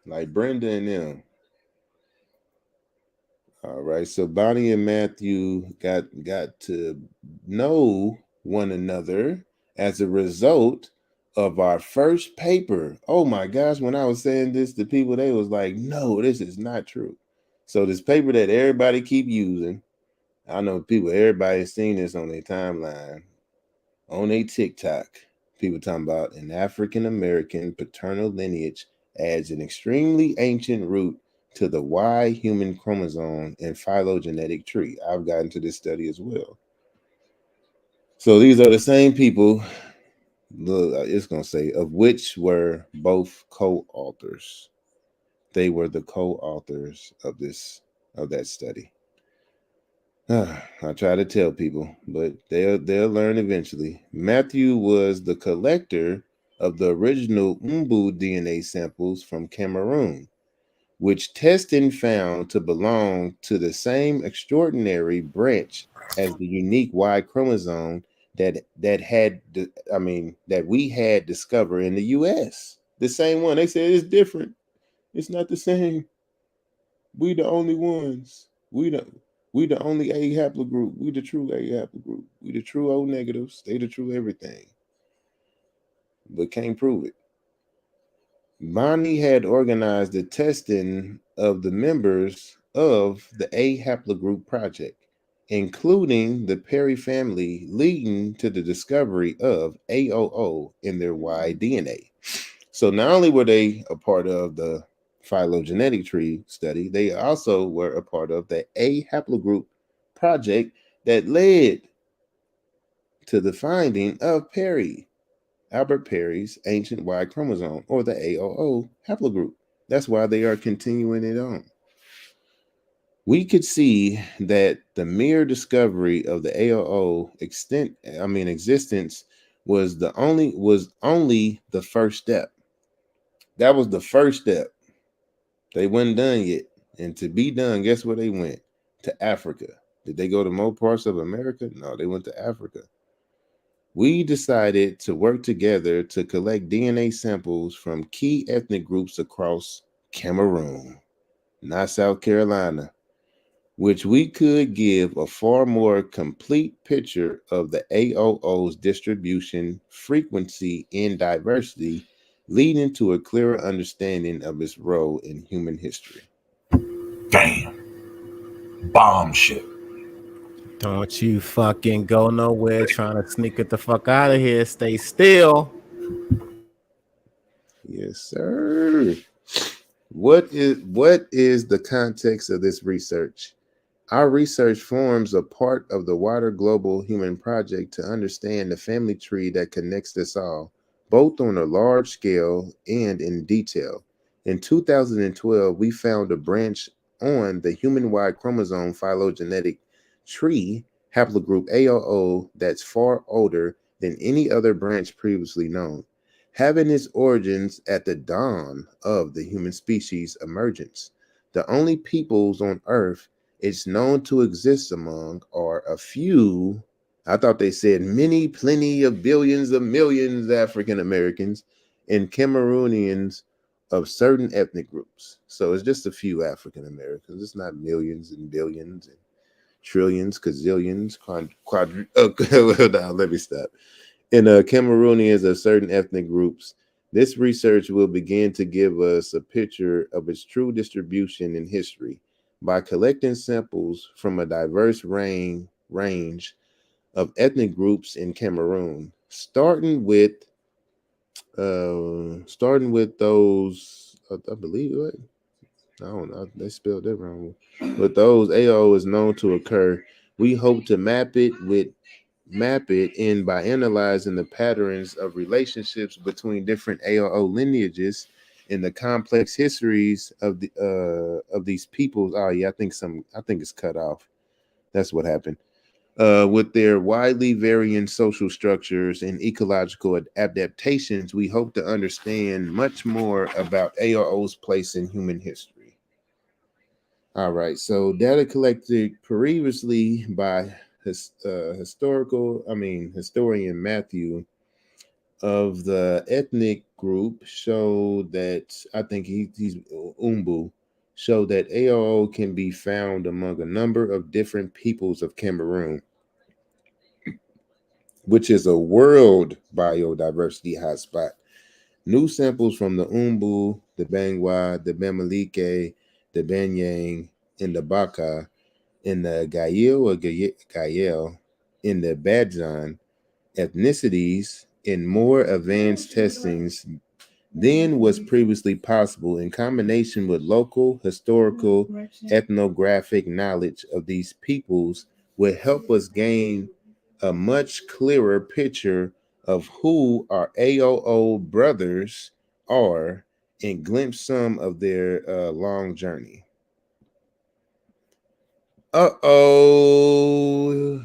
like Brenda and them. All right, so Bonnie and Matthew got to know one another as a result of our first paper. Oh my gosh, when I was saying this to people, they was like, no, this is not true. So this paper that everybody keep using, I know everybody's seen this on their timeline, on a TikTok. People talking about an African American paternal lineage adds an extremely ancient root to the Y human chromosome and phylogenetic tree. I've gotten to this study as well. So these are the same people, it's going to say, of which were both co-authors. They were the co-authors of that study. I try to tell people, but they'll learn eventually. Matthew was the collector of the original Umbu DNA samples from Cameroon. which testing found to belong to the same extraordinary branch as the unique Y chromosome that we had discovered in the US. The same one. They said it's different. It's not the same. We the only ones. We the only A haplogroup. We the true A haplogroup. We the true O negatives. They the true everything. But can't prove it. Bonnie had organized the testing of the members of the A haplogroup project, including the Perry family, leading to the discovery of AOO in their Y DNA. So not only were they a part of the phylogenetic tree study, they also were a part of the A haplogroup project that led to the finding of Albert Perry's ancient Y chromosome, or the AOO haplogroup. That's why they are continuing it on. We could see that the mere discovery of the AOO existence was only the first step. That was the first step. They weren't done yet. And to be done, guess where they went? To Africa. Did they go to more parts of America? No, they went to Africa. We decided to work together to collect DNA samples from key ethnic groups across Cameroon, not South Carolina, which we could give a far more complete picture of the AOO's distribution, frequency, and diversity, leading to a clearer understanding of its role in human history. Damn. Bomb shit. Don't you fucking go nowhere trying to sneak it the fuck out of here. Stay still. Yes, sir. What is the context of this research? Our research forms a part of the wider global human project to understand the family tree that connects us all, both on a large scale and in detail. In 2012, we found a branch on the human Y chromosome phylogenetic tree, haplogroup AOO, that's far older than any other branch previously known, having its origins at the dawn of the human species emergence. The only peoples on Earth it's known to exist among are a few, I thought they said many, plenty of billions of millions African Americans and Cameroonians of certain ethnic groups. So it's just a few African Americans. It's not millions and billions and trillions, gazillions, well, now, let me stop. And Cameroonians of certain ethnic groups. This research will begin to give us a picture of its true distribution in history by collecting samples from a diverse range of ethnic groups in Cameroon, starting with those. I believe what I don't know. They spelled that wrong. But those AO is known to occur. We hope to map it in by analyzing the patterns of relationships between different AOO lineages in the complex histories of these peoples. Oh yeah, I think it's cut off. That's what happened. With their widely varying social structures and ecological adaptations, we hope to understand much more about AOO's place in human history. All right, so data collected previously by historian Matthew of the ethnic group showed that I think he's Umbu showed that AOO can be found among a number of different peoples of Cameroon, which is a world biodiversity hotspot. New samples from the Umbu, the Bangwa, the Bamileke, the Banyang, and the Baka in the Gael, in the Badjan ethnicities in more advanced testings than was previously possible in combination with local, historical, ethnographic knowledge of these peoples would help us gain a much clearer picture of who our AOO brothers are and glimpse some of their long journey. Uh-oh.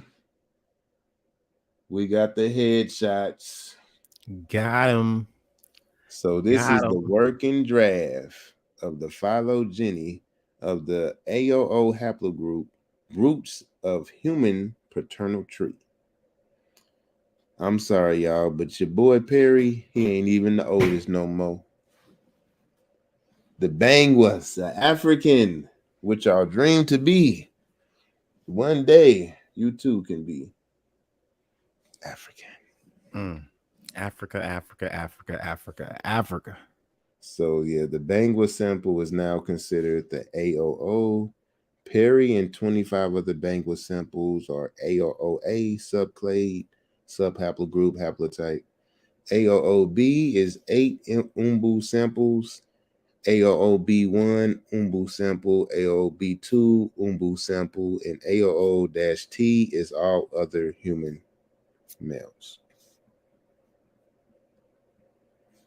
We got the headshots. Got him. So this is Got the him. working draft of the phylogeny of the AOO haplogroup roots of human paternal tree. I'm sorry, y'all, but your boy Perry, he ain't even the oldest no more. The Bangwas, an African, which y'all dream to be. One day, you too can be African. Africa, Africa, Africa, Africa, Africa. So yeah, the Bangwa sample is now considered the AOO. Perry and 25 other Bangwa samples are AOOA subclade, subhaplogroup, haplotype. AOOB is 8 Umbu samples. AOOB1 Umbu sample, AOOB2 Umbu sample, and AOO-T is all other human males.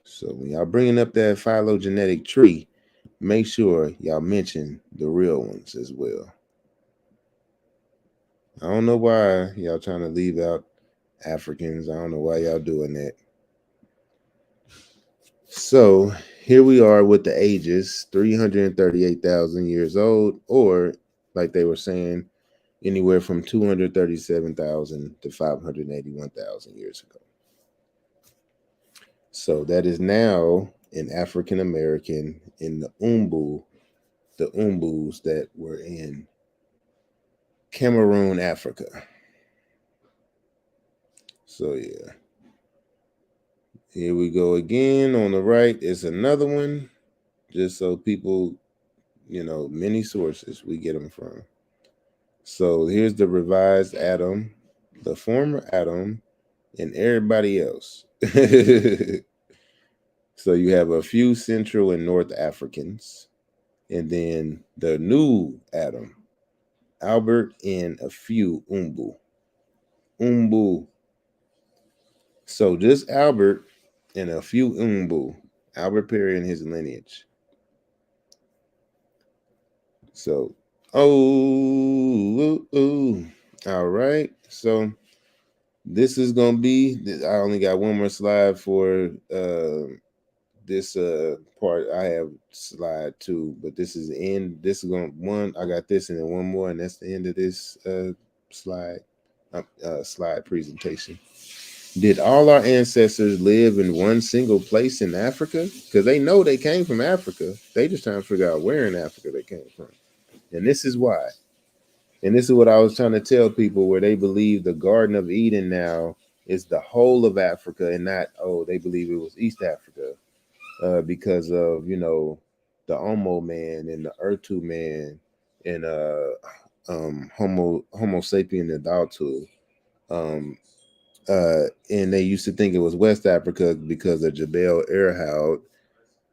So when y'all bringing up that phylogenetic tree, make sure y'all mention the real ones as well. I don't know why y'all trying to leave out Africans. I don't know why y'all doing that. So here we are with the ages, 338,000 years old, or like they were saying, anywhere from 237,000 to 581,000 years ago. So that is now an African American in the Umbus that were in Cameroon, Africa. So yeah. Here we go again. On the right is another one, just so people, many sources we get them from. So here's the revised Adam, the former Adam, and everybody else. So you have a few Central and North Africans, and then the new Adam, Albert, and a few Umbu. So just Albert and a few Umbu. Albert Perry and his lineage. So, all right. So this is gonna be. I only got one more slide for this part. I have slide 2, but this is the end. This is going one. I got this and then one more, and that's the end of this slide presentation. Did all our ancestors live in one single place in Africa? Because they know they came from Africa. They just trying to figure out where in Africa they came from. And this is why. And this is what I was trying to tell people, where they believe the Garden of Eden now is the whole of Africa and not, they believe it was East Africa because of, the Omo man and the Urtu man and Homo sapien adultu. And they used to think it was West Africa because of Jebel Irhoud.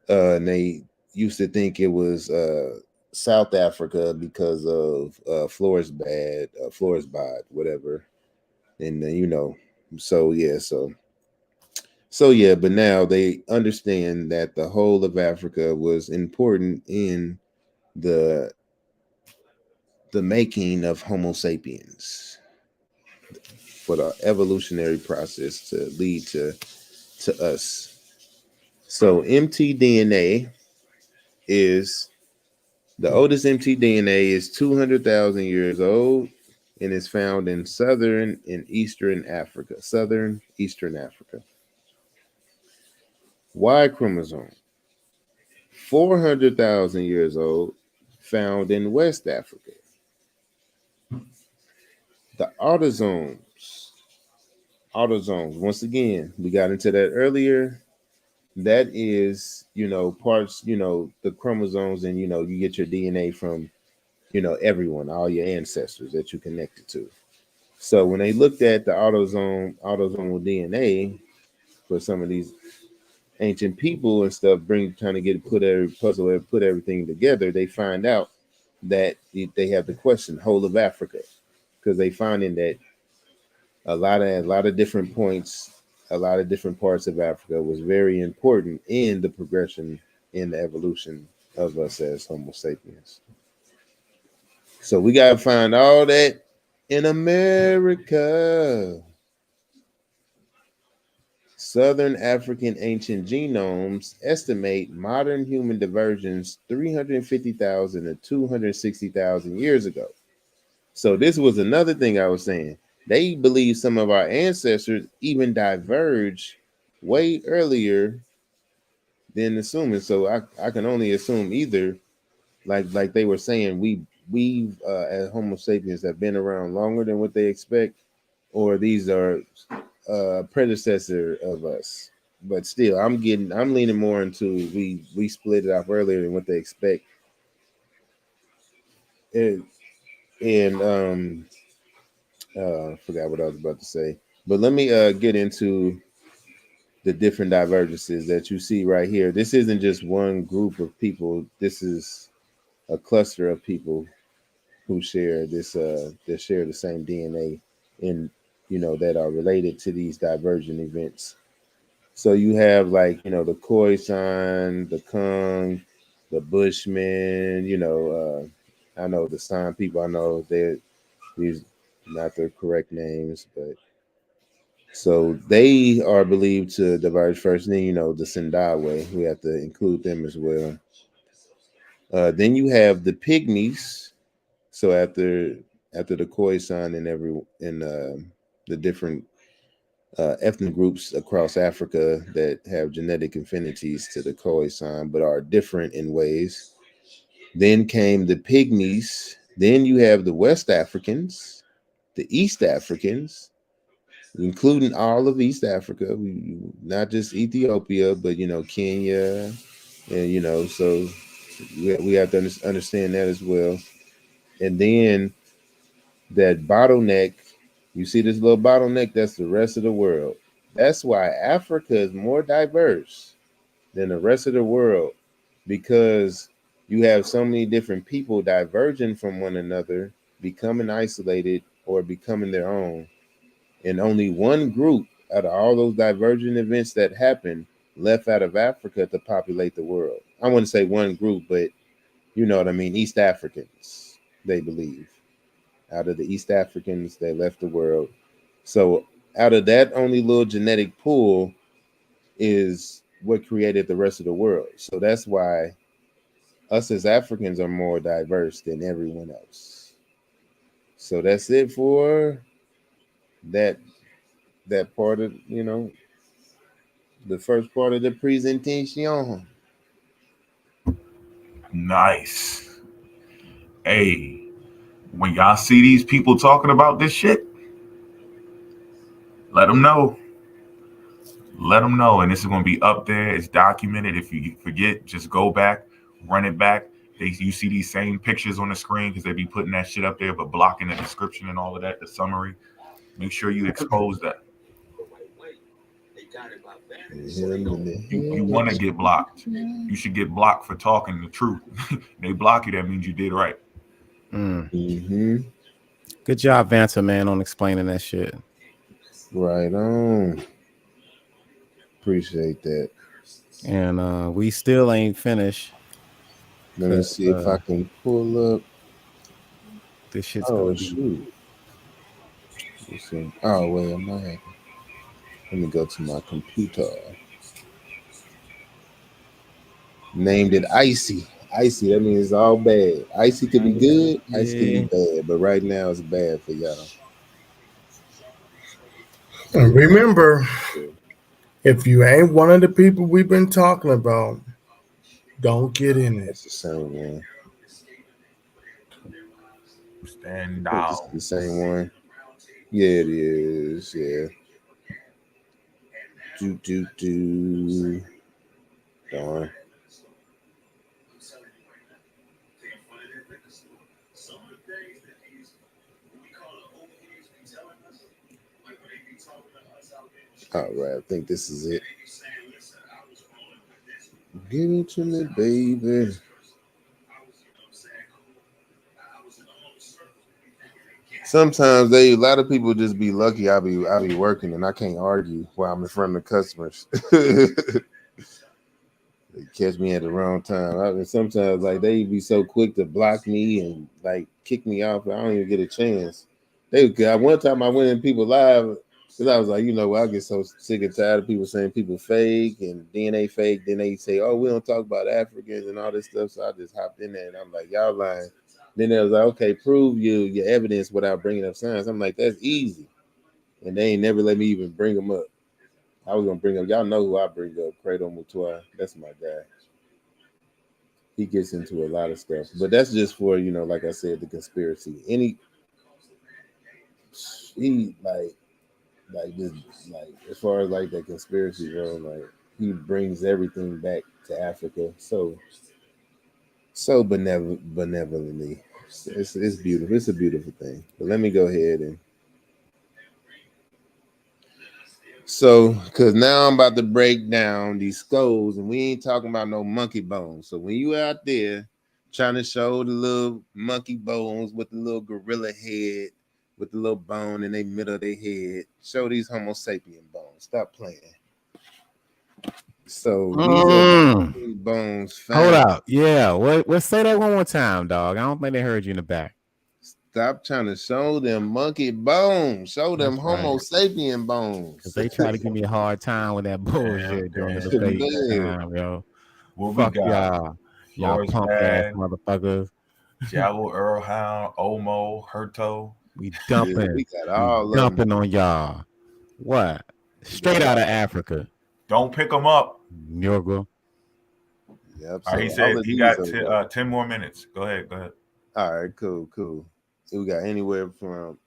And they used to think it was South Africa because of Floresbad, whatever. And so yeah, but now they understand that the whole of Africa was important in the making of Homo sapiens, for the evolutionary process to lead to us. So mtDNA is the oldest mtDNA is 200,000 years old and is found in southern and eastern Africa. Y chromosome, 400,000 years old, found in West Africa. The autosomes, once again, we got into that earlier. That is, parts, the chromosomes, and, you get your DNA from, everyone, all your ancestors that you connected to. So when they looked at the autosomal DNA for some of these ancient people and stuff, trying to put everything together, they find out that they have the question, whole of Africa, because they finding that a lot of different points, a lot of different parts of Africa was very important in the progression in the evolution of us as Homo sapiens. So we got to find all that in America. Southern African ancient genomes estimate modern human divergence 350,000 to 260,000 years ago. So this was another thing I was saying. They believe some of our ancestors even diverged way earlier than assuming. So I can only assume either like they were saying we as Homo sapiens have been around longer than what they expect, or these are predecessor of us. But still, I'm leaning more into we split it off earlier than what they expect. And forgot what I was about to say. But let me get into the different divergences that you see right here. This isn't just one group of people. This is a cluster of people who share this that share the same DNA in that are related to these divergent events. So you have like the Khoisan, the Kung, the Bushmen. I know the San people. I know these not the correct names, but so they are believed to diverge first. And then the Sindawe. We have to include them as well. Then you have the Pygmies. So after the Khoisan and the different ethnic groups across Africa that have genetic affinities to the Khoisan but are different in ways. Then came the Pygmies. Then you have the West Africans, the East Africans, including all of East Africa, not just Ethiopia, but Kenya, and so we have to understand that as well. And then that bottleneck, you see this little bottleneck, that's the rest of the world. That's why Africa is more diverse than the rest of the world, because you have so many different people diverging from one another, becoming isolated or becoming their own. And only one group out of all those divergent events that happen left out of Africa to populate the world. I wouldn't say one group, but you know what I mean. East Africans, they believe. Out of the East Africans, they left the world. So out of that only little genetic pool is what created the rest of the world. So that's why us as Africans are more diverse than everyone else. So that's it for that part of the first part of the presentation. Nice. Hey, when y'all see these people talking about this shit, let them know. Let them know. And this is going to be up there. It's documented. If you forget, just go back, run it back. You see these same pictures on the screen because they be putting that shit up there, but blocking the description and all of that, the summary. Make sure you expose that. You want to get blocked. You should get blocked for talking the truth. They block you, that means you did right. Mm-hmm. Good job, Vanta, man, on explaining that shit. Right on. Appreciate that. And we still ain't finished. Let me see if I can pull up. This shit's Oh, gonna be. shoot. Oh, wait, I'm not happy. Let me go to my computer. Named it Icy. Icy, that means it's all bad. Icy could be good, Icy could be bad, but right now it's bad for y'all. And remember, if you ain't one of the people we've been talking about, don't get in it. That's the same one. Stand down. The same one. Yeah, it is. Yeah. Do. Darn. All right, I think this is it. Give it to me, baby. Sometimes a lot of people just be lucky. I be working and I can't argue while I'm in front of the customers. They catch me at the wrong time. Sometimes like they be so quick to block me and like kick me off. I don't even get a chance. One time I went in people live Because I was like, you know, I get so sick and tired of people saying people fake and DNA fake. Then they say, oh, we don't talk about Africans and all this stuff. So I just hopped in there and I'm like, y'all lying. Then they was like, okay, prove your evidence without bringing up science. I'm like, that's easy. And they ain't never let me even bring them up. I was gonna bring up. Y'all know who I bring up, Credo Mutua. That's my guy. He gets into a lot of stuff, but that's just for, you know, like I said, the conspiracy. He like this, like as far as like the conspiracy, bro. Like he brings everything back to Africa so benevolently. It's beautiful. It's a beautiful thing. But let me go ahead and because now I'm about to break down these skulls, and we ain't talking about no monkey bones. So when you out there trying to show the little monkey bones with the little gorilla head, with the little bone in the middle of their head, show these Homo sapien bones. Stop playing. So these are bones found. Hold up. Yeah. What say that one more time, dog. I don't think they heard you in the back. Stop trying to show them monkey bones. Show them Homo sapien bones. Because they try to give me a hard time with that bullshit during the debate time, yo. What Fuck we got? y'all. Y'all punk ass motherfuckers. Jalo, Earlhound, Omo, Herto. We dumping. We got all dumping on y'all. What? Straight out of Africa. Don't pick them up. Nigga. Yep. So he said he got 10 more minutes. Go ahead. All right, cool. We got anywhere from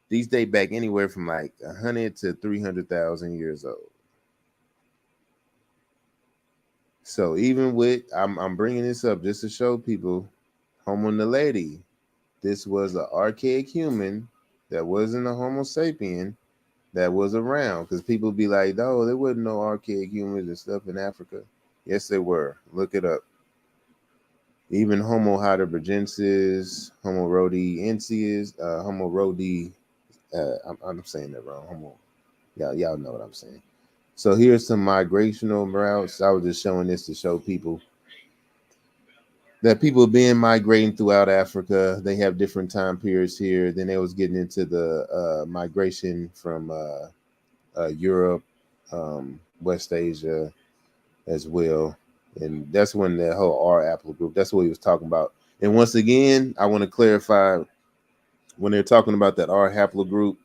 these date back anywhere from like 100 to 300,000 years old. So even with I'm bringing this up just to show people, Homo naledi, this was an archaic human that wasn't a Homo sapien that was around, because people be like, oh, there wasn't no archaic humans and stuff in Africa. Yes, there were. Look it up. Even Homo heidelbergensis, Homo rhodesiensis, Homo rhodi. I'm saying that wrong. Homo, y'all know what I'm saying. So here's some migrational routes. I was just showing this to show people that people been migrating throughout Africa. They have different time periods here. Then they was getting into the migration from Europe, West Asia as well. And that's when the whole R haplogroup, that's what he was talking about. And once again, I want to clarify, when they're talking about that R haplogroup,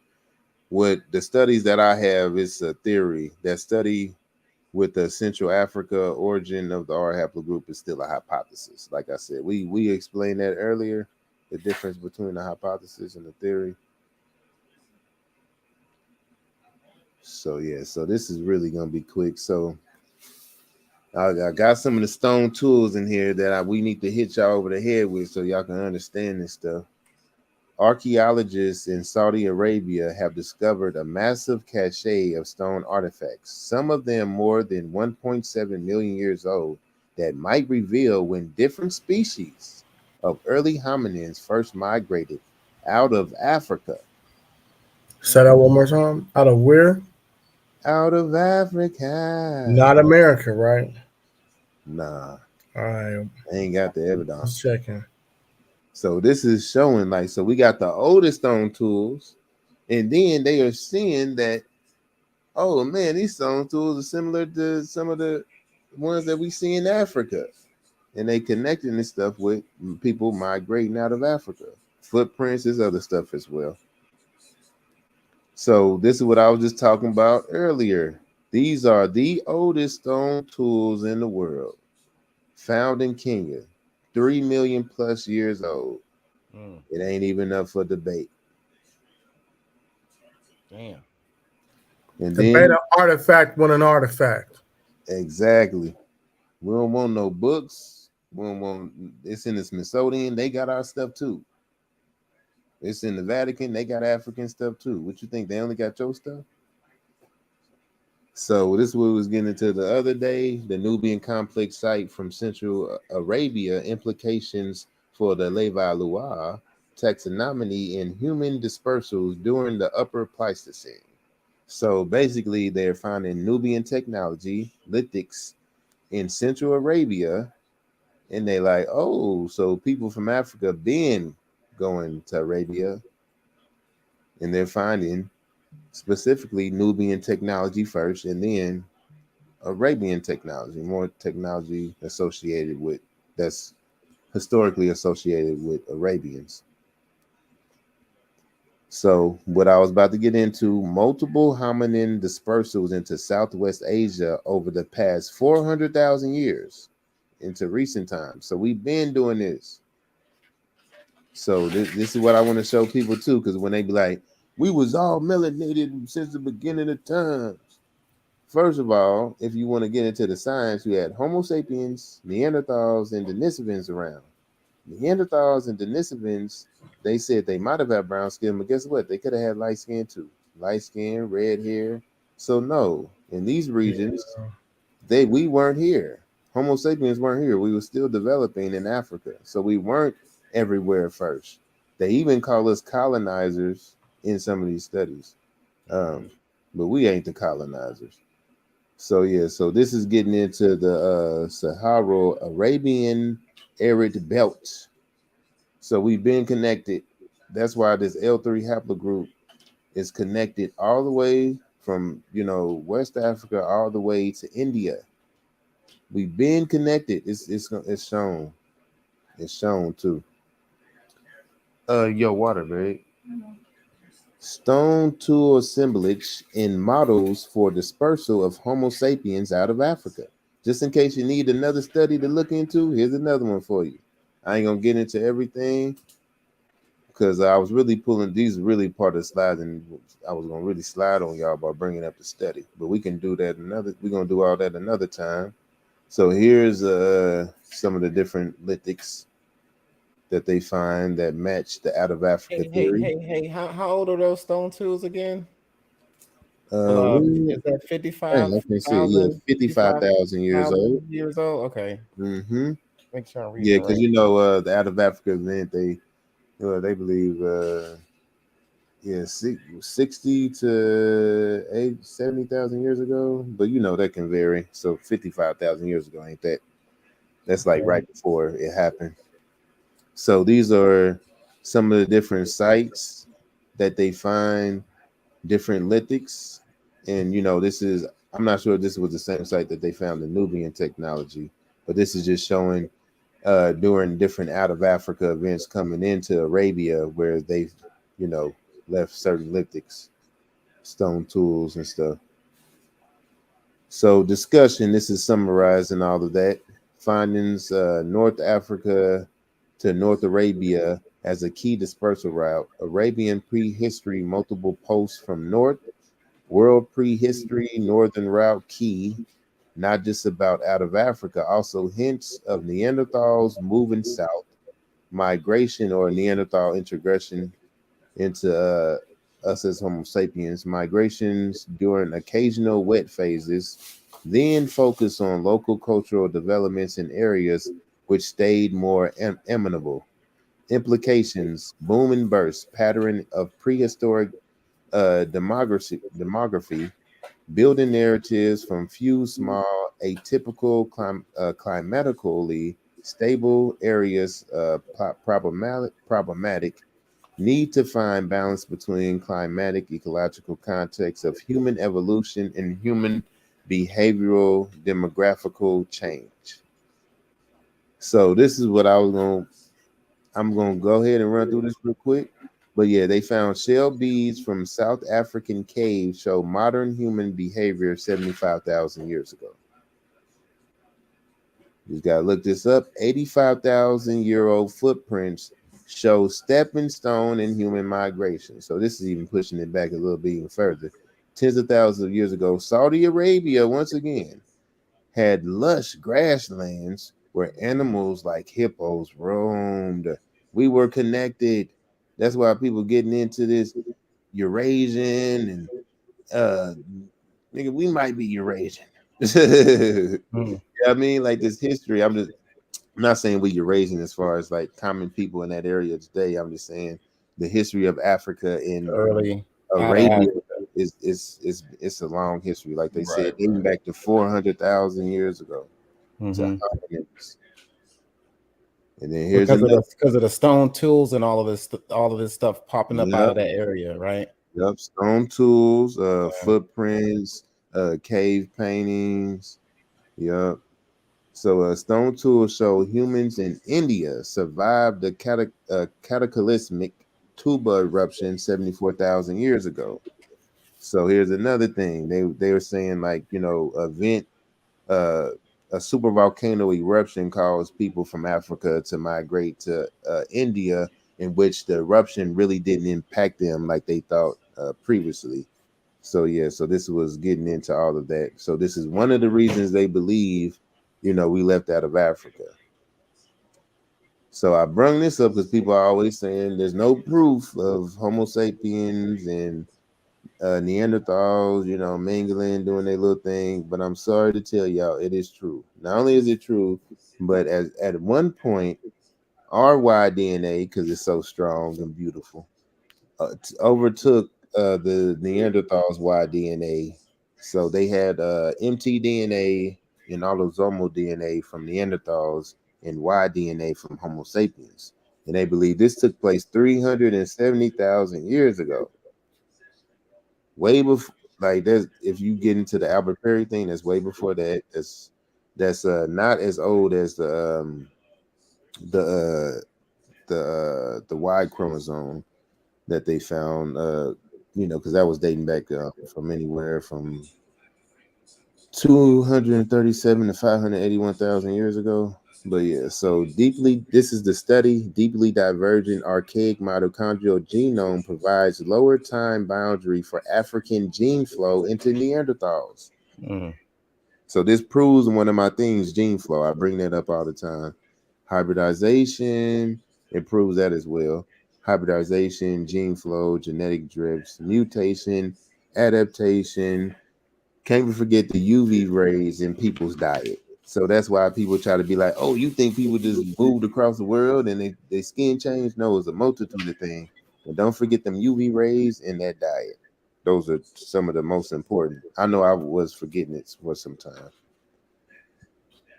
what the studies that I have is a theory. That study with the Central Africa origin of the R haplogroup is still a hypothesis. Like I said, we explained that earlier, the difference between the hypothesis and the theory. So yeah, so this is really gonna be quick. So I got some of the stone tools in here that we need to hit y'all over the head with so y'all can understand this stuff. Archaeologists in Saudi Arabia have discovered a massive cache of stone artifacts, some of them more than 1.7 million years old, that might reveal when different species of early hominins first migrated out of Africa. Say that one more time. Out of where? Out of Africa. Not America, right? Nah. All right. I ain't got the evidence. Just checking. So this is showing, like, so we got the oldest stone tools, and then they are seeing that, oh man, these stone tools are similar to some of the ones that we see in Africa. And they connecting this stuff with people migrating out of Africa. Footprints, is other stuff as well. So this is what I was just talking about earlier. These are the oldest stone tools in the world, found in Kenya, 3 million plus years old. It ain't even up for debate. Damn. And Debate then an artifact with an artifact. exactly. We don't want no books. We don't want, it's in the Smithsonian. They got our stuff too. It's in the Vatican. They got African stuff too. What you think? They only got your stuff? So this is what we was getting into the other day. The Nubian complex site from Central Arabia, implications for the Levi Loire taxonomy in human dispersals during the Upper Pleistocene. So basically, they're finding Nubian technology, lithics, in Central Arabia, and they like, oh, so people from Africa been going to Arabia, and they're finding specifically Nubian technology first, and then Arabian technology, more technology associated with that's historically associated with Arabians. So, what I was about to get into, multiple hominin dispersals into Southwest Asia over the past 400,000 years into recent times. So, we've been doing this. So, this is what I want to show people too, because when they be like, we was all melanated since the beginning of times. First of all, if you want to get into the science, you had Homo sapiens, Neanderthals, and Denisovans around. Neanderthals and Denisovans, they said they might have had brown skin, but guess what? They could have had light skin too. Light skin, red hair. So no, in these regions, we weren't here. Homo sapiens weren't here. We were still developing in Africa. So we weren't everywhere first. They even call us colonizers in some of these studies. But we ain't the colonizers. So yeah, so this is getting into the Sahara Arabian arid belt. So we've been connected. That's why this L3 haplogroup is connected all the way from West Africa all the way to India. We've been connected. It's shown. It's shown too. Your water, right? Stone tool assemblage in models for dispersal of Homo sapiens out of Africa. Just in case you need another study to look into, here's another one for you. I ain't gonna get into everything because I was really pulling these really part of the slides, and I was gonna really slide on y'all by bringing up the study. But we can do that another. We're gonna do all that another time. So here's some of the different lithics that they find that match the out of Africa theory. Hey! How old are those stone tools again? Is that I can see it. Yeah, 55,000 years old. Years old? Okay. Mm-hmm. Make sure I'm reading. Yeah, because the out of Africa event, they believe 60 to 70,000 years ago, but that can vary. So 55,000 years ago ain't that? That's like right before it happened. So these are some of the different sites that they find different lithics, and this is, I'm not sure if this was the same site that they found the Nubian technology, but this is just showing during different out of Africa events coming into Arabia where they've left certain lithics, stone tools and stuff. So discussion, this is summarizing all of that. Findings, North Africa to North Arabia as a key dispersal route. Arabian prehistory, multiple posts from north. World prehistory, northern route key. Not just about out of Africa, also hints of Neanderthals moving south. Migration or Neanderthal integration into us as Homo sapiens, migrations during occasional wet phases, then focus on local cultural developments in areas which stayed more amenable. Implications, boom and burst, pattern of prehistoric demography, building narratives from few small, atypical, climatically stable areas, problematic, need to find balance between climatic ecological context of human evolution and human behavioral demographical change. So this is what I'm gonna go ahead and run through this real quick. But yeah, they found shell beads from South African caves show modern human behavior 75,000 years ago. You gotta look this up. 85,000-year-old footprints show stepping stone in human migration. So this is even pushing it back a little bit even further. Tens of thousands of years ago, Saudi Arabia once again had lush grasslands where animals like hippos roamed. We were connected. That's why people getting into this Eurasian and nigga, we might be Eurasian. I mean, like this history. I'm not saying we Eurasian as far as like common people in that area today. I'm just saying the history of Africa in Early Arabia is a long history. Like they said, dating back to 400,000 years ago. To hominids. And then here's because of the stone tools and all of this stuff popping up out of that area, right? Yep, stone tools, footprints, cave paintings. Yep. So stone tools show humans in India survived the cataclysmic tuba eruption 74,000 years ago. So here's another thing. They were saying like, uh, a super volcano eruption caused people from Africa to migrate to India, in which the eruption really didn't impact them like they thought previously. So yeah, so this was getting into all of that. So this is one of the reasons they believe, we left out of Africa. So I brung this up because people are always saying there's no proof of Homo sapiens and Neanderthals, mingling, doing their little thing. But I'm sorry to tell y'all, it is true. Not only is it true, but as at one point, our Y DNA, because it's so strong and beautiful, overtook the Neanderthals' Y DNA. So they had mtDNA and autosomal DNA from Neanderthals and Y DNA from Homo sapiens. And they believe this took place 370,000 years ago. Way before, like, there's, if you get into the Albert Perry thing, that's way before that. That's not as old as the the Y chromosome that they found, because that was dating back from anywhere from 237 to 581,000 years ago. But yeah, so this is the study. Deeply divergent archaic mitochondrial genome provides lower time boundary for African gene flow into Neanderthals. So this proves one of my things, gene flow. I bring that up all the time. Hybridization, it proves that as well. Hybridization, gene flow, genetic drifts, mutation, adaptation. Can't we forget the UV rays in people's diet? So that's why people try to be like, oh, you think people just moved across the world and they skin changed? No, it's a multitude of things. But don't forget them UV rays in that diet. Those are some of the most important. I know I was forgetting it for some time.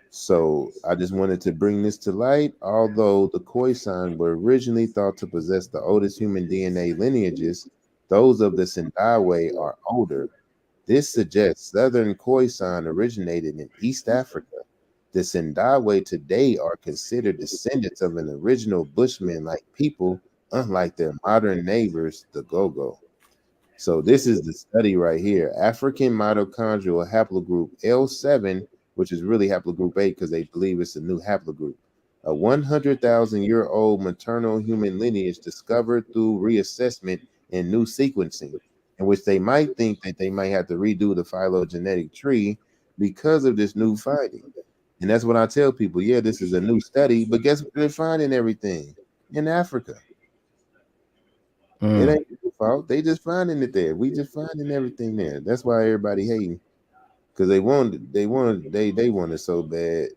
So I just wanted to bring this to light. Although the Khoisan were originally thought to possess the oldest human DNA lineages, those of the Sindawe are older. This suggests Southern Khoisan originated in East Africa. The Sindawe today are considered descendants of an original Bushman-like people, unlike their modern neighbors, the Gogo. So this is the study right here. African mitochondrial haplogroup L7, which is really haplogroup 8 because they believe it's a new haplogroup. A 100,000-year-old maternal human lineage discovered through reassessment and new sequencing, in which they might think that they might have to redo the phylogenetic tree because of this new finding. And that's what I tell people. Yeah, this is a new study, but guess what? They're finding everything in Africa. It ain't their fault. They just finding it there. We just finding everything there. That's why everybody hating, because they want it so bad.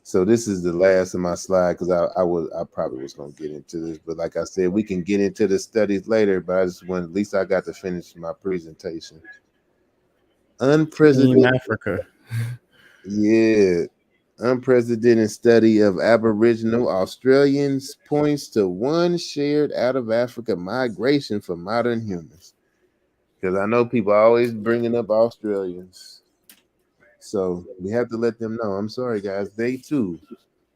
So this is the last of my slide because I probably was gonna get into this, but like I said, we can get into the studies later. But I just want, at least I got to finish my presentation. Team Unprecedented, Africa. yeah. Unprecedented study of Aboriginal Australians points to one shared out of Africa migration for modern humans. Because I know people are always bringing up Australians. So we have to let them know. I'm sorry, guys. They too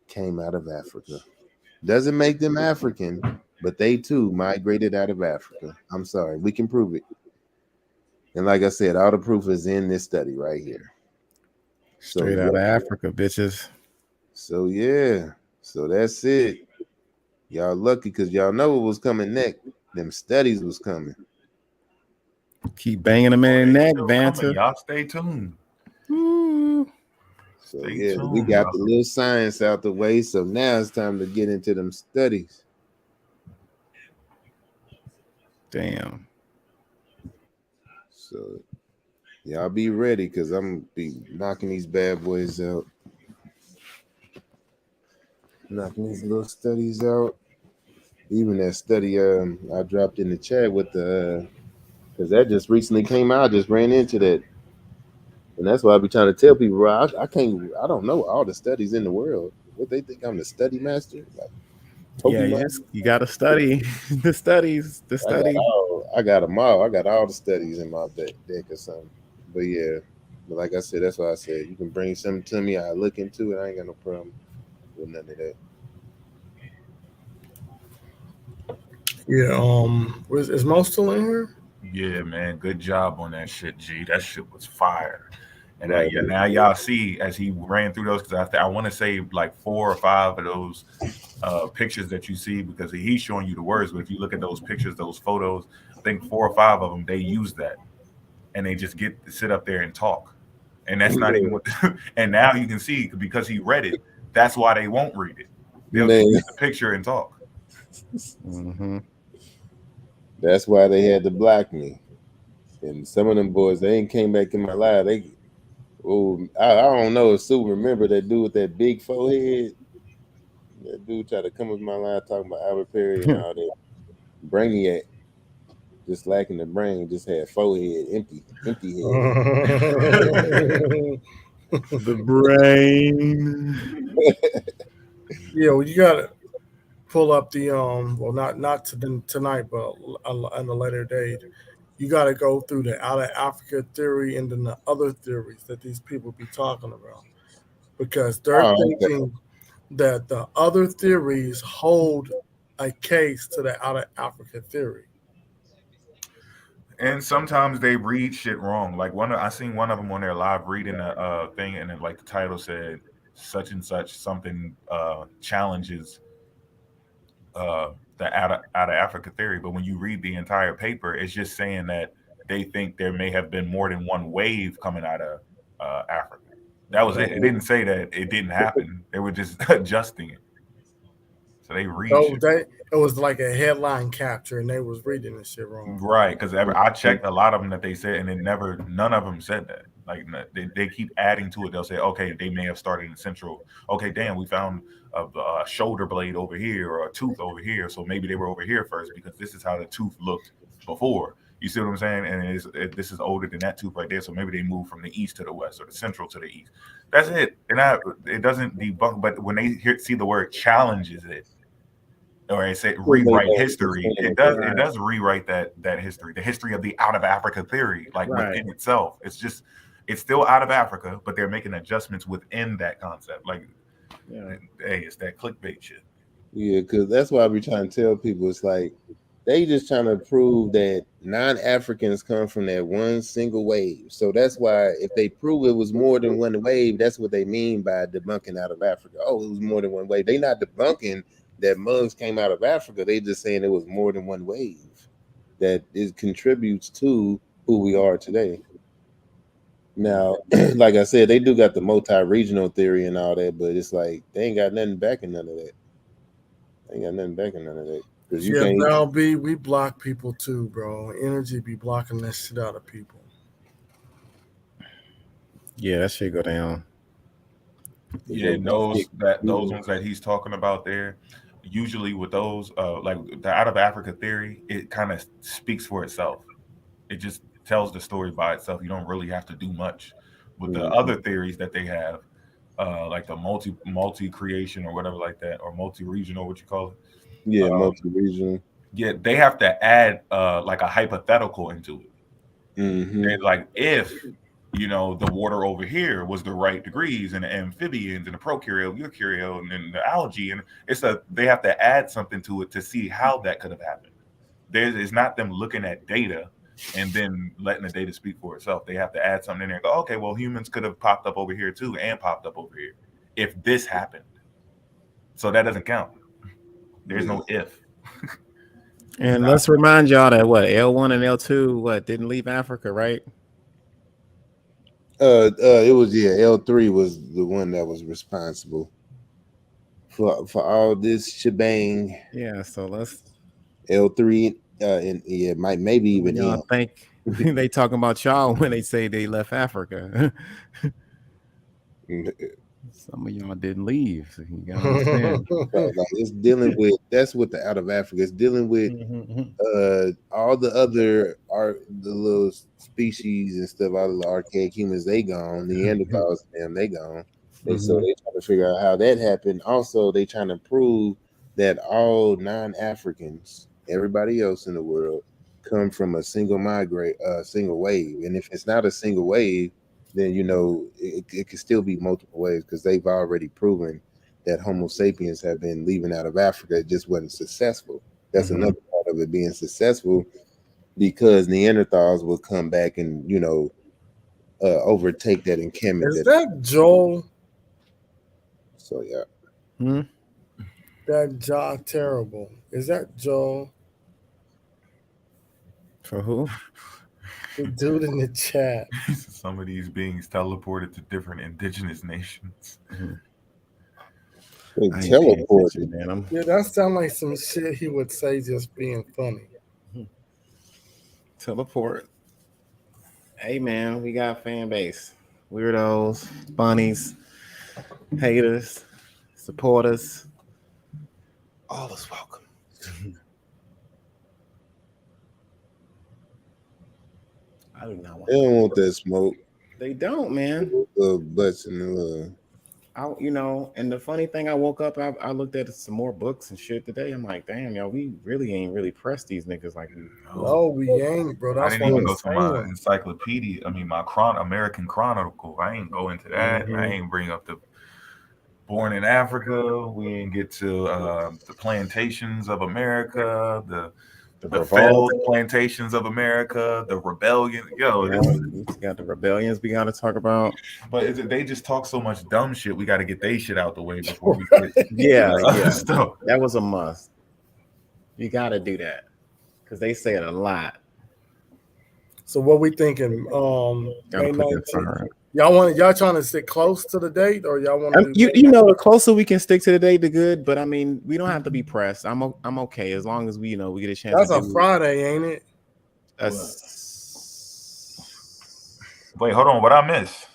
came out of Africa. Doesn't make them African, but they too migrated out of Africa. I'm sorry. We can prove it. And like I said, all the proof is in this study right here. Straight out of Africa, bitches. So yeah. So that's it. Y'all lucky because y'all know what was coming next. Them studies was coming. Keep banging them in the neck, Still Banter. coming. Y'all stay tuned. Ooh. So Stay yeah, tuned, we got y'all. the little science out the way. So now it's time to get into them studies. Damn. So y'all be ready because I'm be knocking these bad boys out. Knocking these little studies out. Even that study I dropped in the chat with the because that just recently came out. I just ran into that. And that's why I be trying to tell people, bro, I don't know all the studies in the world. What they think I'm the study master? Like Yeah, Pokemon. you gotta study the studies. The I got study. I got them all. I got all the studies in my deck or something. But yeah, but like I said, that's why I said you can bring something to me. I look into it. I ain't got no problem with none of that. Yeah. Is Mo still in here? Yeah, man, good job on that shit, G. That shit was fire. And Right. yeah, now y'all see as he ran through those because I want to say like 4 or 5 of those pictures that you see because he's showing you the words. But if you look at those pictures, those photos, I think 4 or 5 of them they use that and they just get to sit up there and talk. And that's not even what. And now you can see because he read it. That's why they won't read it. They'll Man, just use the picture and talk. Mm-hmm. that's why they had to block me. And some of them boys, they ain't came back in my life. I don't know if Sue remember that dude with that big forehead. That dude tried to come up in my life talking about Albert Perry and all that. Brainiac, just lacking the brain, just had forehead, empty The brain. Yeah, well, you gotta pull up the well, not tonight, but on a later date. You got to go through the out of Africa theory and then the other theories that these people be talking about because they're Oh, okay. thinking that the other theories hold a case to the out of Africa theory. And sometimes they read shit wrong. Like I seen one of them on their live reading a thing, and then like the title said such and such something challenges uh, the out of Africa theory. But when you read the entire paper, it's just saying that they think there may have been more than one wave coming out of Africa. That was it. It didn't say that it didn't happen. They were just adjusting it. So they read So shit wrong. it was like a headline capture, and they was reading this shit wrong. Right, because I checked a lot of them that they said, and none of them said that. Like they keep adding to it. They'll say, okay, they may have started in Central. Okay, damn, we found a shoulder blade over here or a tooth over here, so maybe they were over here first because this is how the tooth looked before. You see what I'm saying? And this is older than that tooth right there, so maybe they moved from the east to the west or the central to the east. That's it. And it doesn't debunk, but when they see the word challenges it or I say rewrite history, it does rewrite that history, the history of the out of Africa theory, like Right. within itself. It's still out of Africa, but they're making adjustments within that concept. Like, Yeah. hey, it's that clickbait shit. Yeah, because that's why we trying to tell people it's like they just trying to prove that non-Africans come from that one single wave. So that's why if they prove it was more than one wave, that's what they mean by debunking out of Africa. Oh, it was more than one wave. They not debunking that mugs came out of Africa. They just saying it was more than one wave. That it contributes to who we are today. Now, like I said, they do got the multi-regional theory and all that, but it's like they ain't got nothing backing none of that. Ain't got nothing backing none of that. Because you Yeah, can't. Val B, we block people too, bro. Energy be blocking that shit out of people. Yeah, that should go down. Yeah, and those ones that he's talking about there, usually with those, like the out of Africa theory, it kind of speaks for itself. It just tells the story by itself. You don't really have to do much. With the other theories that they have, like the multi creation or whatever like that, or multi regional, what you call it. Yeah, multi-regional. Yeah, they have to add like a hypothetical into it. Mm-hmm. They're like if the water over here was the right degrees and the amphibians and the prokaryote, eukaryote, and then the algae, and they have to add something to it to see how that could have happened. It's not them looking at data and then letting the data speak for itself. They have to add something in there and go, okay, well, humans could have popped up over here too and popped up over here if this happened. So that doesn't count. There's no if. And let's remind y'all that L1 and L2 didn't leave Africa, right? It was L3 was the one that was responsible for all this shebang. Yeah, so let's L3 and maybe even y'all M. think they talking about y'all when they say they left Africa. Some of y'all didn't leave. So you gotta understand. Like it's dealing with that's what the out of Africa is dealing with. All the other the little species and stuff, all the archaic humans, they gone. Neanderthals, they gone. So they trying to figure out how that happened. Also, they trying to prove that all non-Africans, everybody else in the world, come from a single single wave. And if it's not a single wave, then it could still be multiple waves because they've already proven that Homo sapiens have been leaving out of Africa. It just wasn't successful. That's another part of it being successful, because Neanderthals will come back and overtake that encampment. Is that Joel? So yeah. That jaw terrible. Is that Joel? For who? The dude in the chat. Some of these beings teleported to different indigenous nations. They I ain't paying teleported. attention, man. Yeah, that sounds like some shit he would say just being funny. Teleport. Hey, man, we got fan base. Weirdos, bunnies, haters, supporters. All is welcome. I do not want. They don't want that smoke. They don't, man. Butts in the And the funny thing, I woke up, I looked at some more books and shit today. I'm like, damn, y'all, we really ain't really pressed these niggas like we. No, we ain't, bro. I That's didn't what even I'm go to my saying. encyclopedia. I mean, my American Chronicle. I ain't go into that. I ain't bring up the Born in Africa. We didn't get to the plantations of America, the failed plantations of America, the rebellion. We got the rebellions we got to talk about. But they just talk so much dumb shit. We got to get they shit out the way before we get Yeah. stuff. That was a must. You got to do that because they say it a lot. So what we thinking? May 19th. Y'all trying to stick close to the date, or y'all want to? The closer we can stick to the date, the good. But I mean, we don't have to be pressed. I'm okay as long as we we get a chance. That's a Friday, ain't it? Wait, hold on. What I miss?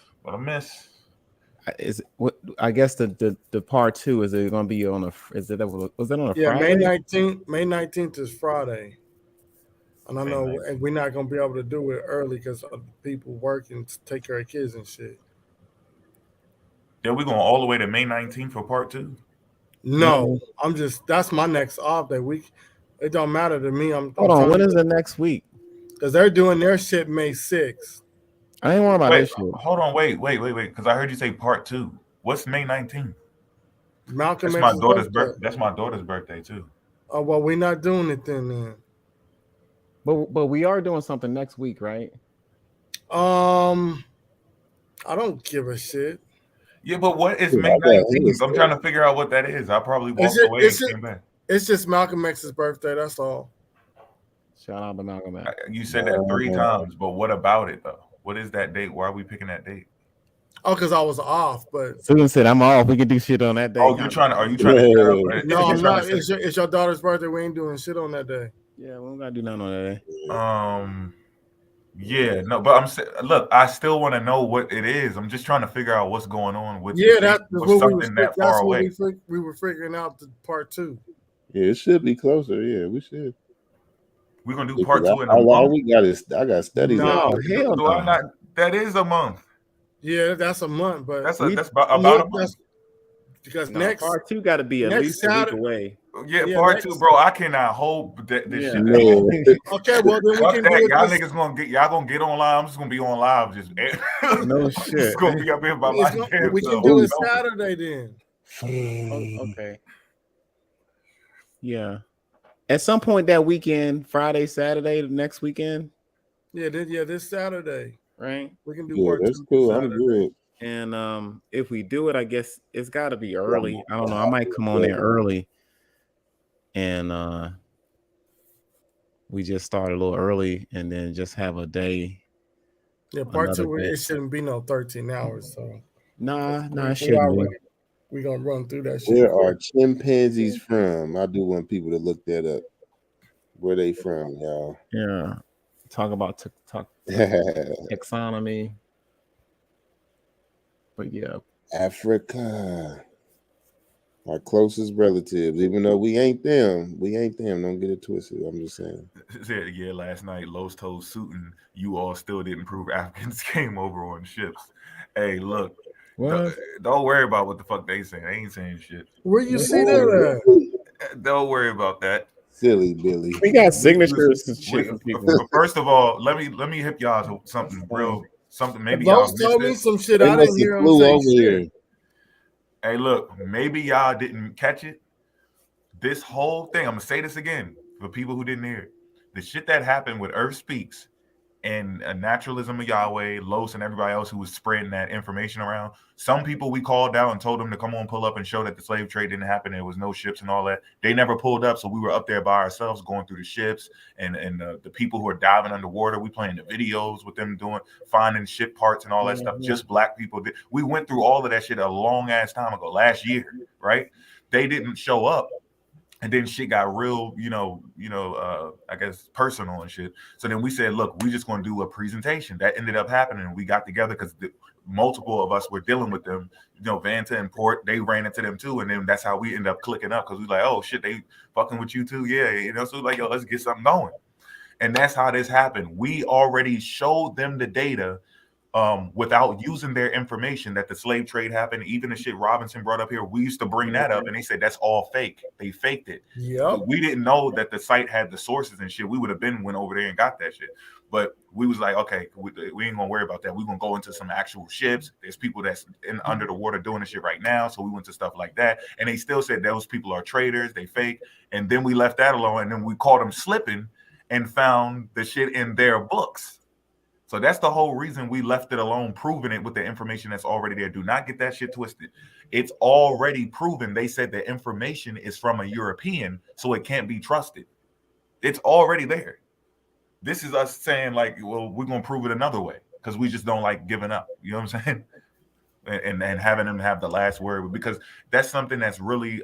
Is what I guess the part 2 is it going to be on a? Was it on a Friday? May 19th. May 19th is Friday. And I know we're not gonna be able to do it early because people work and take care of kids and shit. Yeah, we're going all the way to May 19th for part 2. No, that's my next off day week. It don't matter to me. Hold on, when is the next week? Because they're doing their shit May 6th. I ain't worried about this shit. Hold on, wait. Because I heard you say part 2. What's May 19th? Malcolm. That's my daughter's birthday. That's my daughter's birthday too. Oh well, we're not doing it then. But we are doing something next week, right? I don't give a shit. Yeah, but what is May 19th? I'm trying to figure out what that is. I probably walked away and came back. It's just Malcolm X's birthday. That's all. Shout out to Malcolm X. You said that 3 times, but what about it though? What is that date? Why are we picking that date? Oh, because I was off. But Susan said I'm off. We can do shit on that day. Oh, are you trying to? No, I'm not. It's your daughter's birthday. We ain't doing shit on that day. Yeah, we don't gotta do nothing on that day. Yeah, no, but I'm saying, look, I still want to know what it is. I'm just trying to figure out what's going on with. Yeah, that's what we were figuring out the part 2. Yeah, it should be closer. Yeah, we should. We're gonna do part 2 in a month. All we got is I got studies. No, hell no. I not? That is a month. Yeah, that's a month, but that's about a month. Because next part 2 got to be at least a week away. Yeah, part 2, bro. I cannot hold this shit. Okay, well then we can do it. Y'all niggas gonna get on live. I'm just gonna be on live. Just no shit. Just gonna be up here by my damn We can do it Saturday then. Okay. Yeah. At some point that weekend, Friday, Saturday, next weekend. Yeah, this Saturday. Right. We can do part 2. That's cool. I'm good. And if we do it, I guess it's got to be early. I don't know. I might come on there early, and we just start a little early, and then just have a day. Yeah, part 2. It shouldn't be no 13 hours. So nah, it shouldn't be. We're gonna run through that shit. Where are chimpanzees from? I do want people to look that up. Where they from, y'all? Yeah, talk about taxonomy. But yeah, Africa, our closest relatives. Even though we ain't them. Don't get it twisted. I'm just saying. Yeah, last night Los told Suiton, you all still didn't prove Africans came over on ships. Hey, look, don't worry about what the fuck they say. They ain't saying shit. Where you see that at? Don't worry about that. Silly Billy. We got signatures and shit from people. First of all, let me hip y'all to something real, something maybe Los y'all missed told me it. some shit. They I must didn't have hear him flew say over shit. here. Hey, look, maybe y'all didn't catch it. This whole thing, I'm gonna say this again for people who didn't hear it. The shit that happened with Earth Speaks and a naturalism of Yahweh, Los, and everybody else who was spreading that information around. Some people we called out and told them to come on, pull up and show that the slave trade didn't happen. There was no ships and all that. They never pulled up, so we were up there by ourselves going through the ships and the people who are diving underwater. We playing the videos with them doing finding ship parts and all that stuff. Just black people did. We went through all of that shit a long ass time ago, last year, right? They didn't show up. And then shit got real, I guess personal and shit. So then we said, look, we just going to do a presentation. That ended up happening. We got together because multiple of us were dealing with them. Vanta and Port, they ran into them too. And then that's how we end up clicking up because we like, oh shit, they fucking with you too. Yeah, so like, yo, let's get something going. And that's how this happened. We already showed them the data without using their information that the slave trade happened. Even the shit Robinson brought up here, we used to bring that up and they said that's all fake. They faked it. Yep. We didn't know that the site had the sources and shit. We would have went over there and got that shit. But we was like, okay, we ain't gonna worry about that. We're gonna go into some actual ships. There's people that's under the water doing the shit right now. So we went to stuff like that. And they still said those people are traders, they fake. And then we left that alone. And then we caught them slipping and found the shit in their books. So that's the whole reason we left it alone, proving it with the information that's already there. Do not get that shit twisted. It's already proven. They said the information is from a European, so it can't be trusted. It's already there. This is us saying like, well, we're going to prove it another way because we just don't like giving up. You know what I'm saying? And having them have the last word, because that's something that's really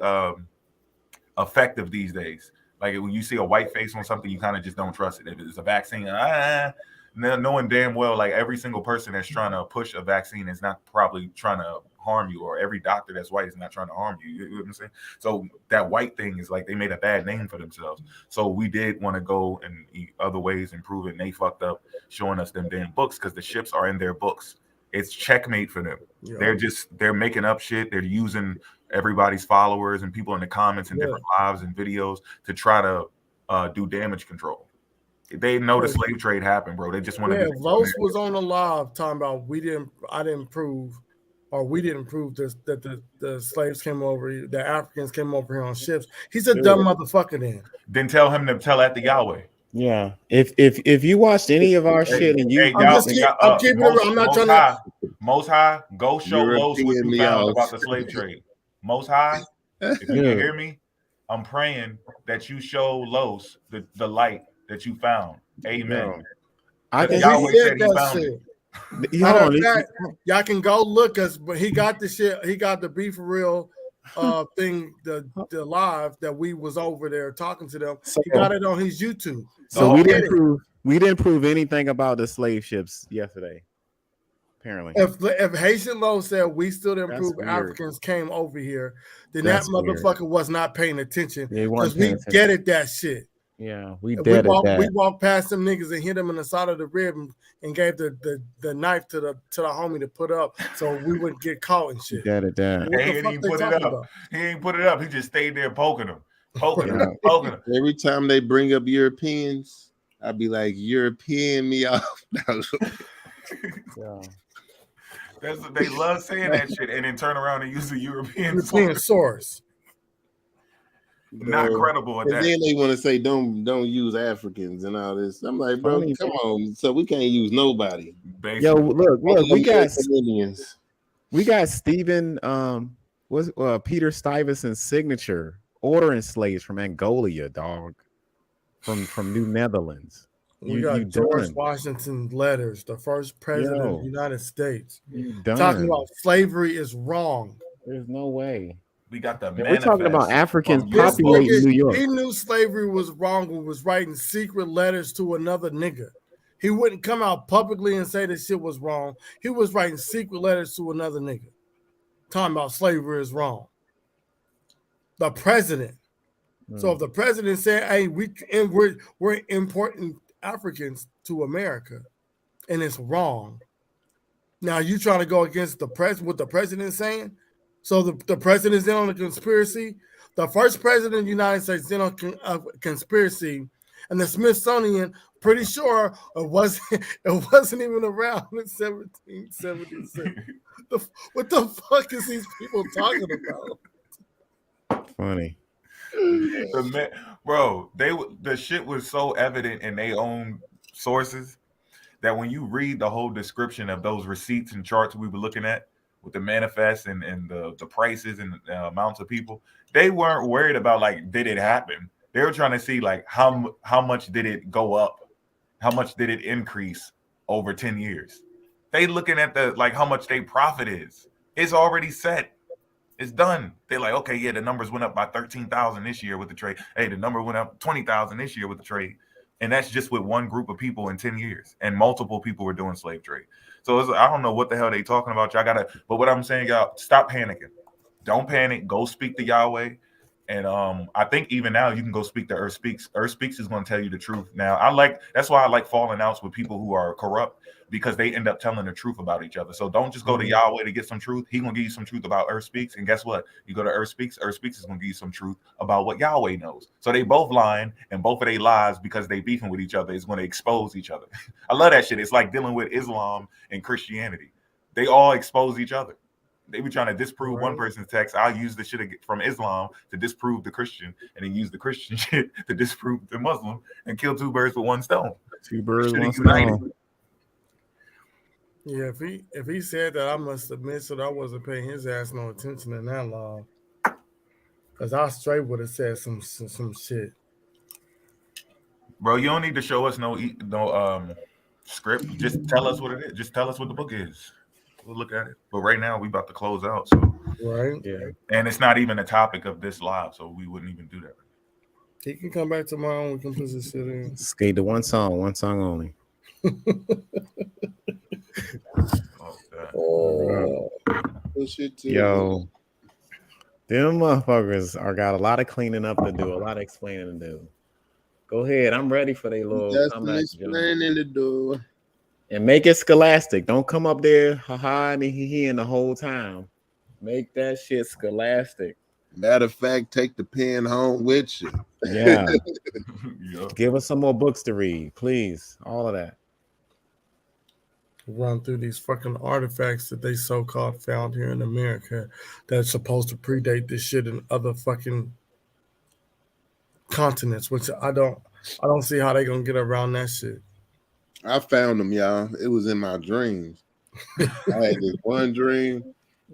effective these days. Like when you see a white face on something, you kind of just don't trust it. If it's a vaccine, knowing damn well like every single person that's trying to push a vaccine is not probably trying to harm you, or every doctor that's white is not trying to harm you. You know what I'm saying? So that white thing is like they made a bad name for themselves. So we did want to go and other ways and prove it, and they fucked up showing us them damn books because the ships are in their books. It's checkmate for them. Yeah. They're making up shit. They're using everybody's followers and people in the comments and different lives and videos to try to do damage control. They know the slave trade happened, bro. They just want to. Yeah, Los was on the live talking about we didn't prove this, that the slaves came over, the Africans came over here on ships. He's a dumb motherfucker. Then tell him to tell that to Yahweh. Yeah, if you watched any of our shit and you, I'm keeping it. I'm not trying to. Most High, go show Los what you found about the slave trade. Most High, if you can hear me, I'm praying that you show Los the light that you found. Amen. I can Yahweh said he found it. Y'all can go look us, but he got the shit. He got the Be For Real thing, the live that we was over there talking to them. He got it on his YouTube. So we didn't prove anything about the slave ships yesterday. Apparently, if Haitian Low said we still didn't prove Africans came over here, then that motherfucker was not paying attention because we get it that shit. Yeah, we did it. We walked past some niggas and hit them in the side of the rib and gave the knife to the homie to put up so we wouldn't get caught and shit. He ain't put it up. He ain't put it up. He just stayed there poking them. Every time they bring up Europeans, I'd be like, European me off. Yeah. They love saying that shit and then turn around and use the European source. Not credible at that. And then they want to say don't use Africans and all this. I'm like, bro, come on. So we can't use nobody. Basically. Yo, look, we got Stephen Peter Stuyvesant's signature ordering slaves from Angola, dog. From New Netherlands. We got George Washington's letters, the first president of the United States, talking about slavery is wrong. There's no way. We got the we're talking about Africans populating New York. He knew slavery was wrong and was writing secret letters to another nigga. He wouldn't come out publicly and say this shit was wrong. He was writing secret letters to another nigga, talking about slavery is wrong. The president. So if the president said, "Hey, we're importing Africans to America," and it's wrong. Now you trying to go against what the president's saying? So the president's in on the conspiracy. The first president of the United States did on conspiracy, and the Smithsonian, pretty sure it wasn't even around in 1776. What the fuck is these people talking about? Funny. Bro, the shit was so evident in their own sources that when you read the whole description of those receipts and charts we were looking at with the manifest and the prices and the amounts of people, they weren't worried about like, did it happen? They were trying to see like how much did it go up? How much did it increase over 10 years? They looking at the like how much they profit is. It's already set. It's done. They're like, okay, yeah, the numbers went up by 13,000 this year with the trade. Hey, the number went up 20,000 this year with the trade. And that's just with one group of people in 10 years. And multiple people were doing slave trade. So I don't know what the hell they talking about. Y'all but what I'm saying, y'all, stop panicking. Don't panic. Go speak to Yahweh. And I think even now you can go speak to Earth Speaks. Earth Speaks is going to tell you the truth. Now, that's why I like falling outs with people who are corrupt, because they end up telling the truth about each other. So don't just go to Yahweh to get some truth. He's going to give you some truth about Earth Speaks. And guess what? You go to Earth Speaks is going to give you some truth about what Yahweh knows. So they both lying, and both of their lies, because they beefing with each other, is going to expose each other. I love that shit. It's like dealing with Islam and Christianity. They all expose each other. They be trying to disprove one person's text. I'll use the shit from Islam to disprove the Christian, and then use the Christian shit to disprove the Muslim, and kill two birds with one stone. Two birds, one stone. Yeah, if he said that, I must admit that I wasn't paying his ass no attention in that law, because I straight would have said some shit. Bro, you don't need to show us no script. Just tell us what it is. Just tell us what the book is. We'll look at it. But right now we about to close out. So right, yeah. And it's not even a topic of this live, so we wouldn't even do that. He can come back tomorrow. We can put this shit in. Skate to one song only. Yo, them motherfuckers got a lot of cleaning up to do, a lot of explaining to do. Go ahead, I'm ready for their little explaining to do. And make it scholastic. Don't come up there ha and he the whole time. Make that shit scholastic. Matter of fact, take the pen home with you. Yeah. Yeah. Give us some more books to read, please. All of that. Run through these fucking artifacts that they so-called found here in America that's supposed to predate this shit in other fucking continents, which I don't see how they gonna get around that shit. I found them, y'all. It was in my dreams. I had this one dream.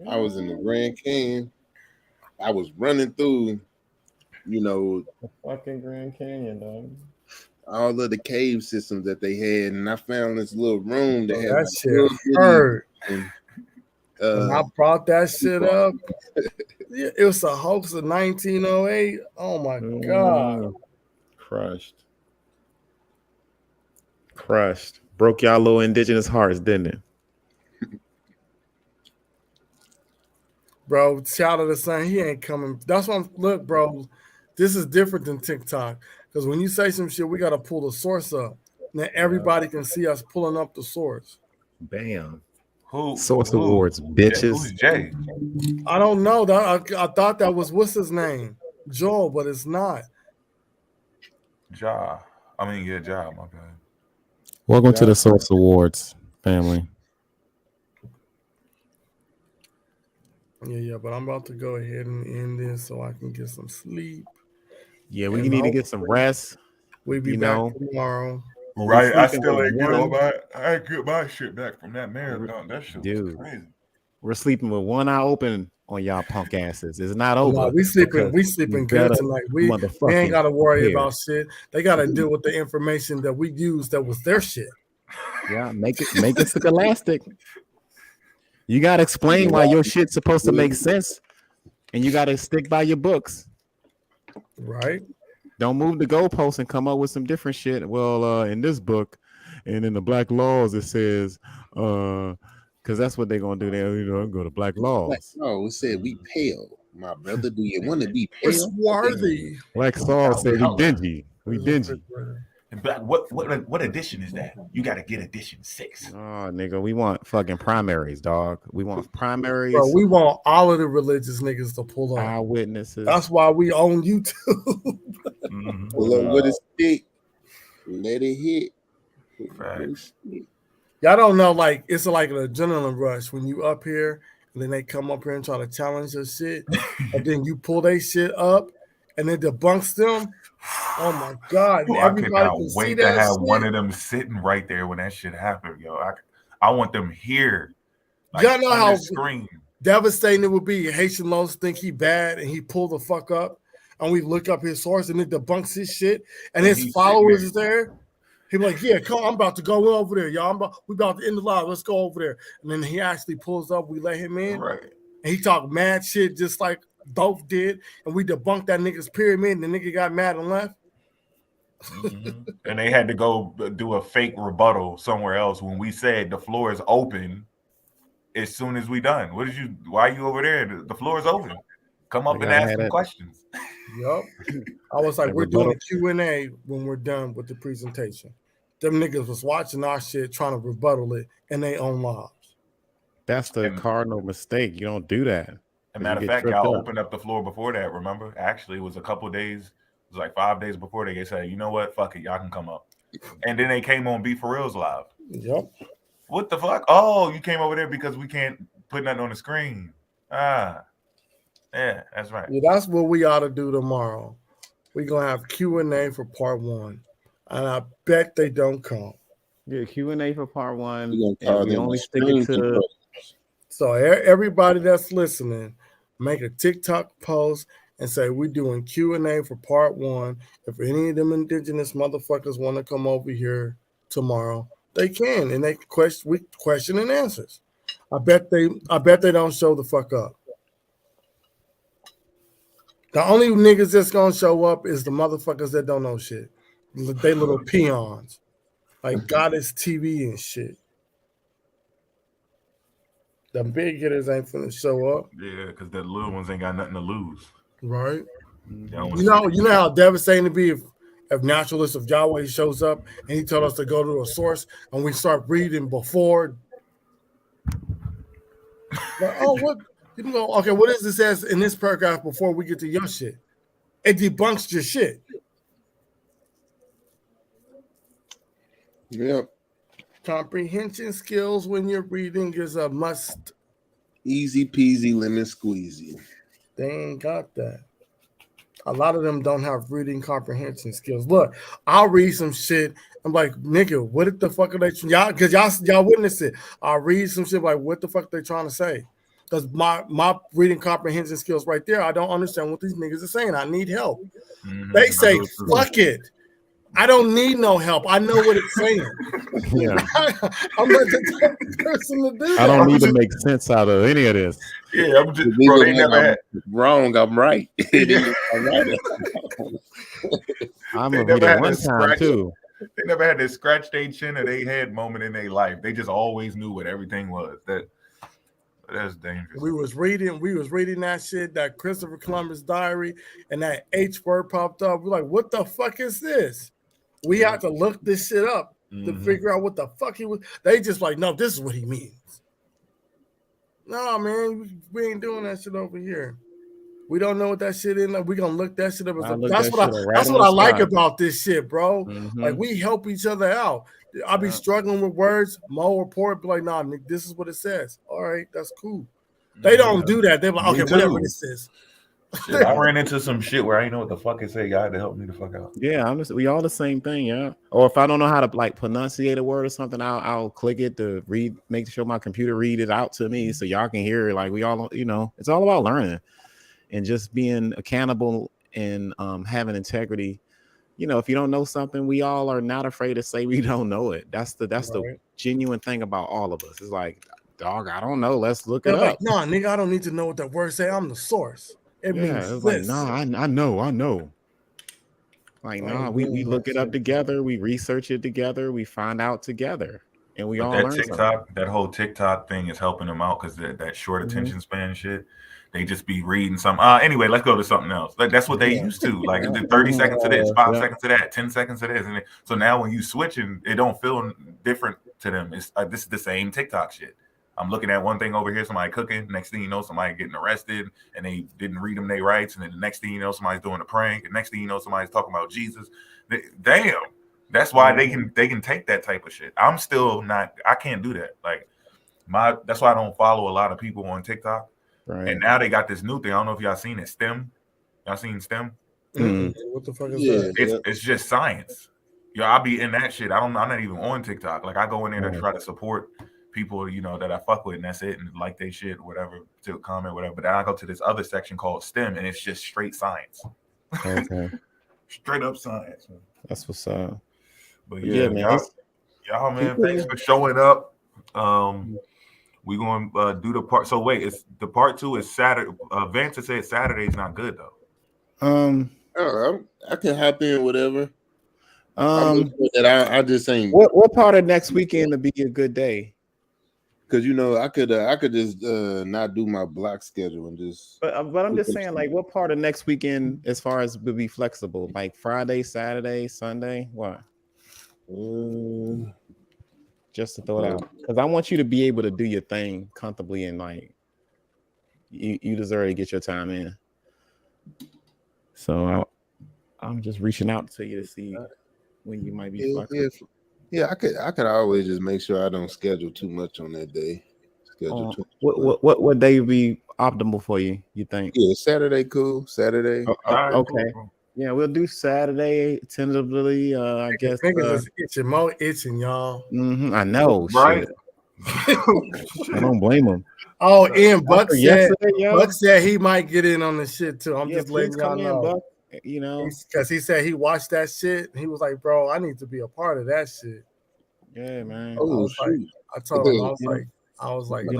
I was in the Grand Canyon. I was running through, the fucking Grand Canyon, dog. All of the cave systems that they had, and I found this little room that had that shit hurt. And I brought that shit up. It was a hoax of 1908. Oh my god. Crushed. Broke y'all little indigenous hearts, didn't it? Bro, shout out to son. He ain't coming. That's why look, bro. This is different than TikTok. Because when you say some shit, we gotta pull the source up. Now everybody can see us pulling up the source. Bam. Source Awards, bitches. Who's Jay? I don't know. I thought that was what's his name? Joel, but it's not. Ja. My bad. Welcome to the Source Awards, family. Yeah, but I'm about to go ahead and end this so I can get some sleep. Yeah, we need to get some rest. We'll be back tomorrow. Right, I still ain't get my shit back from that marathon. That shit was crazy. We're sleeping with one eye open on y'all punk asses. It's not over. No, we sleeping good tonight. We ain't gotta worry about shit. They gotta deal with the information that we used that was their shit. Yeah, make it scholastic. You gotta explain why your shit's supposed to make sense, and you gotta stick by your books. Right. Don't move the goalposts and come up with some different shit. Well, in this book and in the black laws, it says, because that's what they're gonna do. They go to black laws. No, it said we pale, my brother. Do you want to be pale? It's swarthy. Black Saul said we dingy. We dingy. But what edition is that? You got to get edition 6. Oh, nigga, we want fucking primaries, dog. We want primaries. Bro, we want all of the religious niggas to pull up. Eyewitnesses. That's why we own YouTube. Mm-hmm. Pull up with a stick. Let it hit. Facts. Y'all don't know, like, it's like an adrenaline rush when you up here and then they come up here and try to challenge your shit. And then you pull their shit up and it debunks them. Oh my God. Yo, I Everybody cannot can see wait to that have shit. one of them sitting right there when that shit happened, yo. I want them here. Like, Y'all know on how the screen. devastating it would be. Haitian Lowe's think he bad and he pull the fuck up and we look up his source and it debunks his shit and his he's followers sitting is there. He be like, yeah, come, I'm about to go over there, y'all. We about to end the live. Let's go over there. And then he actually pulls up. We let him in. Right. And he talked mad shit just like Dope did. And we debunked that nigga's pyramid and the nigga got mad and left. Mm-hmm. And they had to go do a fake rebuttal somewhere else when we said the floor is open as soon as we done. Why are you over there? The floor is open. Come up and ask some questions. Yup. I was like, we're doing a Q&A when we're done with the presentation. Them niggas was watching our shit, trying to rebuttal it in their own lives. That's the cardinal mistake. You don't do that. As a matter of fact, y'all opened up the floor before that, remember? Actually, it was a couple of days. It was like 5 days before they said, you know what? Fuck it. Y'all can come up. And then they came on Be For Real's live. Yep. What the fuck? Oh, you came over there because we can't put nothing on the screen. Yeah, that's right. Yeah, that's what we ought to do tomorrow. We're going to have Q&A for part 1. And I bet they don't come. Yeah, Q&A for part 1. And we only stick it to... So everybody that's listening, make a TikTok post and say we're doing Q&A for part 1. If any of them indigenous motherfuckers want to come over here tomorrow, they can, and they question and answers. I bet they don't show the fuck up. The only niggas that's gonna show up is the motherfuckers that don't know shit. They little peons, like Goddess TV and shit. The big hitters ain't finna show up. Yeah, because the little ones ain't got nothing to lose. Right. You know how devastating it'd be if Naturalist of Yahweh shows up and he told us to go to a source and we start reading before. Like, oh, what? You can go, okay, what does this says in this paragraph before we get to your shit? It debunks your shit. Yep. Comprehension skills when you're reading is a must. Easy peasy lemon squeezy. They ain't got that. A lot of them don't have reading comprehension skills. Look, I'll read some shit. I'm like, nigga, what the fuck are they? Y'all, because y'all witness it. I'll read some shit like, what the fuck they trying to say? Because my reading comprehension skills right there, I don't understand what these niggas are saying. I need help. Mm-hmm. They say, fuck it. I don't need no help. I know what it's saying. Yeah. I'm not the type of person to do that. I don't need to make sense out of any of this. Yeah, I'm just bro, they never had wrong. I'm right. I'm a reader one time too. They never had this scratch their chin or they head moment in their life. They just always knew what everything was. That's dangerous. We was reading that shit, that Christopher Columbus diary, and that H word popped up. We're like, what the fuck is this? We had to look this shit up to figure out what the fuck he was. They just like, no, this is what he means. No, man, we ain't doing that shit over here. We don't know what that shit is. Like, we gonna look that shit up. That's what I like about this shit, bro. Like, we help each other out. I'll be struggling with words. Mo report, be like, nah, Nick, this is what it says. All right, that's cool. They don't do that. They're like, okay, whatever this is. Shit, I ran into some shit where I didn't know what the fuck it said. Y'all had to help me the fuck out. Yeah, we all the same thing, yeah. Or if I don't know how to like pronunciate a word or something, I'll click it to read, make sure my computer read it out to me so y'all can hear it. Like we all, it's all about learning and just being accountable and having integrity. If you don't know something, we all are not afraid to say we don't know it. That's the genuine thing about all of us. It's like, dog, I don't know. Let's look it up. Like, nah, nigga, I don't need to know what that word say. I'm the source. It means this. Like, nah, I know. Like, nah, we look it up together. We research it together. We find out together. and we But all that learn something. TikTok, that whole TikTok thing is helping them out because that short attention span shit. They just be reading something. Anyway, let's go to something else. Like that's what they used to. Like 30 seconds of this, 5 seconds of that, 10 seconds of this, and so now when you switching, it don't feel different to them. It's this is the same TikTok shit. I'm looking at one thing over here, somebody cooking. Next thing you know, somebody getting arrested, and they didn't read them their rights. And then the next thing you know, somebody's doing a prank. And next thing you know, somebody's talking about Jesus. Damn, that's why they can take that type of shit. I'm still not. I can't do that. Like that's why I don't follow a lot of people on TikTok. Right. And now they got this new thing. I don't know if y'all seen it. STEM. Y'all seen STEM? What the fuck is that? It's just science. I'll be in that shit. I'm not even on TikTok. Like I go in there to try to support people, that I fuck with, and that's it, and like they shit, whatever, to comment, whatever. But then I go to this other section called STEM, and it's just straight science. Okay. Straight up science. Man. That's what's up. But yeah, man. Y'all, man, thanks for showing up. We're going to do the part. So wait, it's the part 2 is Saturday. Vance said Saturday's not good though. I can hop in whatever. I just ain't. What part of next weekend to be a good day? Because I could just not do my block schedule and just. But I'm just saying, like, what part of next weekend, as far as would be flexible, like Friday, Saturday, Sunday, what? Just to throw it out, because I want you to be able to do your thing comfortably, and like you deserve to get your time in. So I'm just reaching out to you to see when you might be flexible. Yeah, I could always just make sure I don't schedule too much on that day. What day would be optimal for you? You think? Yeah, Saturday, cool. Saturday. Okay. Cool. Yeah, we'll do Saturday tentatively. I guess niggas is itching, y'all. I know, right? I don't blame them. Oh, Ian Buck said he might get in on the shit too. I'm just letting y'all know. Buck, because he said he watched that shit. He was like, "Bro, I need to be a part of that shit." Yeah, man. I told him, I was like, you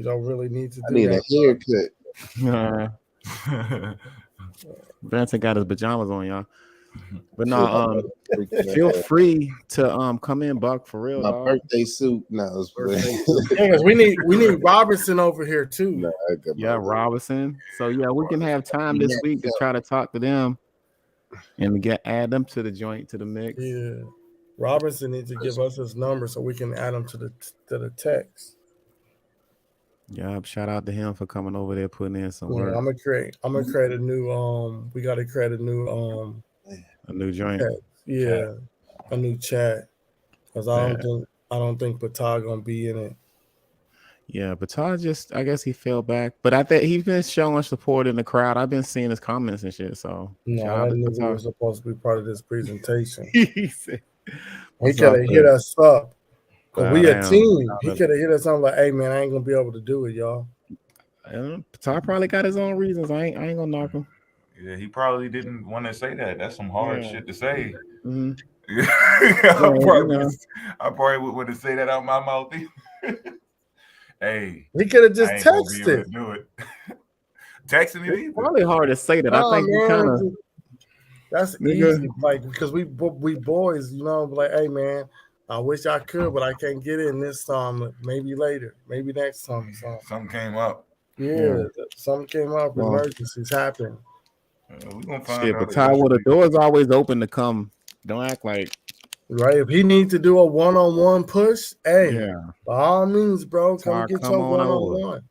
don't really need to do need that. A haircut. Branson got his pajamas on, y'all. But no, feel free to come in, Buck, for real. My birthday suit. No, we need Robertson over here too. Robinson. So we can have time this week to try to talk to them and add them to the joint, to the mix. Yeah, Robertson needs to give us his number so we can add him to the text. Yeah, shout out to him for coming over there, putting in some work. I'm gonna create a new we gotta create a new joint. Chat. A new chat. Because I don't think Patah gonna be in it. Yeah, Patah I guess he fell back. But I think he's been showing support in the crowd. I've been seeing his comments and shit. So no, that nigga was supposed to be part of this presentation. He could have hit us up. We a team. He could have hit us up like, "Hey man, I ain't gonna be able to do it, y'all." Patah probably got his own reasons. I ain't gonna knock him. Yeah, he probably didn't want to say that. That's some hard shit to say. Mm-hmm. I probably would want to say that out my mouth. Hey, he could have just texted. Do it. Texting it either. Probably hard to say that. I think we kind of. That's easy, like because we boys, like, hey man, I wish I could, but I can't get in this time. Maybe later, maybe next time. Something came up. Yeah, something came up. Emergencies happen. We're gonna find out. But Ty, the door's always open to come. Don't act like. Right. If he needs to do a one-on-one push, by all means, bro, come get your one-on-one.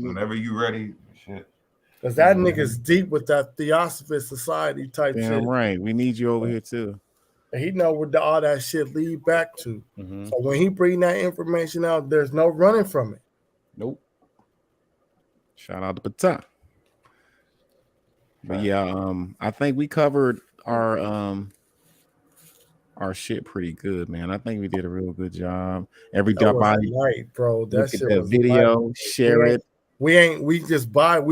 Whenever you ready, shit. Because that nigga's deep with that Theosophist Society type shit. Right. We need you over here too. And he know where all that shit lead back to. Mm-hmm. So when he bring that information out, there's no running from it. Nope. Shout out to Patah. But I think we covered our shit pretty good, man. I think we did a real good job. Everybody, right, bro. That shit was video, share it. We just bodied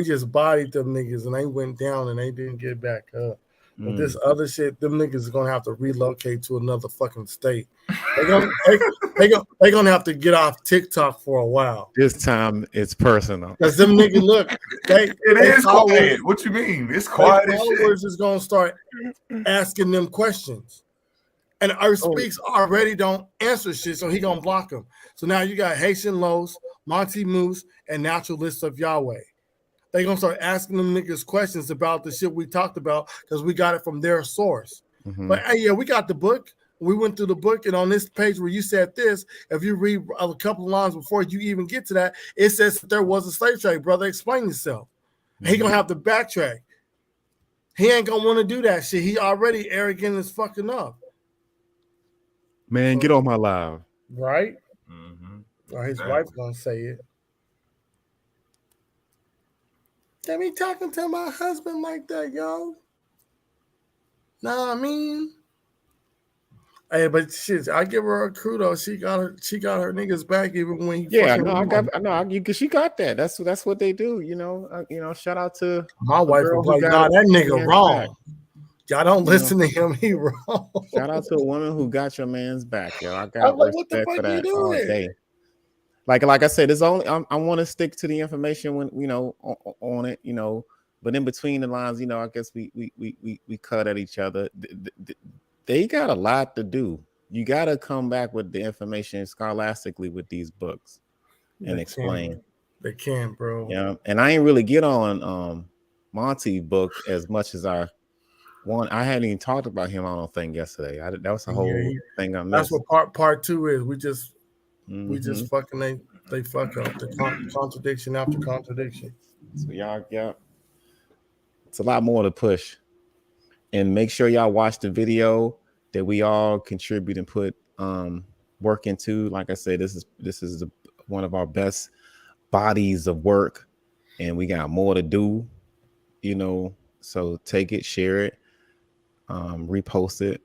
them niggas and they went down and they didn't get back up. But this other shit, them niggas is gonna have to relocate to another fucking state. They gonna have to get off TikTok for a while. This time it's personal. Because them niggas look, it is quiet. What you mean? It's quiet. Followers is gonna start asking them questions. And Earth Speaks already don't answer shit, so he gonna block them. So now you got Haitian Los, Monty Moose, and Naturalist of Yahweh. They gonna start asking them niggas questions about the shit we talked about because we got it from their source. But hey, yeah, we got the book. We went through the book, and on this page where you said this, if you read a couple of lines before you even get to that, it says that there was a slave trade. Brother, explain yourself. He gonna have to backtrack. He ain't gonna want to do that shit. He already arrogant as fucking up. Man, get on my live. Right? Or his Exactly. wife's gonna say it. They be talking to my husband like that, yo. Nah, I mean, hey, but shit, I give her a kudos. She got her niggas back even when he. Yeah, she got that. That's what they do. You know, shout out to my wife was like, nah, that nigga wrong. Back. Y'all don't listen to him. He wrong. Shout out to a woman who got your man's back, yo. I got respect for that all day. Like I said, it's only I want to stick to the information when on it, but in between the lines, I guess we cut at each other. They got a lot to do. You got to come back with the information scholastically with these books and explain. They can, bro. Yeah, and I ain't really get on Monty book as much as I want. I hadn't even talked about him. I don't think yesterday. That was the whole thing I missed. That's what part 2 is. We just fucking they fuck up the contradiction after contradiction. So y'all, it's a lot more to push, and make sure y'all watch the video that we all contribute and put work into. Like I said, this is one of our best bodies of work, and we got more to do. So take it, share it, repost it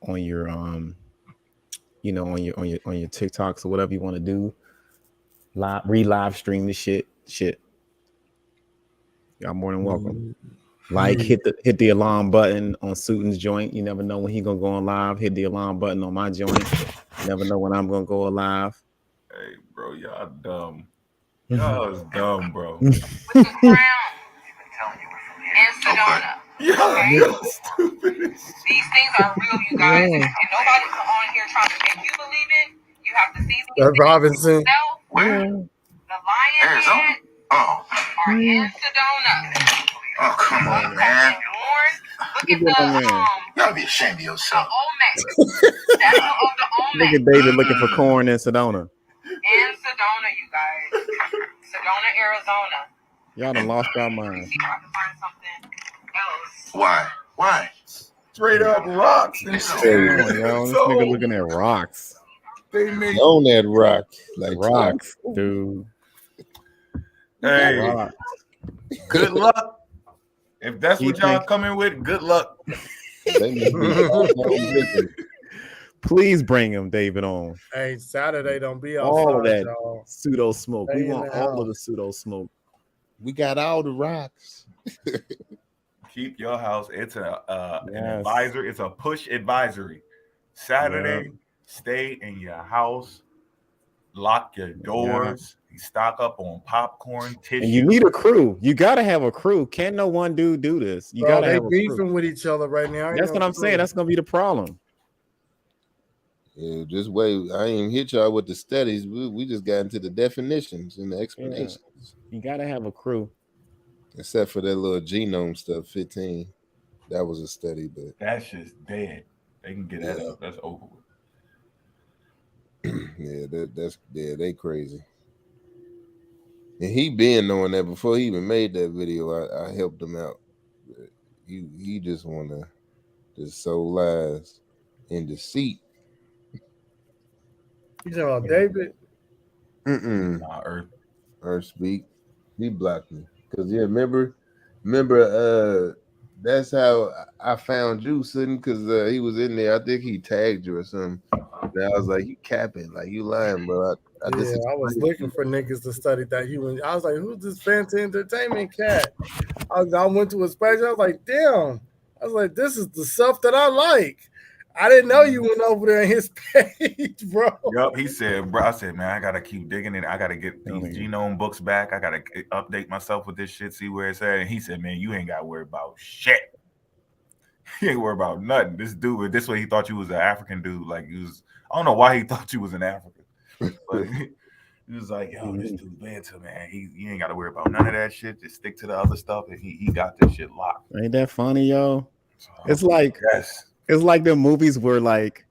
on your on your TikToks or whatever you want to do. Live stream the shit. Y'all more than welcome. Like hit the alarm button on Suiton's joint. You never know when he gonna go on live. Hit the alarm button on my joint. You never know when I'm gonna go live. Hey, bro, y'all dumb. Y'all is dumb, bro. With the crown and Sedona. Y'all stupid. These things are real, you guys. And nobody's on here trying to make you believe it. You have to see these Robinson. Where? The lion head are in Sedona. Oh, come on, man. Look at the Y'all be ashamed of yourself. Olmec. Statue of the Olmec. Look at David looking for corn in Sedona. In Sedona, you guys. Sedona, Arizona. Y'all done lost our mind. I can find something else. Why? Straight up rocks. This nigga looking at rocks. They made on that rock, like rocks, dude. Hey, rocks. Good luck. If that's what y'all coming with, good luck. Please bring him, David, on. Hey, Saturday don't be all of that y'all. Pseudo smoke. We want all of the pseudo smoke. We got all the rocks. Keep your house. It's an advisor. It's a push advisory. Saturday, stay in your house. Lock your doors. Stock up on popcorn, tissue. And you need a crew. You got to have a crew. Can't no one dude do this. You got to have a crew. They beefing with each other right now. That's what I'm saying. That's going to be the problem. Yeah, just wait. I ain't hit y'all with the studies. We just got into the definitions and the explanations. You got to have a crew. Except for that little genome stuff, 15. That was a study, but that's just dead. They can get that up. That's over with. They crazy. And he been knowing that before he even made that video. I helped him out. But he just wanna just sow lies and deceit. You talking about David? Nah, Earth Speak. He blocked me. Cause remember, that's how I found you, Sitting, because he was in there. I think he tagged you or something. And I was like, you capping, like you lying, bro. I was looking for niggas to study that. I was like, who's this Fancy Entertainment cat? I went to his page. I was like, damn. I was like, this is the stuff that I like. I didn't know you went over there in his page, bro. Yup, he said, bro. I said, man, I gotta keep digging it. I gotta get these genome books back. I gotta update myself with this shit, see where it's at. And he said, man, you ain't gotta worry about shit. He ain't worried about nothing. This dude, this way he thought you was an African dude. Like he was, I don't know why he thought you was an African. But he was like, yo, this dude Banter, man. He ain't gotta worry about none of that shit. Just stick to the other stuff, and he got this shit locked. Ain't that funny, yo? So, It's like yes. it's like the movies where like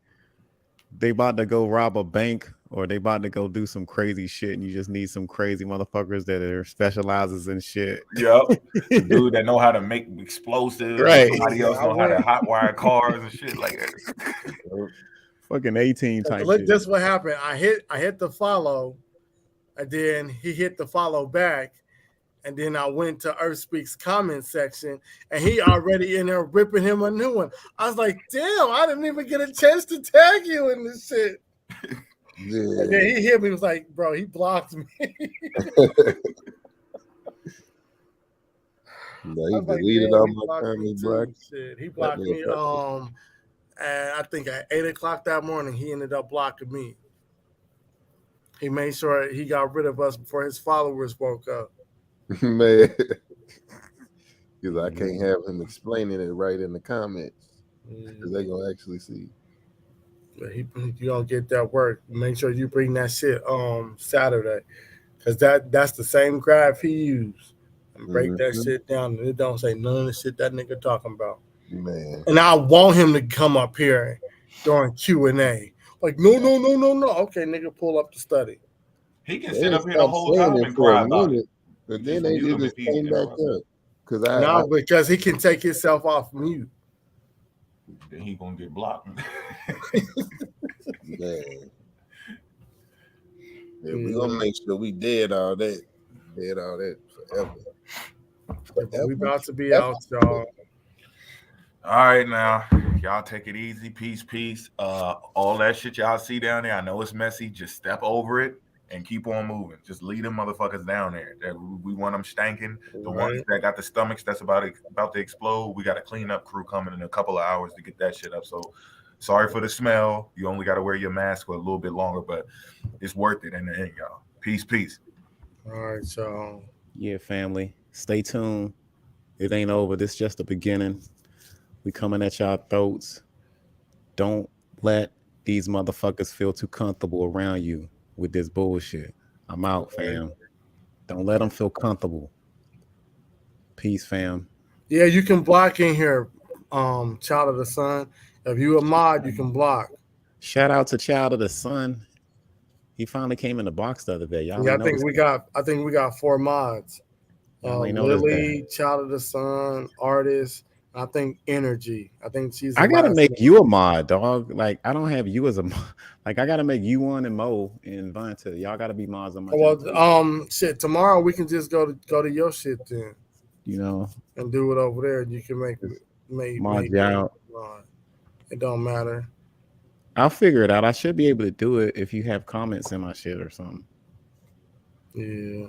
they about to go rob a bank or they about to go do some crazy shit, and you just need some crazy motherfuckers that are specializes in shit. Yep. The dude that know how to make explosives. Right. Somebody else know how to hotwire cars and shit like that. Fucking 18 type Look, shit. this what happened. I hit the follow, and then he hit the follow back, and then I went to Earth Speaks comment section, and he already in there ripping him a new one. I was like, damn, I didn't even get a chance to tag you in this shit. Yeah. And then he hit me, was like, bro, he blocked me. No, he I was like, deleted damn, all he my blocked me comments, too. black. Shit, he blocked me. And I think at 8 o'clock that morning, he ended up blocking me. He made sure he got rid of us before his followers woke up. Man. Because I can't have him explaining it right in the comments. Because they're going to actually see. But you gonna get that work. Make sure you bring that shit Saturday. Because that's the same graph he used. And break that shit down. And it don't say none of the shit that nigga talking about. Man. And I want him to come up here during Q&A. Like, no. Okay, nigga, pull up the study. He can sit up here the whole time and cry about it. But then they just came back up. Because he can take himself off mute. Then he gonna get blocked. Man. Yeah, we gonna make sure we dead all that forever. We about to be out, y'all. All right, now y'all take it easy, peace. All that shit y'all see down there, I know it's messy. Just step over it and keep on moving. Just leave them motherfuckers down there. We want them stanking. The ones that got the stomachs that's about to explode. We got a cleanup crew coming in a couple of hours to get that shit up. So sorry for the smell. You only got to wear your mask for a little bit longer, but it's worth it in the end, y'all. Peace. All right, so yeah, family, stay tuned. It ain't over. This is just the beginning. We coming at y'all throats. Don't let these motherfuckers feel too comfortable around you with this bullshit. I'm out, fam. Don't let them feel comfortable. Peace, fam. Yeah, you can block in here, Child of the Sun. If you a mod, you can block. Shout out to Child of the Sun. He finally came in the box the other day. Y'all I think we got 4 mods. Lily, Child of the Sun, Artist. I think Energy. I think she's. I gotta make you a mod, dog. Like I don't have you as a mod. Like I gotta make you one and Mo and Vonta. Y'all gotta be mods on my channel. Shit. Tomorrow we can just go to your shit then. You know, and do it over there. You can make mod you out. It don't matter. I'll figure it out. I should be able to do it if you have comments in my shit or something. Yeah.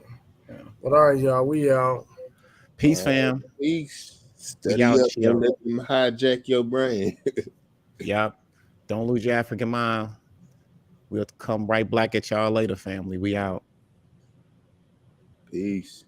But all right, y'all. We out. Peace, fam. Peace. Study up and let them hijack your brain. Yep. Don't lose your African mind. We'll come right back at y'all later, family. We out. Peace.